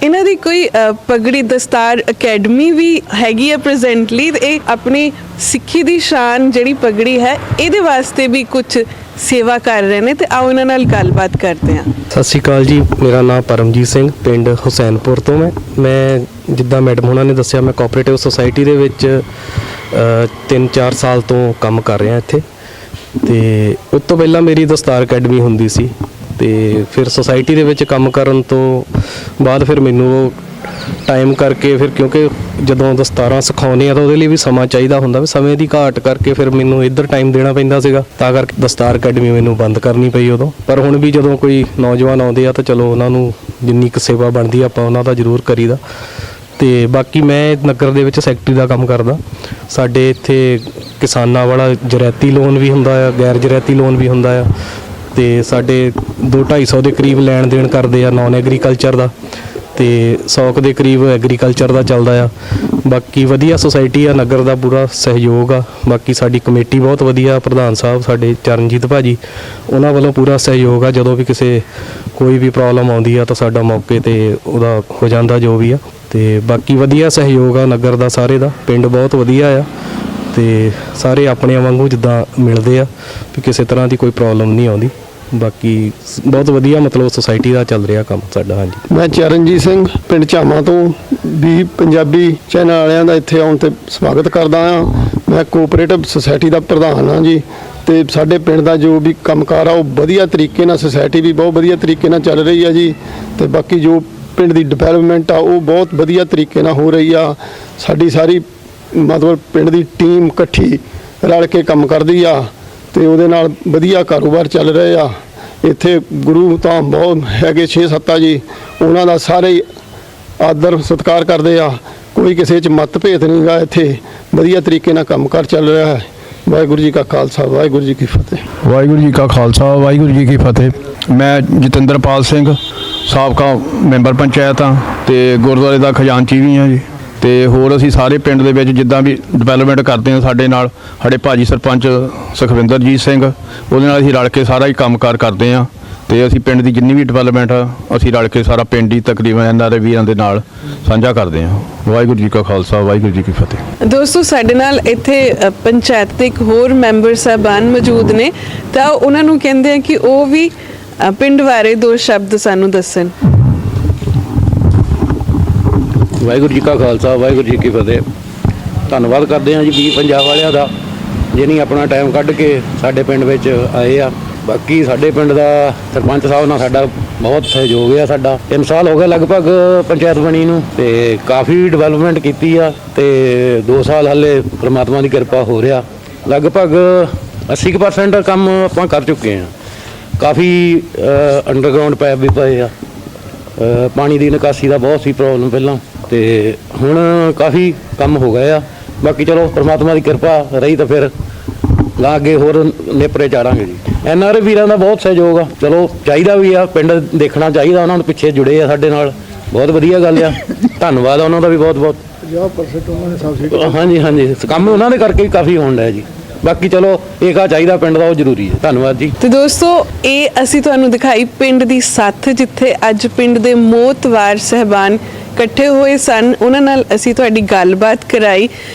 ਇਹਨਾਂ ਦੀ ਕੋਈ ਪਗੜੀ ਦਸਤਾਰ ਅਕੈਡਮੀ ਵੀ ਹੈਗੀ ਹੈ ਪ੍ਰੈਜ਼ੈਂਟਲੀ। ਇਹ ਆਪਣੀ ਸਿੱਖੀ ਦੀ ਸ਼ਾਨ ਜਿਹੜੀ ਪਗੜੀ ਹੈ ਇਹਦੇ ਵਾਸਤੇ ਵੀ ਕੁਝ ਸੇਵਾ ਕਰ ਰਹੇ ਨੇ। ਤੇ ਆਓ ਇਹਨਾਂ ਨਾਲ ਗੱਲਬਾਤ ਕਰਦੇ ਹਾਂ। ਸਤਿ ਸ਼੍ਰੀ ਅਕਾਲ ਜੀ, ਮੇਰਾ ਨਾਮ ਪਰਮਜੀਤ ਸਿੰਘ, ਪਿੰਡ ਹੁਸੈਨਪੁਰ ਤੋਂ। ਮੈਂ ਜਿੱਦਾਂ ਮੈਡਮ ਹੋਣਾ ਨੇ ਦੱਸਿਆ, ਮੈਂ ਕੋਆਪਰੇਟਿਵ ਸੁਸਾਇਟੀ ਦੇ ਵਿੱਚ 3-4 ਸਾਲ ਤੋਂ ਕੰਮ ਕਰ ਰਿਹਾ ਇੱਥੇ। ਤੇ ਉਸ ਤੋਂ ਪਹਿਲਾਂ ਮੇਰੀ ਦਸਤਾਰ ਅਕੈਡਮੀ ਹੁੰਦੀ ਸੀ। ਤੇ ਫਿਰ ਸੁਸਾਇਟੀ ਦੇ ਵਿੱਚ ਕੰਮ ਕਰਨ ਤੋਂ ਬਾਅਦ ਫਿਰ ਮੈਨੂੰ ਟਾਈਮ ਕਰਕੇ, ਫਿਰ ਕਿਉਂਕਿ ਜਦੋਂ ਦਸਤਾਰਾਂ ਸਿਖਾਉਂਦੇ ਆ ਤਾਂ ਉਹਦੇ ਲਈ ਵੀ ਸਮਾਂ ਚਾਹੀਦਾ ਹੁੰਦਾ, ਵੀ ਸਮੇਂ ਦੀ ਘਾਟ ਕਰਕੇ ਫਿਰ ਮੈਨੂੰ ਇੱਧਰ ਟਾਈਮ ਦੇਣਾ ਪੈਂਦਾ ਸੀਗਾ। ਤਾਂ ਕਰਕੇ ਦਸਤਾਰ ਅਕੈਡਮੀ ਮੈਨੂੰ ਬੰਦ ਕਰਨੀ ਪਈ ਉਦੋਂ। ਪਰ ਹੁਣ ਵੀ ਜਦੋਂ ਕੋਈ ਨੌਜਵਾਨ ਆਉਂਦੇ ਆ ਤਾਂ ਚਲੋ ਉਹਨਾਂ ਨੂੰ ਜਿੰਨੀ ਕੁ ਸੇਵਾ ਬਣਦੀ ਆਪਾਂ ਉਹਨਾਂ ਦਾ ਜ਼ਰੂਰ ਕਰੀਦਾ। ਤੇ ਬਾਕੀ ਮੈਂ ਨਗਰ ਦੇ ਵਿੱਚ ਸੈਕਟਰੀ ਦਾ ਕੰਮ ਕਰਦਾ। ਸਾਡੇ ਇੱਥੇ ਕਿਸਾਨਾਂ ਵਾਲਾ ਜਰੈਤੀ ਲੋਨ ਵੀ ਹੁੰਦਾ ਆ, ਗੈਰ ਜਰੈਤੀ ਲੋਨ ਵੀ ਹੁੰਦਾ ਆ। ਤੇ ਸਾਡੇ 200-250 ਦੇ ਕਰੀਬ ਲੈਣ ਦੇਣ ਕਰਦੇ ਆ ਨੌਨ ਐਗਰੀਕਲਚਰ ਦਾ, ਤੇ 100 ਦੇ ਕਰੀਬ ਐਗਰੀਕਲਚਰ ਦਾ ਚੱਲਦਾ ਆ। ਬਾਕੀ ਵਧੀਆ ਸੁਸਾਇਟੀ ਆ, ਨਗਰ ਦਾ ਪੂਰਾ ਸਹਿਯੋਗ ਆ। ਬਾਕੀ ਸਾਡੀ ਕਮੇਟੀ ਬਹੁਤ ਵਧੀਆ, ਪ੍ਰਧਾਨ ਸਾਹਿਬ ਸਾਡੇ ਚਰਨਜੀਤ ਭਾਜੀ, ਉਹਨਾਂ ਵੱਲੋਂ ਪੂਰਾ ਸਹਿਯੋਗ ਆ। ਜਦੋਂ ਵੀ ਕਿਸੇ ਕੋਈ ਵੀ ਪ੍ਰੋਬਲਮ ਆਉਂਦੀ ਆ ਤਾਂ ਸਾਡਾ ਮੌਕੇ 'ਤੇ ਉਹਦਾ ਹੋ ਜਾਂਦਾ ਜੋ ਵੀ ਆ। ਤੇ ਬਾਕੀ ਵਧੀਆ ਸਹਿਯੋਗ ਆ ਨਗਰ ਦਾ, ਸਾਰੇ ਦਾ। ਪਿੰਡ ਬਹੁਤ ਵਧੀਆ ਆ ਤੇ ਸਾਰੇ ਆਪਣਿਆਂ ਵਾਂਗੂ ਜਿੱਦਾਂ ਮਿਲਦੇ ਆ, ਵੀ ਕਿਸੇ ਤਰ੍ਹਾਂ ਦੀ ਕੋਈ ਪ੍ਰੋਬਲਮ ਨਹੀਂ ਆਉਂਦੀ। ਬਾਕੀ ਬਹੁਤ ਵਧੀਆ ਮਤਲਬ ਸੁਸਾਇਟੀ ਦਾ ਚੱਲ ਰਿਹਾ ਕੰਮ ਸਾਡਾ। ਹਾਂਜੀ, ਮੈਂ ਚਰਨਜੀਤ ਸਿੰਘ ਪਿੰਡ ਝਾਮਾ ਤੋਂ ਵੀ ਪੰਜਾਬੀ ਚੈਨਲ ਵਾਲਿਆਂ ਦਾ ਇੱਥੇ ਆਉਣ ਤੇ ਸਵਾਗਤ ਕਰਦਾ ਹਾਂ। ਮੈਂ ਕੋਆਪਰੇਟਿਵ ਸੁਸਾਇਟੀ ਦਾ ਪ੍ਰਧਾਨ ਹਾਂ ਜੀ, ਤੇ ਸਾਡੇ ਪਿੰਡ ਦਾ ਜੋ ਵੀ ਕੰਮਕਾਰ ਆ ਉਹ ਵਧੀਆ ਤਰੀਕੇ ਨਾਲ, ਸੁਸਾਇਟੀ ਵੀ ਬਹੁਤ ਵਧੀਆ ਤਰੀਕੇ ਨਾਲ ਚੱਲ ਰਹੀ ਆ ਜੀ, ਤੇ ਬਾਕੀ ਜੋ ਪਿੰਡ ਦੀ ਡਿਵੈਲਪਮੈਂਟ ਆ ਉਹ ਬਹੁਤ ਵਧੀਆ ਤਰੀਕੇ ਨਾਲ ਹੋ ਰਹੀ ਆ। ਸਾਡੀ ਸਾਰੀ ਮਤਲਬ ਪਿੰਡ ਦੀ ਟੀਮ ਇਕੱਠੀ ਰਲ ਕੇ ਕੰਮ ਕਰਦੀ ਆ ਤੇ ਉਹਦੇ ਨਾਲ ਵਧੀਆ ਕਾਰੋਬਾਰ ਚੱਲ ਰਹੇ ਆ। ਇੱਥੇ ਗੁਰੂ ਤਾਂ ਬਹੁਤ ਹੈਗੇ 6-7 ਆ ਜੀ, ਉਹਨਾਂ ਦਾ ਸਾਰੇ ਆਦਰ ਸਤਿਕਾਰ ਕਰਦੇ ਆ, ਕੋਈ ਕਿਸੇ 'ਚ ਮਤਭੇਦ ਨਹੀਂ ਗਾ। ਇੱਥੇ ਵਧੀਆ ਤਰੀਕੇ ਨਾਲ ਕੰਮਕਾਰ ਚੱਲ ਰਿਹਾ ਹੈ। ਵਾਹਿਗੁਰੂ ਜੀ ਕਾ ਖਾਲਸਾ, ਵਾਹਿਗੁਰੂ ਜੀ ਕੀ ਫਤਿਹ। ਵਾਹਿਗੁਰੂ ਜੀ ਕਾ ਖਾਲਸਾ, ਵਾਹਿਗੁਰੂ ਜੀ ਕੀ ਫਤਿਹ। ਮੈਂ ਜਤਿੰਦਰਪਾਲ ਸਿੰਘ, ਸਾਬਕਾ ਮੈਂਬਰ ਪੰਚਾਇਤ ਹਾਂ ਤੇ ਗੁਰਦੁਆਰੇ ਦਾ ਖਜ਼ਾਨਚੀ ਵੀ ਹਾਂ ਜੀ। ਤੇ ਹੋਰ ਅਸੀਂ ਸਾਰੇ ਪਿੰਡ ਦੇ ਵਿੱਚ ਜਿੱਦਾਂ ਵੀ ਡਿਵੈਲਪਮੈਂਟ ਕਰਦੇ ਹਾਂ, ਸਾਡੇ ਨਾਲ ਸਾਡੇ ਭਾਜੀ ਸਰਪੰਚ ਸੁਖਵਿੰਦਰਜੀਤ ਸਿੰਘ, ਉਹਦੇ ਨਾਲ ਅਸੀਂ ਰਲ ਕੇ ਸਾਰਾ ਹੀ ਕੰਮਕਾਰ ਕਰਦੇ ਹਾਂ। ਤੇ ਅਸੀਂ ਪਿੰਡ ਦੀ ਜਿੰਨੀ ਵੀ ਡਿਵੈਲਪਮੈਂਟ ਆ ਅਸੀਂ ਰਲ ਕੇ ਸਾਰਾ ਪਿੰਡ ਹੀ ਤਕਰੀਬਨ ਇਹਨਾਂ ਦੇ ਵੀਰਾਂ ਦੇ ਨਾਲ ਸਾਂਝਾ ਕਰਦੇ ਹਾਂ। ਵਾਹਿਗੁਰੂ ਜੀ ਕਾ ਖਾਲਸਾ, ਵਾਹਿਗੁਰੂ ਜੀ ਕੀ ਫਤਿਹ। ਦੋਸਤੋ, ਸਾਡੇ ਨਾਲ ਇੱਥੇ ਪੰਚਾਇਤ ਦੇ ਇੱਕ ਹੋਰ ਮੈਂਬਰ ਸਾਹਿਬਾਨ ਮੌਜੂਦ ਨੇ, ਤਾਂ ਉਹਨਾਂ ਨੂੰ ਕਹਿੰਦੇ ਆ ਕਿ ਉਹ ਵੀ ਪਿੰਡ ਬਾਰੇ 2 ਸ਼ਬਦ ਸਾਨੂੰ ਦੱਸਣ। ਵਾਹਿਗੁਰੂ ਜੀ ਕਾ ਖਾਲਸਾ, ਵਾਹਿਗੁਰੂ ਜੀ ਕੀ ਫਤਿਹ। ਧੰਨਵਾਦ ਕਰਦੇ ਹਾਂ ਜੀ ਵੀ ਪੰਜਾਬ ਵਾਲਿਆਂ ਦਾ, ਜਿਹਨੇ ਆਪਣਾ ਟਾਈਮ ਕੱਢ ਕੇ ਸਾਡੇ ਪਿੰਡ ਵਿੱਚ ਆਏ ਆ। ਬਾਕੀ ਸਾਡੇ ਪਿੰਡ ਦਾ ਸਰਪੰਚ ਸਾਹਿਬ ਨਾਲ ਸਾਡਾ ਬਹੁਤ ਸਹਿਯੋਗ ਆ। ਸਾਡਾ 3 ਸਾਲ ਹੋ ਗਏ ਲਗਭਗ ਪੰਚਾਇਤ ਬਣੀ ਨੂੰ, ਤੇ ਕਾਫੀ ਡਿਵੈਲਪਮੈਂਟ ਕੀਤੀ ਆ। ਤੇ 2 ਸਾਲ ਹਾਲੇ ਪ੍ਰਮਾਤਮਾ ਦੀ ਕਿਰਪਾ ਹੋ ਰਿਹਾ, ਲਗਭਗ 80% ਕੰਮ ਆਪਾਂ ਕਰ ਚੁੱਕੇ ਹਾਂ। ਕਾਫੀ ਅੰਡਰਗਰਾਉਂਡ ਪਾਈਪ ਵੀ ਪਏ ਆ, ਪਾਣੀ ਦੀ ਨਿਕਾਸੀ ਦਾ ਬਹੁਤ ਸੀ ਪ੍ਰੋਬਲਮ ਪਹਿਲਾਂ, ਤੇ ਹੁਣ ਕਾਫੀ ਕੰਮ ਹੋ ਗਏ ਆ। ਬਾਕੀ ਚਲੋ ਪ੍ਰਮਾਤਮਾ ਦੀ ਕਿਰਪਾ ਰਹੀ ਤਾਂ ਫਿਰ ਲਾ ਅੱਗੇ ਹੋਰ ਨੇਪਰੇ ਚਾੜਾਂਗੇ ਜੀ। NRI ਵੀਰਾਂ ਦਾ ਬਹੁਤ ਸਹਿਯੋਗ ਆ, ਚਲੋ ਚਾਹੀਦਾ ਵੀ ਆ, ਪਿੰਡ ਦੇਖਣਾ ਚਾਹੀਦਾ, ਉਹਨਾਂ ਨੂੰ ਪਿੱਛੇ ਜੁੜੇ ਆ ਸਾਡੇ ਨਾਲ, ਬਹੁਤ ਵਧੀਆ ਗੱਲ ਆ। ਧੰਨਵਾਦ ਉਹਨਾਂ ਦਾ ਵੀ ਬਹੁਤ ਬਹੁਤ। 50% ਉਹਨਾਂ ਨੇ ਸਬਸਿਡੀ, ਹਾਂਜੀ ਹਾਂਜੀ, ਕੰਮ ਉਹਨਾਂ ਦੇ ਕਰਕੇ ਵੀ ਕਾਫੀ ਹੋਣ ਡਿਆ ਜੀ। ਬਾਕੀ ਚਲੋ ਏਕਾ ਚਾਹੀਦਾ ਪਿੰਡ ਦਾ, ਉਹ ਜ਼ਰੂਰੀ ਹੈ। ਧੰਨਵਾਦ ਜੀ। ਤੇ ਦੋਸਤੋ, ਇਹ ਅਸੀਂ ਤੁਹਾਨੂੰ ਦਿਖਾਈ ਪਿੰਡ ਦੀ ਸੱਥ, ਜਿੱਥੇ ਅੱਜ ਪਿੰਡ ਦੇ ਮੋਹਤਵਾਰ ਸਹਿਬਾਨ ਇਕੱਠੇ ਹੋਏ ਸਨ। ਉਹਨਾਂ ਨਾਲ ਅਸੀਂ ਤੁਹਾਡੀ ਗੱਲਬਾਤ ਕਰਾਈ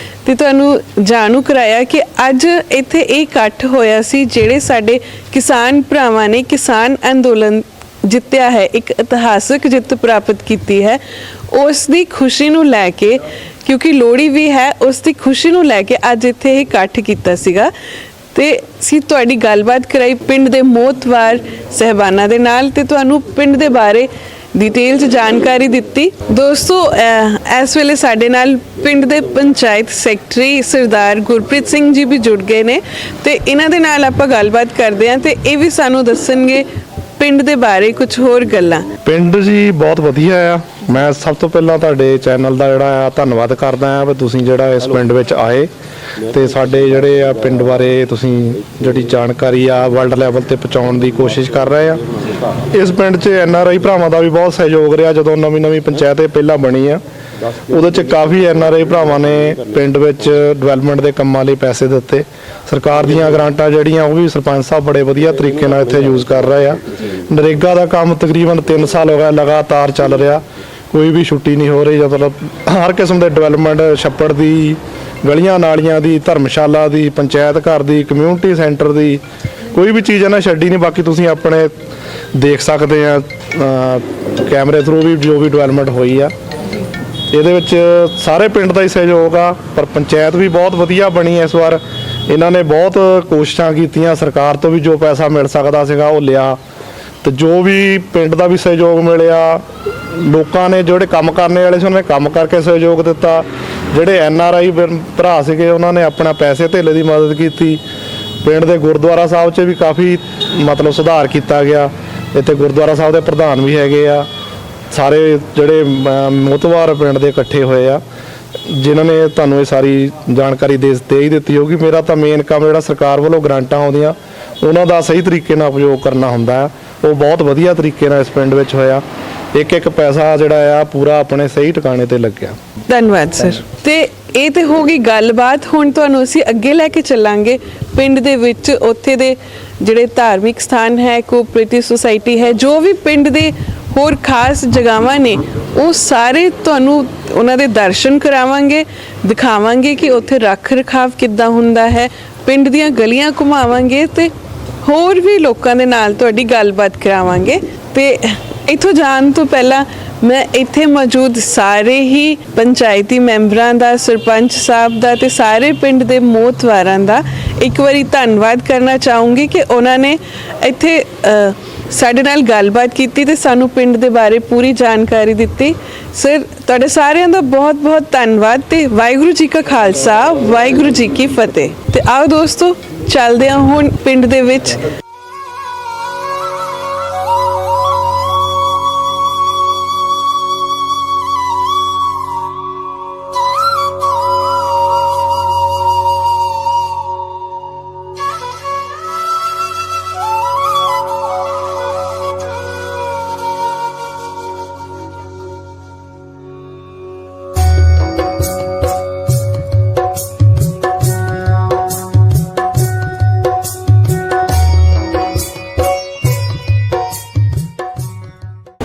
ਤੇ ਤੁਹਾਨੂੰ ਜਾਣੂ ਕਰਾਇਆ ਕਿ ਅੱਜ ਇੱਥੇ ਇਹ ਇਕੱਠ ਹੋਇਆ ਸੀ ਜਿਹੜੇ ਸਾਡੇ ਕਿਸਾਨ ਭਰਾਵਾਂ ਨੇ ਕਿਸਾਨ ਅੰਦੋਲਨ ਜਿੱਤਿਆ ਹੈ, ਇੱਕ ਇਤਿਹਾਸਕ ਜਿੱਤ ਪ੍ਰਾਪਤ ਕੀਤੀ ਹੈ। ਉਸ ਦੀ ਖੁਸ਼ੀ ਨੂੰ ਲੈ ਕੇ, ਕਿਉਂਕਿ ਲੋਹੜੀ ਵੀ ਹੈ, ਉਸ ਦੀ ਖੁਸ਼ੀ ਨੂੰ ਲੈ ਕੇ ਅੱਜ ਇੱਥੇ ਇਹ ਇਕੱਠ ਕੀਤਾ ਸੀਗਾ ਤੇ ਅਸੀਂ ਤੁਹਾਡੀ ਗੱਲਬਾਤ ਕਰਾਈ ਪਿੰਡ ਦੇ ਮੋਹਤਵਾਰ ਸਹਿਬਾਨਾਂ ਦੇ ਨਾਲ ਤੇ ਤੁਹਾਨੂੰ ਪਿੰਡ ਦੇ ਬਾਰੇ डिटेल च जानकारी दी। दोस्तों, इस वेले साडे नाल पिंड दे पंचायत सैकटरी सरदार गुरप्रीत सिंह जी भी जुड़ गए ने ते इन्हां दे नाल आपां गलबात करदे हां ते इह भी सानू दस्सणगे पिंड दे बारे कुछ होर गल्लां। ਪਿੰਡ ਜੀ ਬਹੁਤ ਵਧੀਆ ਆ। ਮੈਂ ਸਭ ਤੋਂ ਪਹਿਲਾਂ ਤੁਹਾਡੇ ਚੈਨਲ ਦਾ ਜਿਹੜਾ ਆ ਧੰਨਵਾਦ ਕਰਦਾ ਆ ਵੀ ਤੁਸੀਂ ਜਿਹੜਾ ਇਸ ਪਿੰਡ ਵਿੱਚ ਆਏ ਤੇ ਸਾਡੇ ਜਿਹੜੇ ਆ ਪਿੰਡ ਬਾਰੇ ਤੁਸੀਂ ਜਿਹੜੀ ਜਾਣਕਾਰੀ ਆ ਵਰਲਡ ਲੈਵਲ ਤੇ ਪਹੁੰਚਾਉਣ ਦੀ ਕੋਸ਼ਿਸ਼ ਕਰ ਰਹੇ ਆ। ਇਸ ਪਿੰਡ 'ਚ NRI ਭਰਾਵਾਂ ਦਾ ਵੀ ਬਹੁਤ ਸਹਿਯੋਗ ਰਿਹਾ। ਜਦੋਂ ਨਵੀਂ ਪੰਚਾਇਤ ਇਹ ਪਹਿਲਾਂ ਬਣੀ ਆ ਉਹਦੇ 'ਚ ਕਾਫੀ NRI ਭਰਾਵਾਂ ਨੇ ਪਿੰਡ ਵਿੱਚ ਡਿਵੈਲਪਮੈਂਟ ਦੇ ਕੰਮਾਂ ਲਈ ਪੈਸੇ ਦਿੱਤੇ। ਸਰਕਾਰ ਦੀਆਂ ਗ੍ਰਾਂਟਾਂ ਜਿਹੜੀਆਂ ਉਹ ਵੀ ਸਰਪੰਚ ਸਾਹਿਬ ਬੜੇ ਵਧੀਆ ਤਰੀਕੇ ਨਾਲ ਇੱਥੇ ਯੂਜ਼ ਕਰ ਰਹੇ ਆ। ਨਰੇਗਾ ਦਾ ਕੰਮ ਤਕਰੀਬਨ 3 ਸਾਲ ਹੋ ਗਿਆ ਲਗਾਤਾਰ ਚੱਲ ਰਿਹਾ, ਕੋਈ ਵੀ ਛੁੱਟੀ ਨਹੀਂ ਹੋ ਰਹੀ। ਮਤਲਬ ਹਰ ਕਿਸਮ ਦੇ ਡਿਵੈਲਪਮੈਂਟ, ਛੱਪੜ ਦੀ, ਗਲੀਆਂ ਨਾਲੀਆਂ ਦੀ, ਧਰਮਸ਼ਾਲਾ ਦੀ, ਪੰਚਾਇਤ ਘਰ ਦੀ, ਕਮਿਊਨਿਟੀ ਸੈਂਟਰ ਦੀ, ਕੋਈ ਵੀ ਚੀਜ਼ ਇਹਨਾਂ ਛੱਡੀ ਨਹੀਂ। ਬਾਕੀ ਤੁਸੀਂ ਆਪਣੇ ਦੇਖ ਸਕਦੇ ਆ ਕੈਮਰੇ ਥਰੂ ਵੀ ਜੋ ਵੀ ਡਿਵੈਲਪਮੈਂਟ ਹੋਈ ਆ। ਇਹਦੇ ਵਿੱਚ ਸਾਰੇ ਪਿੰਡ ਦਾ ਹੀ ਸਹਿਯੋਗ ਆ, ਪਰ ਪੰਚਾਇਤ ਵੀ ਬਹੁਤ ਵਧੀਆ ਬਣੀ ਇਸ ਵਾਰ। ਇਹਨਾਂ ਨੇ ਬਹੁਤ ਕੋਸ਼ਿਸ਼ਾਂ ਕੀਤੀਆਂ, ਸਰਕਾਰ ਤੋਂ ਵੀ ਜੋ ਪੈਸਾ ਮਿਲ ਸਕਦਾ ਸੀਗਾ ਉਹ ਲਿਆ ਤੇ ਜੋ ਵੀ ਪਿੰਡ ਦਾ ਵੀ ਸਹਿਯੋਗ ਮਿਲਿਆ। ਲੋਕਾਂ ਨੇ ਜਿਹੜੇ ਕੰਮ ਕਰਨੇ ਵਾਲੇ ਸੀ ਉਹਨਾਂ ਨੇ ਕੰਮ ਕਰਕੇ ਸਹਿਯੋਗ ਦਿੱਤਾ। ਜਿਹੜੇ NRI ਭਰਾ ਸੀਗੇ ਉਹਨਾਂ ਨੇ ਆਪਣਾ ਪੈਸੇ ਧੇਲੇ ਦੀ ਮਦਦ ਕੀਤੀ। ਪਿੰਡ ਦੇ ਗੁਰਦੁਆਰਾ ਸਾਹਿਬ 'ਚ ਵੀ ਕਾਫੀ ਮਤਲਬ ਸੁਧਾਰ ਕੀਤਾ ਗਿਆ। ਇੱਥੇ ਗੁਰਦੁਆਰਾ ਸਾਹਿਬ ਦੇ ਪ੍ਰਧਾਨ ਵੀ ਹੈਗੇ ਆ। ਸਾਰੇ ਜਿਹੜੇ ਮੋਹਤਵਾਰ ਪਿੰਡ ਦੇ ਇਕੱਠੇ ਹੋਏ ਆ ਜਿਨ੍ਹਾਂ ਨੇ ਤੁਹਾਨੂੰ ਇਹ ਸਾਰੀ ਜਾਣਕਾਰੀ ਦੇ ਹੀ ਦਿੱਤੀ ਹੋਊਗੀ। ਮੇਰਾ ਤਾਂ ਮੇਨ ਕੰਮ ਜਿਹੜਾ ਸਰਕਾਰ ਵੱਲੋਂ ਗ੍ਰਾਂਟਾਂ ਆਉਂਦੀਆਂ ਉਹਨਾਂ ਦਾ ਸਹੀ ਤਰੀਕੇ ਨਾਲ ਉਪਯੋਗ ਕਰਨਾ ਹੁੰਦਾ ਹੈ। ਉਹ ਬਹੁਤ ਵਧੀਆ ਤਰੀਕੇ ਨਾਲ ਇਸ ਪਿੰਡ ਵਿੱਚ ਹੋਇਆ। ਇੱਕ ਪੈਸਾ ਜਿਹੜਾ ਆ ਪੂਰਾ ਆਪਣੇ ਸਹੀ ਟਿਕਾਣੇ ਤੇ ਲੱਗਿਆ। ਧੰਨਵਾਦ ਸਰ। ਤੇ ਇਹ ਤੇ ਹੋ ਗਈ ਗੱਲਬਾਤ। ਹੁਣ ਤੁਹਾਨੂੰ ਅਸੀਂ ਅੱਗੇ ਲੈ ਕੇ ਚੱਲਾਂਗੇ ਪਿੰਡ ਦੇ ਵਿੱਚ, ਉੱਥੇ ਦੇ ਜਿਹੜੇ ਧਾਰਮਿਕ ਸਥਾਨ ਹੈ, ਕੋਆਪਰੇਟਿਵ ਸੁਸਾਇਟੀ ਹੈ, ਜੋ ਵੀ ਪਿੰਡ ਦੇ ਹੋਰ ਖਾਸ ਜਗ੍ਹਾਵਾਂ ਨੇ ਉਹ ਸਾਰੇ ਤੁਹਾਨੂੰ ਉਹਨਾਂ ਦੇ ਦਰਸ਼ਨ ਕਰਾਵਾਂਗੇ, ਦਿਖਾਵਾਂਗੇ ਕਿ ਉੱਥੇ ਰੱਖ ਰਖਾਵ ਕਿੱਦਾਂ ਹੁੰਦਾ ਹੈ। ਪਿੰਡ ਦੀਆਂ ਗਲੀਆਂ ਘੁਮਾਵਾਂਗੇ ਤੇ ਹੋਰ ਵੀ ਲੋਕਾਂ ਦੇ ਨਾਲ ਤੁਹਾਡੀ ਗੱਲਬਾਤ ਕਰਾਵਾਂਗੇ। ਤੇ ਇੱਥੋਂ ਜਾਣ ਤੋਂ ਪਹਿਲਾਂ ਮੈਂ ਇੱਥੇ ਮੌਜੂਦ ਸਾਰੇ ਹੀ ਪੰਚਾਇਤੀ ਮੈਂਬਰਾਂ ਦਾ, ਸਰਪੰਚ ਸਾਹਿਬ ਦਾ ਤੇ ਸਾਰੇ ਪਿੰਡ ਦੇ ਮੋਹਤਵਾਰਾਂ ਦਾ ਇੱਕ ਵਾਰੀ ਧੰਨਵਾਦ ਕਰਨਾ ਚਾਹੂੰਗੀ ਕਿ ਉਹਨਾਂ ਨੇ ਇੱਥੇ ਸਾਡੇ ਨਾਲ ਗੱਲਬਾਤ ਕੀਤੀ ਤੇ ਸਾਨੂੰ ਪਿੰਡ ਦੇ ਬਾਰੇ ਪੂਰੀ ਜਾਣਕਾਰੀ ਦਿੱਤੀ। ਸਰ, ਤੁਹਾਡੇ ਸਾਰਿਆਂ ਦਾ ਬਹੁਤ-ਬਹੁਤ ਧੰਨਵਾਦ ਤੇ ਵਾਹਿਗੁਰੂ ਜੀ ਕਾ ਖਾਲਸਾ, ਵਾਹਿਗੁਰੂ ਜੀ ਕੀ ਫਤਿਹ। ਤੇ ਆਓ ਦੋਸਤੋ, ਚੱਲਦੇ ਹਾਂ ਹੁਣ ਪਿੰਡ ਦੇ ਵਿੱਚ।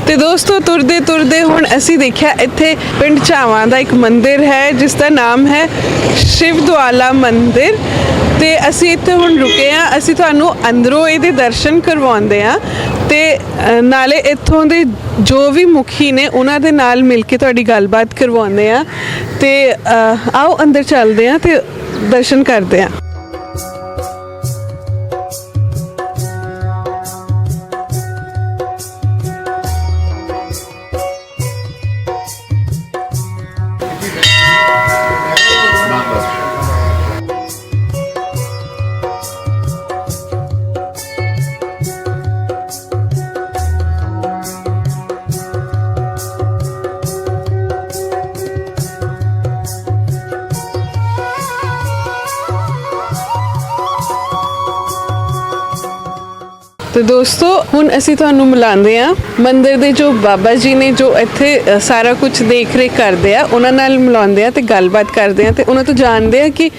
ਤੇ ਦੋਸਤੋ, ਤੁਰਦੇ ਤੁਰਦੇ ਹੁਣ ਅਸੀਂ ਦੇਖਿਆ ਇੱਥੇ ਪਿੰਡ ਝਾਵਾਂ ਦਾ ਇੱਕ ਮੰਦਿਰ ਹੈ ਜਿਸ ਦਾ ਨਾਮ ਹੈ ਸ਼ਿਵ ਦੁਆਲਾ ਮੰਦਿਰ। ਤੇ ਅਸੀਂ ਇੱਥੇ ਹੁਣ ਰੁਕੇ ਹਾਂ। ਅਸੀਂ ਤੁਹਾਨੂੰ ਅੰਦਰੋਂ ਇਹਦੇ ਦਰਸ਼ਨ ਕਰਵਾਉਂਦੇ ਹਾਂ ਤੇ ਨਾਲੇ ਇੱਥੋਂ ਦੇ ਜੋ ਵੀ ਮੁਖੀ ਨੇ ਉਹਨਾਂ ਦੇ ਨਾਲ ਮਿਲ ਕੇ ਤੁਹਾਡੀ ਗੱਲਬਾਤ ਕਰਵਾਉਂਦੇ ਹਾਂ। ਤੇ ਆਓ ਅੰਦਰ ਚੱਲਦੇ ਹਾਂ ਤੇ ਦਰਸ਼ਨ ਕਰਦੇ ਹਾਂ। ਤੇ ਦੋਸਤੋ, ਹੁਣ ਅਸੀਂ ਤੁਹਾਨੂੰ ਮਿਲਾਉਂਦੇ ਹਾਂ ਮੰਦਿਰ ਦੇ ਜੋ ਬਾਬਾ ਜੀ ਨੇ ਜੋ ਇੱਥੇ ਸਾਰਾ ਕੁਝ ਦੇਖ ਰੇਖ ਕਰਦੇ ਆ, ਉਹਨਾਂ ਨਾਲ ਮਿਲਾਉਂਦੇ ਆ ਤੇ ਗੱਲਬਾਤ ਕਰਦੇ ਆ ਤੇ ਉਹਨਾਂ ਤੋਂ ਜਾਣਦੇ ਆ ਕਿ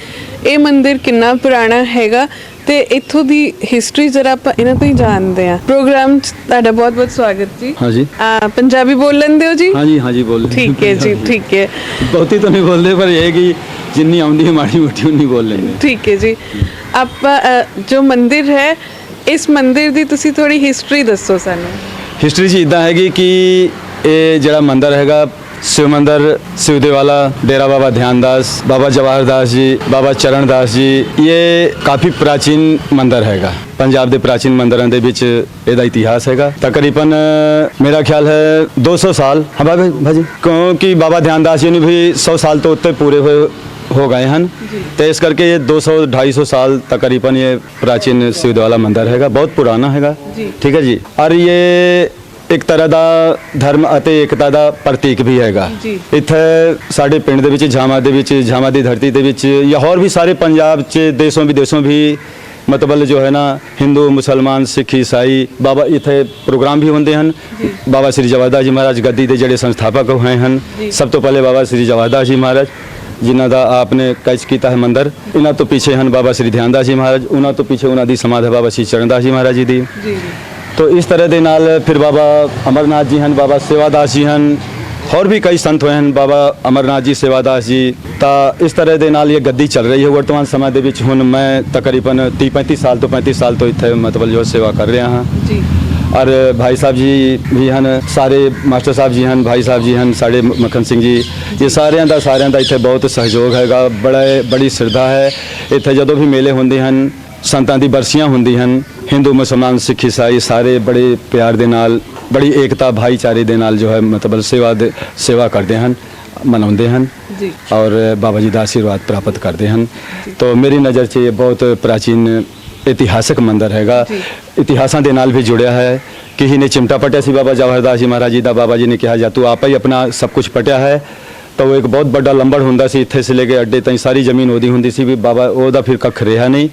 ਇਹ ਮੰਦਿਰ ਕਿੰਨਾ ਪੁਰਾਣਾ ਹੈਗਾ ਤੇ ਇੱਥੋਂ ਦੀ ਹਿਸਟਰੀ ਜ਼ਰਾ ਆਪਾਂ ਇਹਨਾਂ ਤੋਂ ਹੀ ਜਾਣਦੇ ਆ। ਪ੍ਰੋਗਰਾਮ 'ਚ ਤੁਹਾਡਾ ਬਹੁਤ-ਬਹੁਤ ਸਵਾਗਤ ਜੀ। हाँ जी। ਪੰਜਾਬੀ ਬੋਲ ਲੈਂਦੇ ਹੋ ਜੀ? हाँ जी बोल ठीक है जी, ठीक है। ਬਹੁਤੀ ਤਾਂ ਨਹੀਂ ਬੋਲਦੇ ਪਰ ਇਹ ਹੈ ਕਿ ਜਿੰਨੀ ਆਉਂਦੀ ਹੈ ਮਾੜੀ ਮੋਟੀ ਉਨੀ ਬੋਲ ਲੈਂਦੇ। ਠੀਕ ਹੈ ਜੀ। ਆਪਾਂ ਜੋ ਮੰਦਿਰ ਹੈ, ਇਸ ਮੰਦਿਰ ਦੀ ਤੁਸੀਂ ਥੋੜੀ ਹਿਸਟਰੀ ਦੱਸੋ ਸਾਨੂੰ। ਹਿਸਟਰੀ 'ਚ ਇਦਾਂ ਹੈਗੀ ਕਿ ਇਹ ਜਿਹੜਾ ਮੰਦਿਰ ਹੈਗਾ शिव मंदिर शिवदेव वाला डेरा बाबा ध्यानदास, बाबा जवाहर दास जी, बाबा चरण दास जी, ये काफ़ी प्राचीन मंदिर हैगा। पंजाब के प्राचीन मंदिरों के विच ਇਹਦਾ इतिहास हैगा। तकरीबन मेरा ख्याल है 200 साल। हाँ भाजी, क्योंकि बाबा ध्यानदास जी ने भी 100 साल तो उत्ते पूरे हो गए हैं, तो इस करके ये 200-250 साल तकरीबन ये प्राचीन शिवदेव वाला मंदिर हैगा, बहुत पुराना हैगा। ठीक है जी। और ये ਇੱਕ ਤਰ੍ਹਾਂ ਦਾ ਧਰਮ ਅਤੇ ਏਕਤਾ ਦਾ ਪ੍ਰਤੀਕ ਵੀ ਹੈਗਾ। ਇੱਥੇ ਸਾਡੇ ਪਿੰਡ ਦੇ ਵਿੱਚ ਝਾਵਾਂ ਦੀ ਧਰਤੀ ਦੇ ਵਿੱਚ ਜਾਂ ਹੋਰ ਵੀ ਸਾਰੇ ਪੰਜਾਬ 'ਚ ਦੇਸ਼ੋਂ ਵਿਦੇਸ਼ੋਂ ਵੀ मतलब जो है ना हिंदू मुसलमान सिख ईसाई बाबा इतने प्रोग्राम भी होंगे हैं। बाबा श्री जवाहर दास जी महाराज गद्दी के जोड़े संस्थापक हुए हैं। सब तो पहले बाबा श्री जवाहर दास जी महाराज जिन्हों का आपने कैच किया है मंदिर, इन्हों तो पीछे हैं बाबा श्री ध्यानदास जी महाराज, उन्होंने तो पीछे उन्होंने समाधि बाबा श्री चरणदास जी महाराज जी दी। तो इस तरह के नाल फिर बाबा अमरनाथ जी हैं, बाबा सेवादास जी हैं, और भी कई संत हुए हैं, बाबा अमरनाथ जी, सेवादास जी। तो इस तरह के नाल ये गद्दी चल रही है वर्तमान समय के विच। हुण मैं तकरीबन 30-35 साल तो 35 साल तो इत्थे मतलब जो सेवा कर रहा हाँ जी। और भाई साहब जी भी हैं, सारे मास्टर साहब जी हैं, भाई साहब जी हैं, साढ़े मक्खन सिंह जी, ये सारिਆਂ ਦਾ इत्थे बहुत सहयोग हैगा, बड़ी श्रद्धा है। इत्थे जदों भी मेले होंदे हैं, संतां दी बरसियां होंदी हैं, हिंदू मुसलमान सिख ईसाई सारे बड़े प्यार दे नाल, बड़ी एकता भाईचारे दे नाल जो है मतलब सेवा करते हैं, मनाते हैं और बाबा जी का आशीर्वाद प्राप्त करते हैं। तो मेरी नज़र से ये बहुत प्राचीन इतिहासक मंदिर हैगा, इतिहासां दे नाल भी जुड़िया है। किसी ने चिमटा पटिया सी बाबा जवाहर दास जी महाराज जी का, बाबा जी ने कहा जा तू आप ही अपना सब कुछ पटिया है। तो वो एक बहुत बड़ा लंबड़ होंदा सी, इत्थे से लेके अड्डे ताईं सारी जमीन ओदी होंदी सी भी। बाबा ओदा फिर कख रहा नहीं,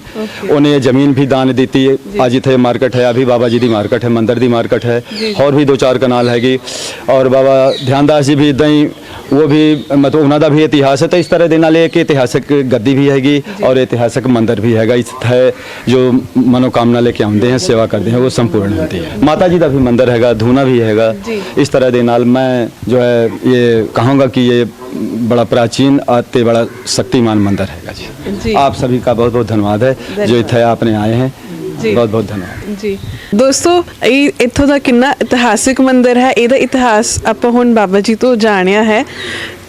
उन्हें ये जमीन भी दान दी। अज इत्थे मार्केट है, अभी बाबा जी की मार्केट है, मंदिर की मार्केट है, और भी 2-4 कनाल हैगी। और बाबा ध्यानदास जी भी इदा ही, वो भी मतलब उन्होंने भी इतिहास है। तो इस तरह के नाल एक इतिहासक गद्दी भी हैगी और इतिहासक मंदिर भी हैगा। इत्थे जो मनोकामना लेके आते हैं, सेवा करते हैं, वो संपूर्ण होती है। माता जी का भी मंदिर हैगा, धूना भी हैगा। इस तरह के नाल मैं जो है ये कहूँगा कि ये बड़ा प्राचीन आते बड़ा शक्तिमान मंदिर हैगा जी। आप सभी का बहुत बहुत धन्यवाद है जो इत्थे आपने आए हैं। ਬਹੁਤ ਬਹੁਤ ਧੰਨਵਾਦ ਜੀ ਦੋਸਤੋ, ਇਹ ਇੱਥੋਂ ਦਾ ਕਿੰਨਾ ਇਤਿਹਾਸਿਕ ਮੰਦਿਰ ਹੈ, ਇਹਦਾ ਇਤਿਹਾਸ ਆਪਾਂ ਹੁਣ ਬਾਬਾ ਜੀ ਤੋਂ ਜਾਣਿਆ ਹੈ।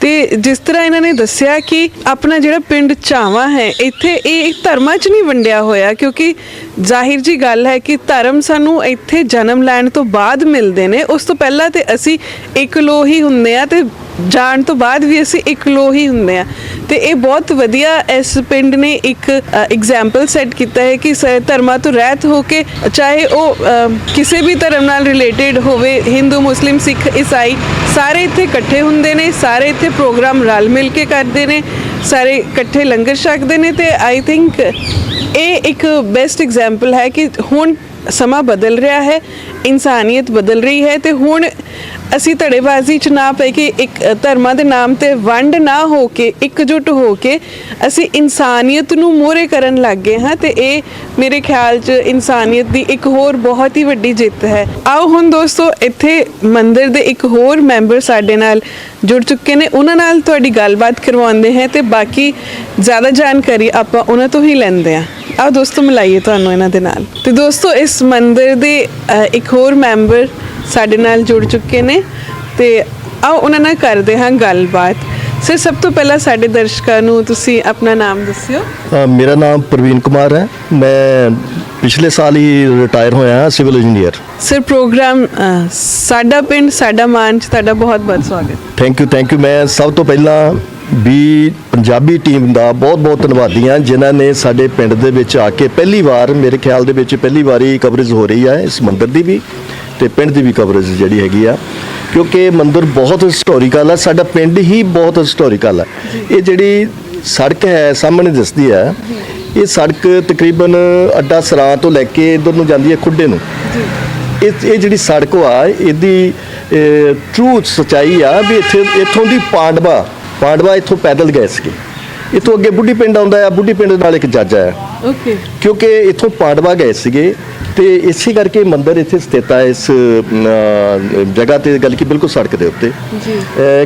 ਤੇ ਜਿਸ ਤਰ੍ਹਾਂ ਇਹਨਾਂ ਨੇ ਦੱਸਿਆ ਕਿ ਆਪਣਾ ਜਿਹੜਾ ਪਿੰਡ ਚਾਵਾ ਹੈ, ਇੱਥੇ ਇਹ ਧਰਮਾਂ 'ਚ ਨਹੀਂ ਵੰਡਿਆ ਹੋਇਆ, ਕਿਉਂਕਿ ਜ਼ਾਹਿਰ ਜੀ ਗੱਲ ਹੈ ਕਿ ਧਰਮ ਸਾਨੂੰ ਇੱਥੇ ਜਨਮ ਲੈਣ ਤੋਂ ਬਾਅਦ ਮਿਲਦੇ ਨੇ। ਉਸ ਤੋਂ ਪਹਿਲਾਂ ਤੇ ਅਸੀਂ ਇੱਕ ਲੋ ਹੀ ਹੁੰਦੇ ਆ, ਤੇ ਜਾਣ ਤੋਂ ਬਾਅਦ ਵੀ ਅਸੀਂ ਇੱਕ ਲੋ ਹੀ ਹੁੰਦੇ ਆ। ਤੇ ਇਹ ਬਹੁਤ ਵਧੀਆ ਇਸ ਪਿੰਡ ਨੇ ਇੱਕ ਐਗਜ਼ਾਮਪਲ ਸੈੱਟ ਕੀਤਾ ਹੈ ਕਿ ਧਰਮਾਂ ਤੋਂ ਰਹਿਤ ਹੋ ਕੇ, ਚਾਹੇ ਉਹ ਕਿਸੇ ਵੀ ਧਰਮ ਨਾਲ ਰਿਲੇਟਡ ਹੋਵੇ, ਹਿੰਦੂ, ਮੁਸਲਿਮ, ਸਿੱਖ, ਈਸਾਈ, ਸਾਰੇ ਇੱਥੇ ਇਕੱਠੇ ਹੁੰਦੇ ਨੇ, ਸਾਰੇ ਇੱਥੇ ਪ੍ਰੋਗਰਾਮ ਰਲ ਮਿਲ ਕੇ ਕਰਦੇ ਨੇ, ਸਾਰੇ ਇਕੱਠੇ ਲੰਗਰ ਛਕਦੇ ਨੇ। ਤੇ ਆਈ ਥਿੰਕ ਇਹ ਇੱਕ ਬੈਸਟ ਐਗਜ਼ਾਮਪਲ ਹੈ ਕਿ ਹੁਣ ਸਮਾਂ ਬਦਲ ਰਿਹਾ ਹੈ, ਇਨਸਾਨੀਅਤ ਬਦਲ ਰਹੀ ਹੈ, ਤੇ ਹੁਣ ਅਸੀਂ ਧੜੇਬਾਜ਼ੀ 'ਚ ਨਾ ਪੈ ਕੇ, ਇੱਕ ਧਰਮਾਂ ਦੇ ਨਾਮ ਤੇ ਵੰਡ ਨਾ ਹੋ ਕੇ, ਇਕਜੁੱਟ ਹੋ ਕੇ ਅਸੀਂ ਇਨਸਾਨੀਅਤ ਨੂੰ ਮੂਹਰੇ ਕਰਨ ਲੱਗ ਗਏ ਹਾਂ। ਤੇ ਇਹ ਮੇਰੇ ਖਿਆਲ 'ਚ ਇਨਸਾਨੀਅਤ ਦੀ ਇੱਕ ਹੋਰ ਬਹੁਤ ਹੀ ਵੱਡੀ ਜਿੱਤ ਹੈ। ਆਓ ਹੁਣ ਦੋਸਤੋ, ਇੱਥੇ ਮੰਦਿਰ ਦੇ ਇੱਕ ਹੋਰ ਮੈਂਬਰ ਸਾਡੇ ਨਾਲ ਜੁੜ ਚੁੱਕੇ ਨੇ, ਉਹਨਾਂ ਨਾਲ ਤੁਹਾਡੀ ਗੱਲਬਾਤ ਕਰਵਾਉਂਦੇ ਹਾਂ ਤੇ ਬਾਕੀ ਜ਼ਿਆਦਾ ਜਾਣਕਾਰੀ ਆਪਾਂ ਉਹਨਾਂ ਤੋਂ ਹੀ ਲੈਂਦੇ ਹਾਂ। ਆਓ ਦੋਸਤੋ, ਮਿਲਾਈਏ ਤੁਹਾਨੂੰ ਇਹਨਾਂ ਦੇ ਨਾਲ। ਤੇ ਦੋਸਤੋ, ਇਸ ਮੰਦਿਰ ਦੇ ਇੱਕ ਹੋਰ ਮੈਂਬਰ ਸਾਡੇ ਨਾਲ ਜੁੜ ਚੁੱਕੇ ਨੇ ਤੇ ਆਓ ਉਹਨਾਂ ਨਾਲ ਕਰਦੇ ਹਾਂ ਗੱਲਬਾਤ। ਸਰ, ਸਭ ਤੋਂ ਪਹਿਲਾਂ ਸਾਡੇ ਦਰਸ਼ਕਾਂ ਨੂੰ ਤੁਸੀਂ ਆਪਣਾ ਨਾਮ ਦੱਸਿਓ। ਮੇਰਾ ਨਾਮ ਪ੍ਰਵੀਨ ਕੁਮਾਰ ਹੈ। ਮੈਂ ਪਿਛਲੇ ਸਾਲ ਹੀ ਰਿਟਾਇਰ ਹੋਇਆ ਹਾਂ, ਸਿਵਲ ਇੰਜੀਨੀਅਰ। ਸਰ, ਪ੍ਰੋਗਰਾਮ ਸਾਡਾ ਪਿੰਡ ਸਾਡਾ ਮਾਨ 'ਚ ਤੁਹਾਡਾ ਬਹੁਤ ਬਹੁਤ ਸਵਾਗਤ। Thank you. ਮੈਂ ਸਭ ਤੋਂ ਪਹਿਲਾਂ ਵੀ ਪੰਜਾਬੀ ਟੀਮ ਦਾ ਬਹੁਤ ਬਹੁਤ ਧੰਨਵਾਦੀ ਹਾਂ, ਜਿਨ੍ਹਾਂ ਨੇ ਸਾਡੇ ਪਿੰਡ ਦੇ ਵਿੱਚ ਆ ਕੇ ਪਹਿਲੀ ਵਾਰ, ਮੇਰੇ ਖਿਆਲ ਦੇ ਵਿੱਚ ਪਹਿਲੀ ਵਾਰੀ ਕਵਰੇਜ ਹੋ ਰਹੀ ਹੈ ਇਸ ਮੰਦਿਰ ਦੀ ਵੀ ਤੇ ਪਿੰਡ ਦੀ ਵੀ ਕਵਰੇਜ ਜਿਹੜੀ ਹੈਗੀ ਆ, ਕਿਉਂਕਿ ਮੰਦਿਰ ਬਹੁਤ ਹਿਸਟੋਰੀਕਲ ਹੈ, ਸਾਡਾ ਪਿੰਡ ਹੀ ਬਹੁਤ ਹਿਸਟੋਰੀਕਲ ਹੈ। ਇਹ ਜਿਹੜੀ ਸੜਕ ਹੈ ਸਾਹਮਣੇ ਦਿਸਦੀ ਹੈ, ਇਹ ਸੜਕ ਤਕਰੀਬਨ ਅੱਡਾ ਸਰਾਂ ਤੋਂ ਲੈ ਕੇ ਇੱਧਰ ਨੂੰ ਜਾਂਦੀ ਹੈ ਖੁੱਡੇ ਨੂੰ। ਇਹ ਜਿਹੜੀ ਸੜਕ ਆ, ਇਹਦੀ ਟਰੂ ਸੱਚਾਈ ਆ ਵੀ ਇੱਥੋਂ ਦੀ ਪਾਂਡਵਾ ਇੱਥੋਂ ਪੈਦਲ ਗਏ ਸੀਗੇ। ਇੱਥੋਂ ਅੱਗੇ ਬੁੱਢੀ ਪਿੰਡ ਆਉਂਦਾ ਆ, ਬੁੱਢੀ ਪਿੰਡ ਨਾਲ ਇੱਕ ਜੱਜ ਹੈ, ਕਿਉਂਕਿ ਇੱਥੋਂ ਪਾਂਡਵਾ ਗਏ ਸੀਗੇ। ਤੇ ਇਸੇ ਕਰਕੇ ਮੰਦਿਰ ਇੱਥੇ ਸਥਿਤ ਹੈ ਇਸ ਜਗ੍ਹਾ ਤੇ, ਗੱਲ ਕੀ ਬਿਲਕੁਲ ਸੜਕ ਦੇ ਉੱਤੇ,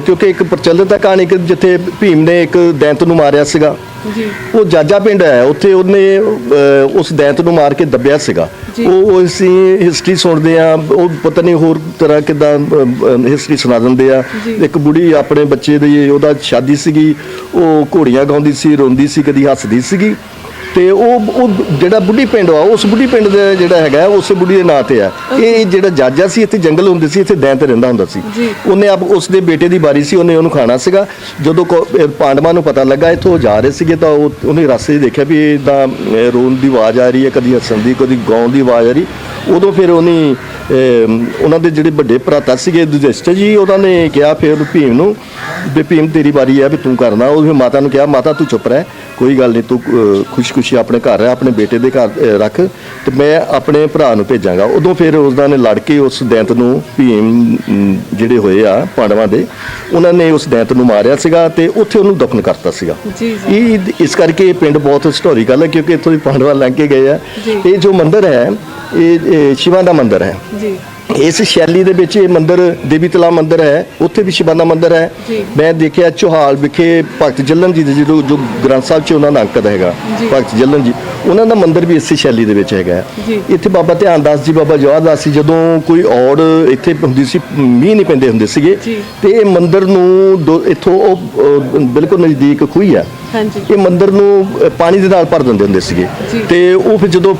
ਕਿਉਂਕਿ ਇੱਕ ਪ੍ਰਚਲਿਤ ਕਹਾਣੀ ਕਿ ਜਿੱਥੇ ਭੀਮ ਨੇ ਇੱਕ ਦੈਂਤ ਨੂੰ ਮਾਰਿਆ ਸੀਗਾ, ਉਹ ਜਾਜਾ ਪਿੰਡ ਹੈ, ਉੱਥੇ ਉਹਨੇ ਉਸ ਦੈਂਤ ਨੂੰ ਮਾਰ ਕੇ ਦੱਬਿਆ ਸੀਗਾ। ਉਹ ਅਸੀਂ ਹਿਸਟਰੀ ਸੁਣਦੇ ਆ, ਉਹ ਪਤਾ ਨਹੀਂ ਹੋਰ ਤਰ੍ਹਾਂ ਕਿੱਦਾਂ ਹਿਸਟਰੀ ਸੁਣਾ ਦਿੰਦੇ ਆ। ਇੱਕ ਬੁੜੀ ਆਪਣੇ ਬੱਚੇ ਦੀ, ਉਹਦਾ ਸ਼ਾਦੀ ਸੀਗੀ, ਉਹ ਘੋੜੀਆਂ ਗਾਉਂਦੀ ਸੀ, ਰੋਂਦੀ ਸੀ, ਕਦੀ ਹੱਸਦੀ ਸੀਗੀ। ਤੇ ਉਹ ਜਿਹੜਾ ਬੁੱਢੀ ਪਿੰਡ ਆ, ਉਸ ਬੁੱਢੀ ਪਿੰਡ ਦਾ ਜਿਹੜਾ ਹੈਗਾ ਉਸੇ ਬੁੱਢੀ ਦੇ ਨਾਂ ਤੇ ਆ। ਇਹ ਜਿਹੜਾ ਜਾਜਾ ਸੀ, ਇੱਥੇ ਜੰਗਲ ਹੁੰਦੇ ਸੀ, ਇੱਥੇ ਦੈਂਤ ਰਹਿੰਦਾ ਹੁੰਦਾ ਸੀ। ਉਹਨੇ ਉਸ ਦੇ ਬੇਟੇ ਦੀ ਵਾਰੀ ਸੀ, ਉਹਨੇ ਉਹਨੂੰ ਖਾਣਾ ਸੀਗਾ। ਜਦੋਂ ਪਾਂਡਵਾਂ ਨੂੰ ਪਤਾ ਲੱਗਾ ਇੱਥੋਂ ਜਾ ਰਹੇ ਸੀਗੇ, ਤਾਂ ਉਹਨੇ ਰਸਤੇ 'ਚ ਦੇਖਿਆ ਵੀ ਇੱਦਾਂ ਰੋਣ ਦੀ ਆਵਾਜ਼ ਆ ਰਹੀ ਹੈ, ਕਦੀ ਹੱਸਣ ਦੀ, ਕਦੀ ਗਾਉਣ ਦੀ ਆਵਾਜ਼ ਆ ਰਹੀ। ਉਦੋਂ ਫਿਰ ਉਹਨਾਂ ਦੇ ਜਿਹੜੇ ਵੱਡੇ ਭਰਾਤਾ ਸੀਗੇ ਯੁਧਿਸ਼ਟਰ ਜੀ, ਉਹਨਾਂ ਨੇ ਕਿਹਾ ਫਿਰ ਭੀਮ ਨੂੰ ਵੀ ਭੀਮ ਤੇਰੀ ਵਾਰੀ ਹੈ ਵੀ ਤੂੰ ਕਰਨਾ। ਉਹ ਮਾਤਾ ਨੂੰ ਕਿਹਾ, ਮਾਤਾ ਤੂੰ ਚੁੱਪ ਰਹਿ, ਕੋਈ ਗੱਲ ਨਹੀਂ, ਤੂੰ ਖੁਸ਼ੀ ਆਪਣੇ ਘਰ ਰਹਿ, ਆਪਣੇ ਬੇਟੇ ਦੇ ਘਰ ਰੱਖ, ਤੇ ਮੈਂ ਆਪਣੇ ਭਰਾ ਨੂੰ ਭੇਜਾਂਗਾ। ਉਦੋਂ ਫਿਰ ਉਸਦਾ ਨੇ ਲੜ ਕੇ ਉਸ ਦੈਂਤ ਨੂੰ, ਭੀਮ ਜਿਹੜੇ ਹੋਏ ਆ ਪਾਂਡਵਾਂ ਦੇ, ਉਹਨਾਂ ਨੇ ਉਸ ਦੈਂਤ ਨੂੰ ਮਾਰਿਆ ਸੀਗਾ ਤੇ ਉੱਥੇ ਉਹਨੂੰ ਦਫਨ ਕਰਤਾ ਸੀਗਾ। ਇਹ ਇਸ ਕਰਕੇ ਇਹ ਪਿੰਡ ਬਹੁਤ ਹਿਸਟੋਰੀਕਲ ਹੈ, ਕਿਉਂਕਿ ਇੱਥੋਂ ਦੀ ਪਾਂਡਵਾ ਲੰਘ ਕੇ ਗਏ ਆ। ਇਹ ਜੋ ਮੰਦਿਰ ਹੈ, ਇਹ ਸ਼ਿਵਾਂ ਦਾ ਮੰਦਿਰ ਹੈ। ਇਸ ਸ਼ੈਲੀ ਦੇ ਵਿੱਚ ਇਹ ਮੰਦਿਰ ਦੇਵੀ ਤਲਾ ਮੰਦਿਰ ਹੈ, ਉੱਥੇ ਵੀ ਸ਼ਿਵਾਂ ਦਾ ਮੰਦਿਰ ਹੈ। ਮੈਂ ਦੇਖਿਆ ਚੋਹਾਲ ਵਿਖੇ ਭਗਤ ਜੱਲਨ ਜੀ ਦੇ ਜੋ ਗ੍ਰੰਥ ਸਾਹਿਬ 'ਚ ਉਹਨਾਂ ਦਾ ਅੰਕਿਤ ਹੈਗਾ, ਭਗਤ ਜੱਲਨ ਜੀ, ਉਹਨਾਂ ਦਾ ਮੰਦਿਰ ਵੀ ਇਸੇ ਸ਼ੈਲੀ ਦੇ ਵਿੱਚ ਹੈਗਾ। ਇੱਥੇ ਬਾਬਾ ਧਿਆਨ ਦਾਸ ਜੀ, ਬਾਬਾ ਜਵਾਹਰ ਦਾਸ ਜੀ, ਜਦੋਂ ਕੋਈ ਔੜ ਇੱਥੇ ਹੁੰਦੀ ਸੀ, ਮੀਂਹ ਨਹੀਂ ਪੈਂਦੇ ਹੁੰਦੇ ਸੀਗੇ, ਤੇ ਇਹ ਮੰਦਿਰ ਨੂੰ ਇੱਥੋਂ ਉਹ ਬਿਲਕੁਲ ਨਜ਼ਦੀਕ ਖੂਹੀ ਆ, ਇਹ ਮੰਦਿਰ ਨੂੰ ਪਾਣੀ ਦੇ ਨਾਲ ਭਰ ਦਿੰਦੇ ਹੁੰਦੇ ਸੀਗੇ। ਤੇ ਉਹ ਫਿਰ ਜਦੋਂ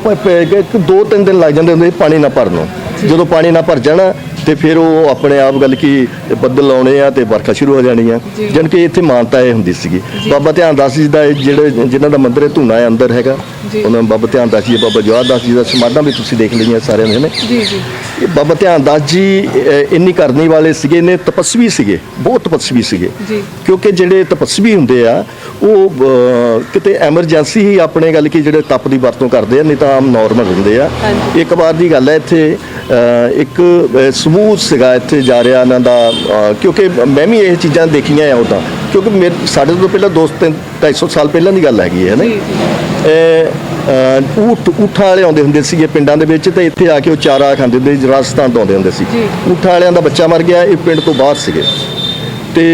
2-3 ਦਿਨ ਲੱਗ ਜਾਂਦੇ ਹੁੰਦੇ ਪਾਣੀ ਨਾ ਭਰਨ ਨੂੰ। ਜਦੋਂ ਪਾਣੀ ਨਾ ਭਰ ਜਾਣਾ ਤੇ ਫਿਰ ਉਹ ਆਪਣੇ ਆਪ ਗੱਲ ਕੀ ਬੱਦਲ ਆਉਣੇ ਆ ਤੇ ਵਰਖਾ ਸ਼ੁਰੂ ਹੋ ਜਾਣੀ ਆ। ਜਾਣੀ ਕਿ ਇੱਥੇ ਮਾਨਤਾ ਇਹ ਹੁੰਦੀ ਸੀਗੀ। ਬਾਬਾ ਧਿਆਨ ਦਾਸ ਜੀ ਦਾ ਜਿਨ੍ਹਾਂ ਦਾ ਮੰਦਿਰ ਹੈ ਧੂਨਾ ਅੰਦਰ ਹੈਗਾ, ਉਹਨਾਂ ਬਾਬਾ ਧਿਆਨ ਦਾਸ ਜੀ, ਬਾਬਾ ਜਵਾਹਰ ਦਾਸ ਜੀ ਦਾ ਸਮਾਧਾਂ ਵੀ ਤੁਸੀਂ ਦੇਖ ਲਈਆਂ ਸਾਰਿਆਂ ਨੇ। ਬਾਬਾ ਧਿਆਨ ਦਾਸ ਜੀ ਇੰਨੀ ਕਰਨੀ ਵਾਲੇ ਸੀਗੇ, ਨੇ ਤਪਸਵੀ ਸੀਗੇ, ਬਹੁਤ ਤਪਸਵੀ ਸੀਗੇ। ਕਿਉਂਕਿ ਜਿਹੜੇ ਤਪਸਵੀ ਹੁੰਦੇ ਆ ਉਹ ਕਿਤੇ ਐਮਰਜੈਂਸੀ ਹੀ ਆਪਣੇ ਗੱਲ ਕੀ ਜਿਹੜੇ ਤਪ ਦੀ ਵਰਤੋਂ ਕਰਦੇ ਆ, ਨਹੀਂ ਤਾਂ ਆਮ ਨਾਰਮਲ ਹੁੰਦੇ ਆ। ਇੱਕ ਵਾਰ ਦੀ ਗੱਲ ਹੈ, ਇੱਥੇ ਇੱਕ ਸਮੂਹ ਸੀਗਾ ਇੱਥੇ ਜਾ ਰਿਹਾ ਇਹਨਾਂ ਦਾ, ਕਿਉਂਕਿ ਮੈਂ ਵੀ ਇਹ ਚੀਜ਼ਾਂ ਦੇਖੀਆਂ ਆ ਉਦਾਂ, ਕਿਉਂਕਿ ਸਾਡੇ ਤੋਂ ਪਹਿਲਾਂ 200-250 ਸਾਲ ਪਹਿਲਾਂ ਦੀ ਗੱਲ ਹੈਗੀ ਹੈ ਨਾ। ਊਠਾਂ ਵਾਲੇ ਆਉਂਦੇ ਹੁੰਦੇ ਸੀਗੇ ਪਿੰਡਾਂ ਦੇ ਵਿੱਚ, ਤੇ ਇੱਥੇ ਆ ਕੇ ਉਹ ਚਾਰਾ ਖਾਂਦੇ ਹੁੰਦੇ, ਰਾਜਸਥਾਨ ਤੋਂ ਆਉਂਦੇ ਹੁੰਦੇ ਸੀ। ਊਠਾਂ ਵਾਲਿਆਂ ਦਾ ਬੱਚਾ ਮਰ ਗਿਆ, ਇਹ ਪਿੰਡ ਤੋਂ ਬਾਹਰ ਸੀਗੇ, ਤੇ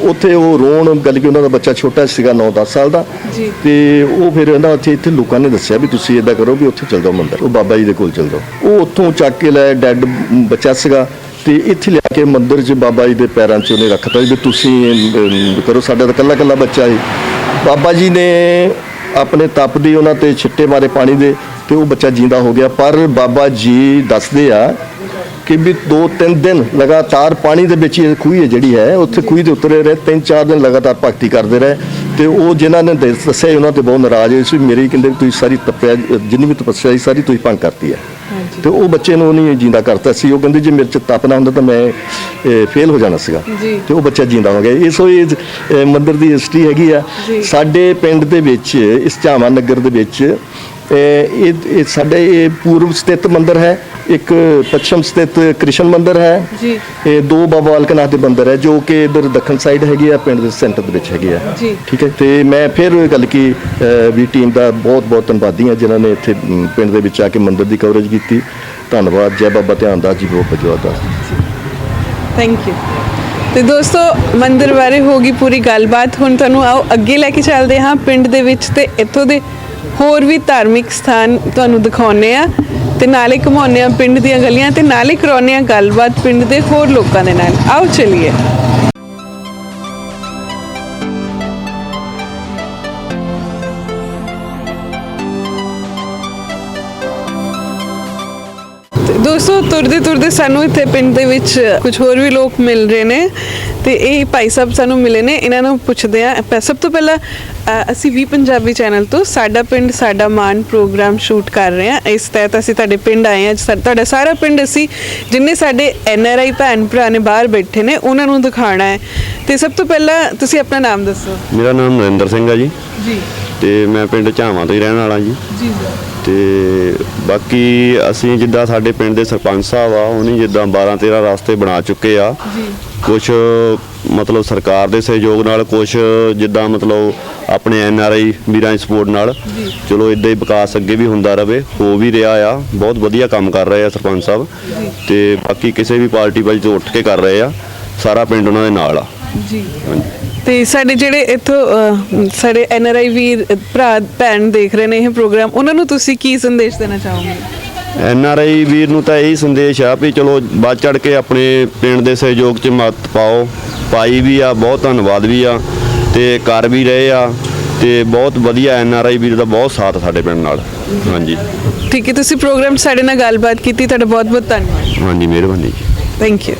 ਉੱਥੇ ਉਹ ਰੋਣ ਗੱਲ ਕਿ ਉਹਨਾਂ ਦਾ ਬੱਚਾ ਛੋਟਾ ਸੀਗਾ 9-10 ਸਾਲ ਦਾ ਤੇ ਉਹ ਫਿਰ ਨਾ ਇੱਥੇ ਲੋਕਾਂ ਨੇ ਦੱਸਿਆ ਵੀ ਤੁਸੀਂ ਇਦਾਂ ਕਰੋ ਵੀ ਉੱਥੇ ਚਲ ਜਾਓ ਮੰਦਰ, ਉਹ ਬਾਬਾ ਜੀ ਦੇ ਕੋਲ ਚਲ ਜਾਓ। ਉਹ ਉੱਥੋਂ ਚੱਕ ਕੇ ਲੈ ਡੈੱਡ ਬੱਚਾ ਸੀਗਾ ਤੇ ਇੱਥੇ ਲਿਆ ਕੇ ਮੰਦਰ 'ਚ ਬਾਬਾ ਜੀ ਦੇ ਪੈਰਾਂ 'ਚ ਉਹਨੇ ਰੱਖਤਾ ਵੀ ਤੁਸੀਂ ਕਰੋ, ਸਾਡਾ ਤਾਂ ਕੱਲਾ ਕੱਲਾ ਬੱਚਾ ਸੀ। ਬਾਬਾ ਜੀ ਨੇ ਆਪਣੇ ਤਪ ਦੀ ਉਹਨਾਂ ਤੇ ਛਿੱਟੇ ਮਾਰੇ ਪਾਣੀ ਦੇ ਤੇ ਉਹ ਬੱਚਾ ਜਿੰਦਾ ਹੋ ਗਿਆ। ਪਰ ਬਾਬਾ ਜੀ ਦੱਸਦੇ ਆ ਕਿ ਵੀ 2-3 ਦਿਨ ਲਗਾਤਾਰ ਪਾਣੀ ਦੇ ਵਿੱਚ ਇਹ ਖੂਹੀ ਜਿਹੜੀ ਹੈ ਉੱਥੇ ਖੂਹੀ ਦੇ ਉਤਰੇ ਰਹੇ, 3-4 ਦਿਨ ਲਗਾਤਾਰ ਭਗਤੀ ਕਰਦੇ ਰਹੇ ਤੇ ਉਹ ਜਿਨ੍ਹਾਂ ਨੇ ਦੱਸਿਆ ਉਹਨਾਂ ਤੇ ਬਹੁਤ ਨਾਰਾਜ਼ ਹੋਏ ਸੀ। ਮੇਰੀ ਕਹਿੰਦੇ ਤੁਸੀਂ ਸਾਰੀ ਤਪਿਆ ਜਿੰਨੀ ਵੀ ਤਪੱਸਿਆ ਸੀ ਸਾਰੀ ਤੁਸੀਂ ਭੰਗ ਕਰਤੀ ਹੈ ਤੇ ਉਹ ਬੱਚੇ ਨੂੰ ਨਹੀਂ ਜਿੰਦਾ ਕਰਤਾ ਸੀ। ਉਹ ਕਹਿੰਦੇ ਜੇ ਮੇਰੇ 'ਚ ਤਪ ਨਾ ਹੁੰਦਾ ਤਾਂ ਮੈਂ ਫੇਲ ਹੋ ਜਾਣਾ ਸੀਗਾ ਤੇ ਉਹ ਬੱਚਾ ਜਿੰਦਾ ਹੋ ਗਿਆ। ਇਸ ਹੋਈ ਮੰਦਿਰ ਦੀ ਹਿਸਟਰੀ ਹੈਗੀ ਆ ਸਾਡੇ ਪਿੰਡ ਦੇ ਵਿੱਚ, ਇਸ ਝਾਵਾ ਨਗਰ ਦੇ ਵਿੱਚ। ਇਹ ਸਾਡੇ ਇਹ ਪੂਰਬ ਸਥਿਤ ਮੰਦਿਰ ਹੈ, ਇੱਕ ਪੱਛਮ ਸਥਿਤ ਕ੍ਰਿਸ਼ਨ ਮੰਦਿਰ ਹੈ ਜੀ। ਇਹ 2 ਬਾਬਾ ਬਾਲਕ ਨਾਥ ਦੇ ਮੰਦਿਰ ਹੈ ਜੋ ਕਿ ਇਧਰ ਦੱਖਣ ਸਾਈਡ ਹੈਗੇ ਆ, ਪਿੰਡ ਦੇ ਸੈਂਟਰ ਦੇ ਵਿੱਚ ਹੈਗੇ ਆ। ਠੀਕ ਹੈ, ਤੇ ਮੈਂ ਫਿਰ ਗੱਲ ਕੀ ਵੀ ਟੀਮ ਦਾ ਬਹੁਤ ਬਹੁਤ ਧੰਨਵਾਦੀ ਹਾਂ ਜਿਨ੍ਹਾਂ ਨੇ ਇੱਥੇ ਪਿੰਡ ਦੇ ਵਿੱਚ ਆ ਕੇ ਮੰਦਿਰ ਦੀ ਕਵਰੇਜ ਕੀਤੀ। ਧੰਨਵਾਦ। ਜੈ ਬਾਬਾ ਧਿਆਨ ਦਾਸ ਜੀ, ਬਹੁਤ ਬਜਵਾਦਾ। Thank you. ਤੇ ਦੋਸਤੋ, ਮੰਦਿਰ ਬਾਰੇ ਹੋ ਗਈ ਪੂਰੀ ਗੱਲਬਾਤ। ਹੁਣ ਤੁਹਾਨੂੰ ਆਓ ਅੱਗੇ ਲੈ ਕੇ ਚੱਲਦੇ ਹਾਂ ਪਿੰਡ ਦੇ ਵਿੱਚ ਤੇ ਇੱਥੋਂ ਦੇ ਹੋਰ ਵੀ ਧਾਰਮਿਕ ਸਥਾਨ ਤੁਹਾਨੂੰ ਦਿਖਾਉਂਦੇ ਆ ਤੇ ਨਾਲੇ ਘੁਮਾਉਂਦੇ ਆ ਪਿੰਡ ਦੀਆਂ ਗਲੀਆਂ ਤੇ ਨਾਲੇ ਕਰਾਉਂਦੇ ਆ ਗੱਲਬਾਤ ਪਿੰਡ ਦੇ ਹੋਰ ਲੋਕਾਂ ਦੇ ਨਾਲ। ਆਓ ਚਲੀਏ। ਦੋਸਤੋ, ਤੁਰਦੇ ਤੁਰਦੇ ਸਾਨੂੰ ਇੱਥੇ ਪਿੰਡ ਦੇ ਵਿੱਚ ਕੁਝ ਹੋਰ ਵੀ ਲੋਕ ਮਿਲ ਰਹੇ ਨੇ ਤੇ ਇਹ ਭਾਈ ਸਾਹਿਬ ਸਾਨੂੰ ਮਿਲੇ ਨੇ। ਇਹਨਾਂ ਨੂੰ ਪੁੱਛਦੇ ਆ। ਸਭ ਤੋਂ ਪਹਿਲਾਂ ਅਸੀਂ ਵੀ ਪੰਜਾਬੀ ਚੈਨਲ ਤੋਂ ਸਾਡਾ ਪਿੰਡ ਸਾਡਾ ਮਾਣ ਪ੍ਰੋਗਰਾਮ ਸ਼ੂਟ ਕਰ ਰਹੇ ਹਾਂ। ਇਸ ਤਹਿਤ ਅਸੀਂ ਤੁਹਾਡੇ ਪਿੰਡ ਆਏ ਹਾਂ। ਤੁਹਾਡਾ ਸਾਰਾ ਪਿੰਡ ਅਸੀਂ ਜਿੰਨੇ ਸਾਡੇ NRI ਭੈਣ ਭਰਾ ਨੇ ਬਾਹਰ ਬੈਠੇ ਨੇ ਉਹਨਾਂ ਨੂੰ ਦਿਖਾਉਣਾ ਹੈ। ਤੇ ਸਭ ਤੋਂ ਪਹਿਲਾਂ ਤੁਸੀਂ ਆਪਣਾ ਨਾਮ ਦੱਸੋ। ਮੇਰਾ ਨਾਮ ਨਰਿੰਦਰ ਸਿੰਘ ਆ ਜੀ ਤੇ ਮੈਂ ਪਿੰਡ ਝਾਵਾਂ ਤੋਂ ਹੀ ਰਹਿਣ ਵਾਲਾ ਜੀ। ਤੇ ਬਾਕੀ ਅਸੀਂ ਜਿੱਦਾਂ ਸਾਡੇ ਪਿੰਡ ਦੇ ਸਰਪੰਚ ਸਾਹਿਬ ਆ ਉਹਨੇ ਜਿੱਦਾਂ 12-13 ਰਸਤੇ ਬਣਾ ਚੁੱਕੇ ਆ। ਕੁਛ ਮਤਲਬ ਸਰਕਾਰ ਦੇ ਸਹਿਯੋਗ ਨਾਲ, ਕੁਛ ਜਿੱਦਾਂ ਮਤਲਬ ਆਪਣੇ NRI ਵੀਰਾਂ ਦੀ ਸਪੋਰਟ ਨਾਲ। ਚਲੋ ਇਦਾਂ ਹੀ ਵਿਕਾਸ ਅੱਗੇ ਵੀ ਹੁੰਦਾ ਰਵੇ, ਹੋ ਵੀ ਰਿਹਾ ਆ। ਬਹੁਤ ਵਧੀਆ ਕੰਮ ਕਰ ਰਹੇ ਆ ਸਰਪੰਚ ਸਾਹਿਬ ਤੇ ਬਾਕੀ ਕਿਸੇ ਵੀ ਪਾਰਟੀ ਵੱਲ ਤੋਂ ਉੱਠ ਕੇ ਕਰ ਰਹੇ ਆ। ਸਾਰਾ ਪਿੰਡ ਉਹਨਾਂ ਦੇ ਨਾਲ ਆ ਜੀ। ਤੇ ਸਾਡੇ ਜਿਹੜੇ ਇੱਥੋਂ ਸਾਡੇ NRI ਵੀਰ ਭਰਾ ਭੈਣ ਦੇਖ ਰਹੇ ਨੇ ਇਹ ਪ੍ਰੋਗਰਾਮ, ਉਹਨਾਂ ਨੂੰ ਤੁਸੀਂ ਕੀ ਸੰਦੇਸ਼ ਦੇਣਾ ਚਾਹੋਗੇ? NRI ਵੀਰ ਨੂੰ ਤਾਂ ਇਹੀ ਸੰਦੇਸ਼ ਆ ਵੀ ਚਲੋ ਵੱਧ ਚੜ ਕੇ ਆਪਣੇ ਪਿੰਡ ਦੇ ਸਹਿਯੋਗ 'ਚ ਮਦਦ ਪਾਓ। ਪਾਈ ਵੀ ਆ, ਬਹੁਤ ਧੰਨਵਾਦ ਵੀ ਆ ਤੇ ਕਰ ਵੀ ਰਹੇ ਆ ਤੇ ਬਹੁਤ ਵਧੀਆ NRI ਵੀਰ ਦਾ ਬਹੁਤ ਸਾਥ ਸਾਡੇ ਪਿੰਡ ਨਾਲ। ਹਾਂਜੀ ਠੀਕ ਹੈ, ਤੁਸੀਂ ਪ੍ਰੋਗਰਾਮ ਸਾਡੇ ਨਾਲ ਗੱਲਬਾਤ ਕੀਤੀ, ਤੁਹਾਡਾ ਬਹੁਤ ਬਹੁਤ ਧੰਨਵਾਦ। ਹਾਂਜੀ, ਮਿਹਰਬਾਨੀ ਜੀ। Thank you.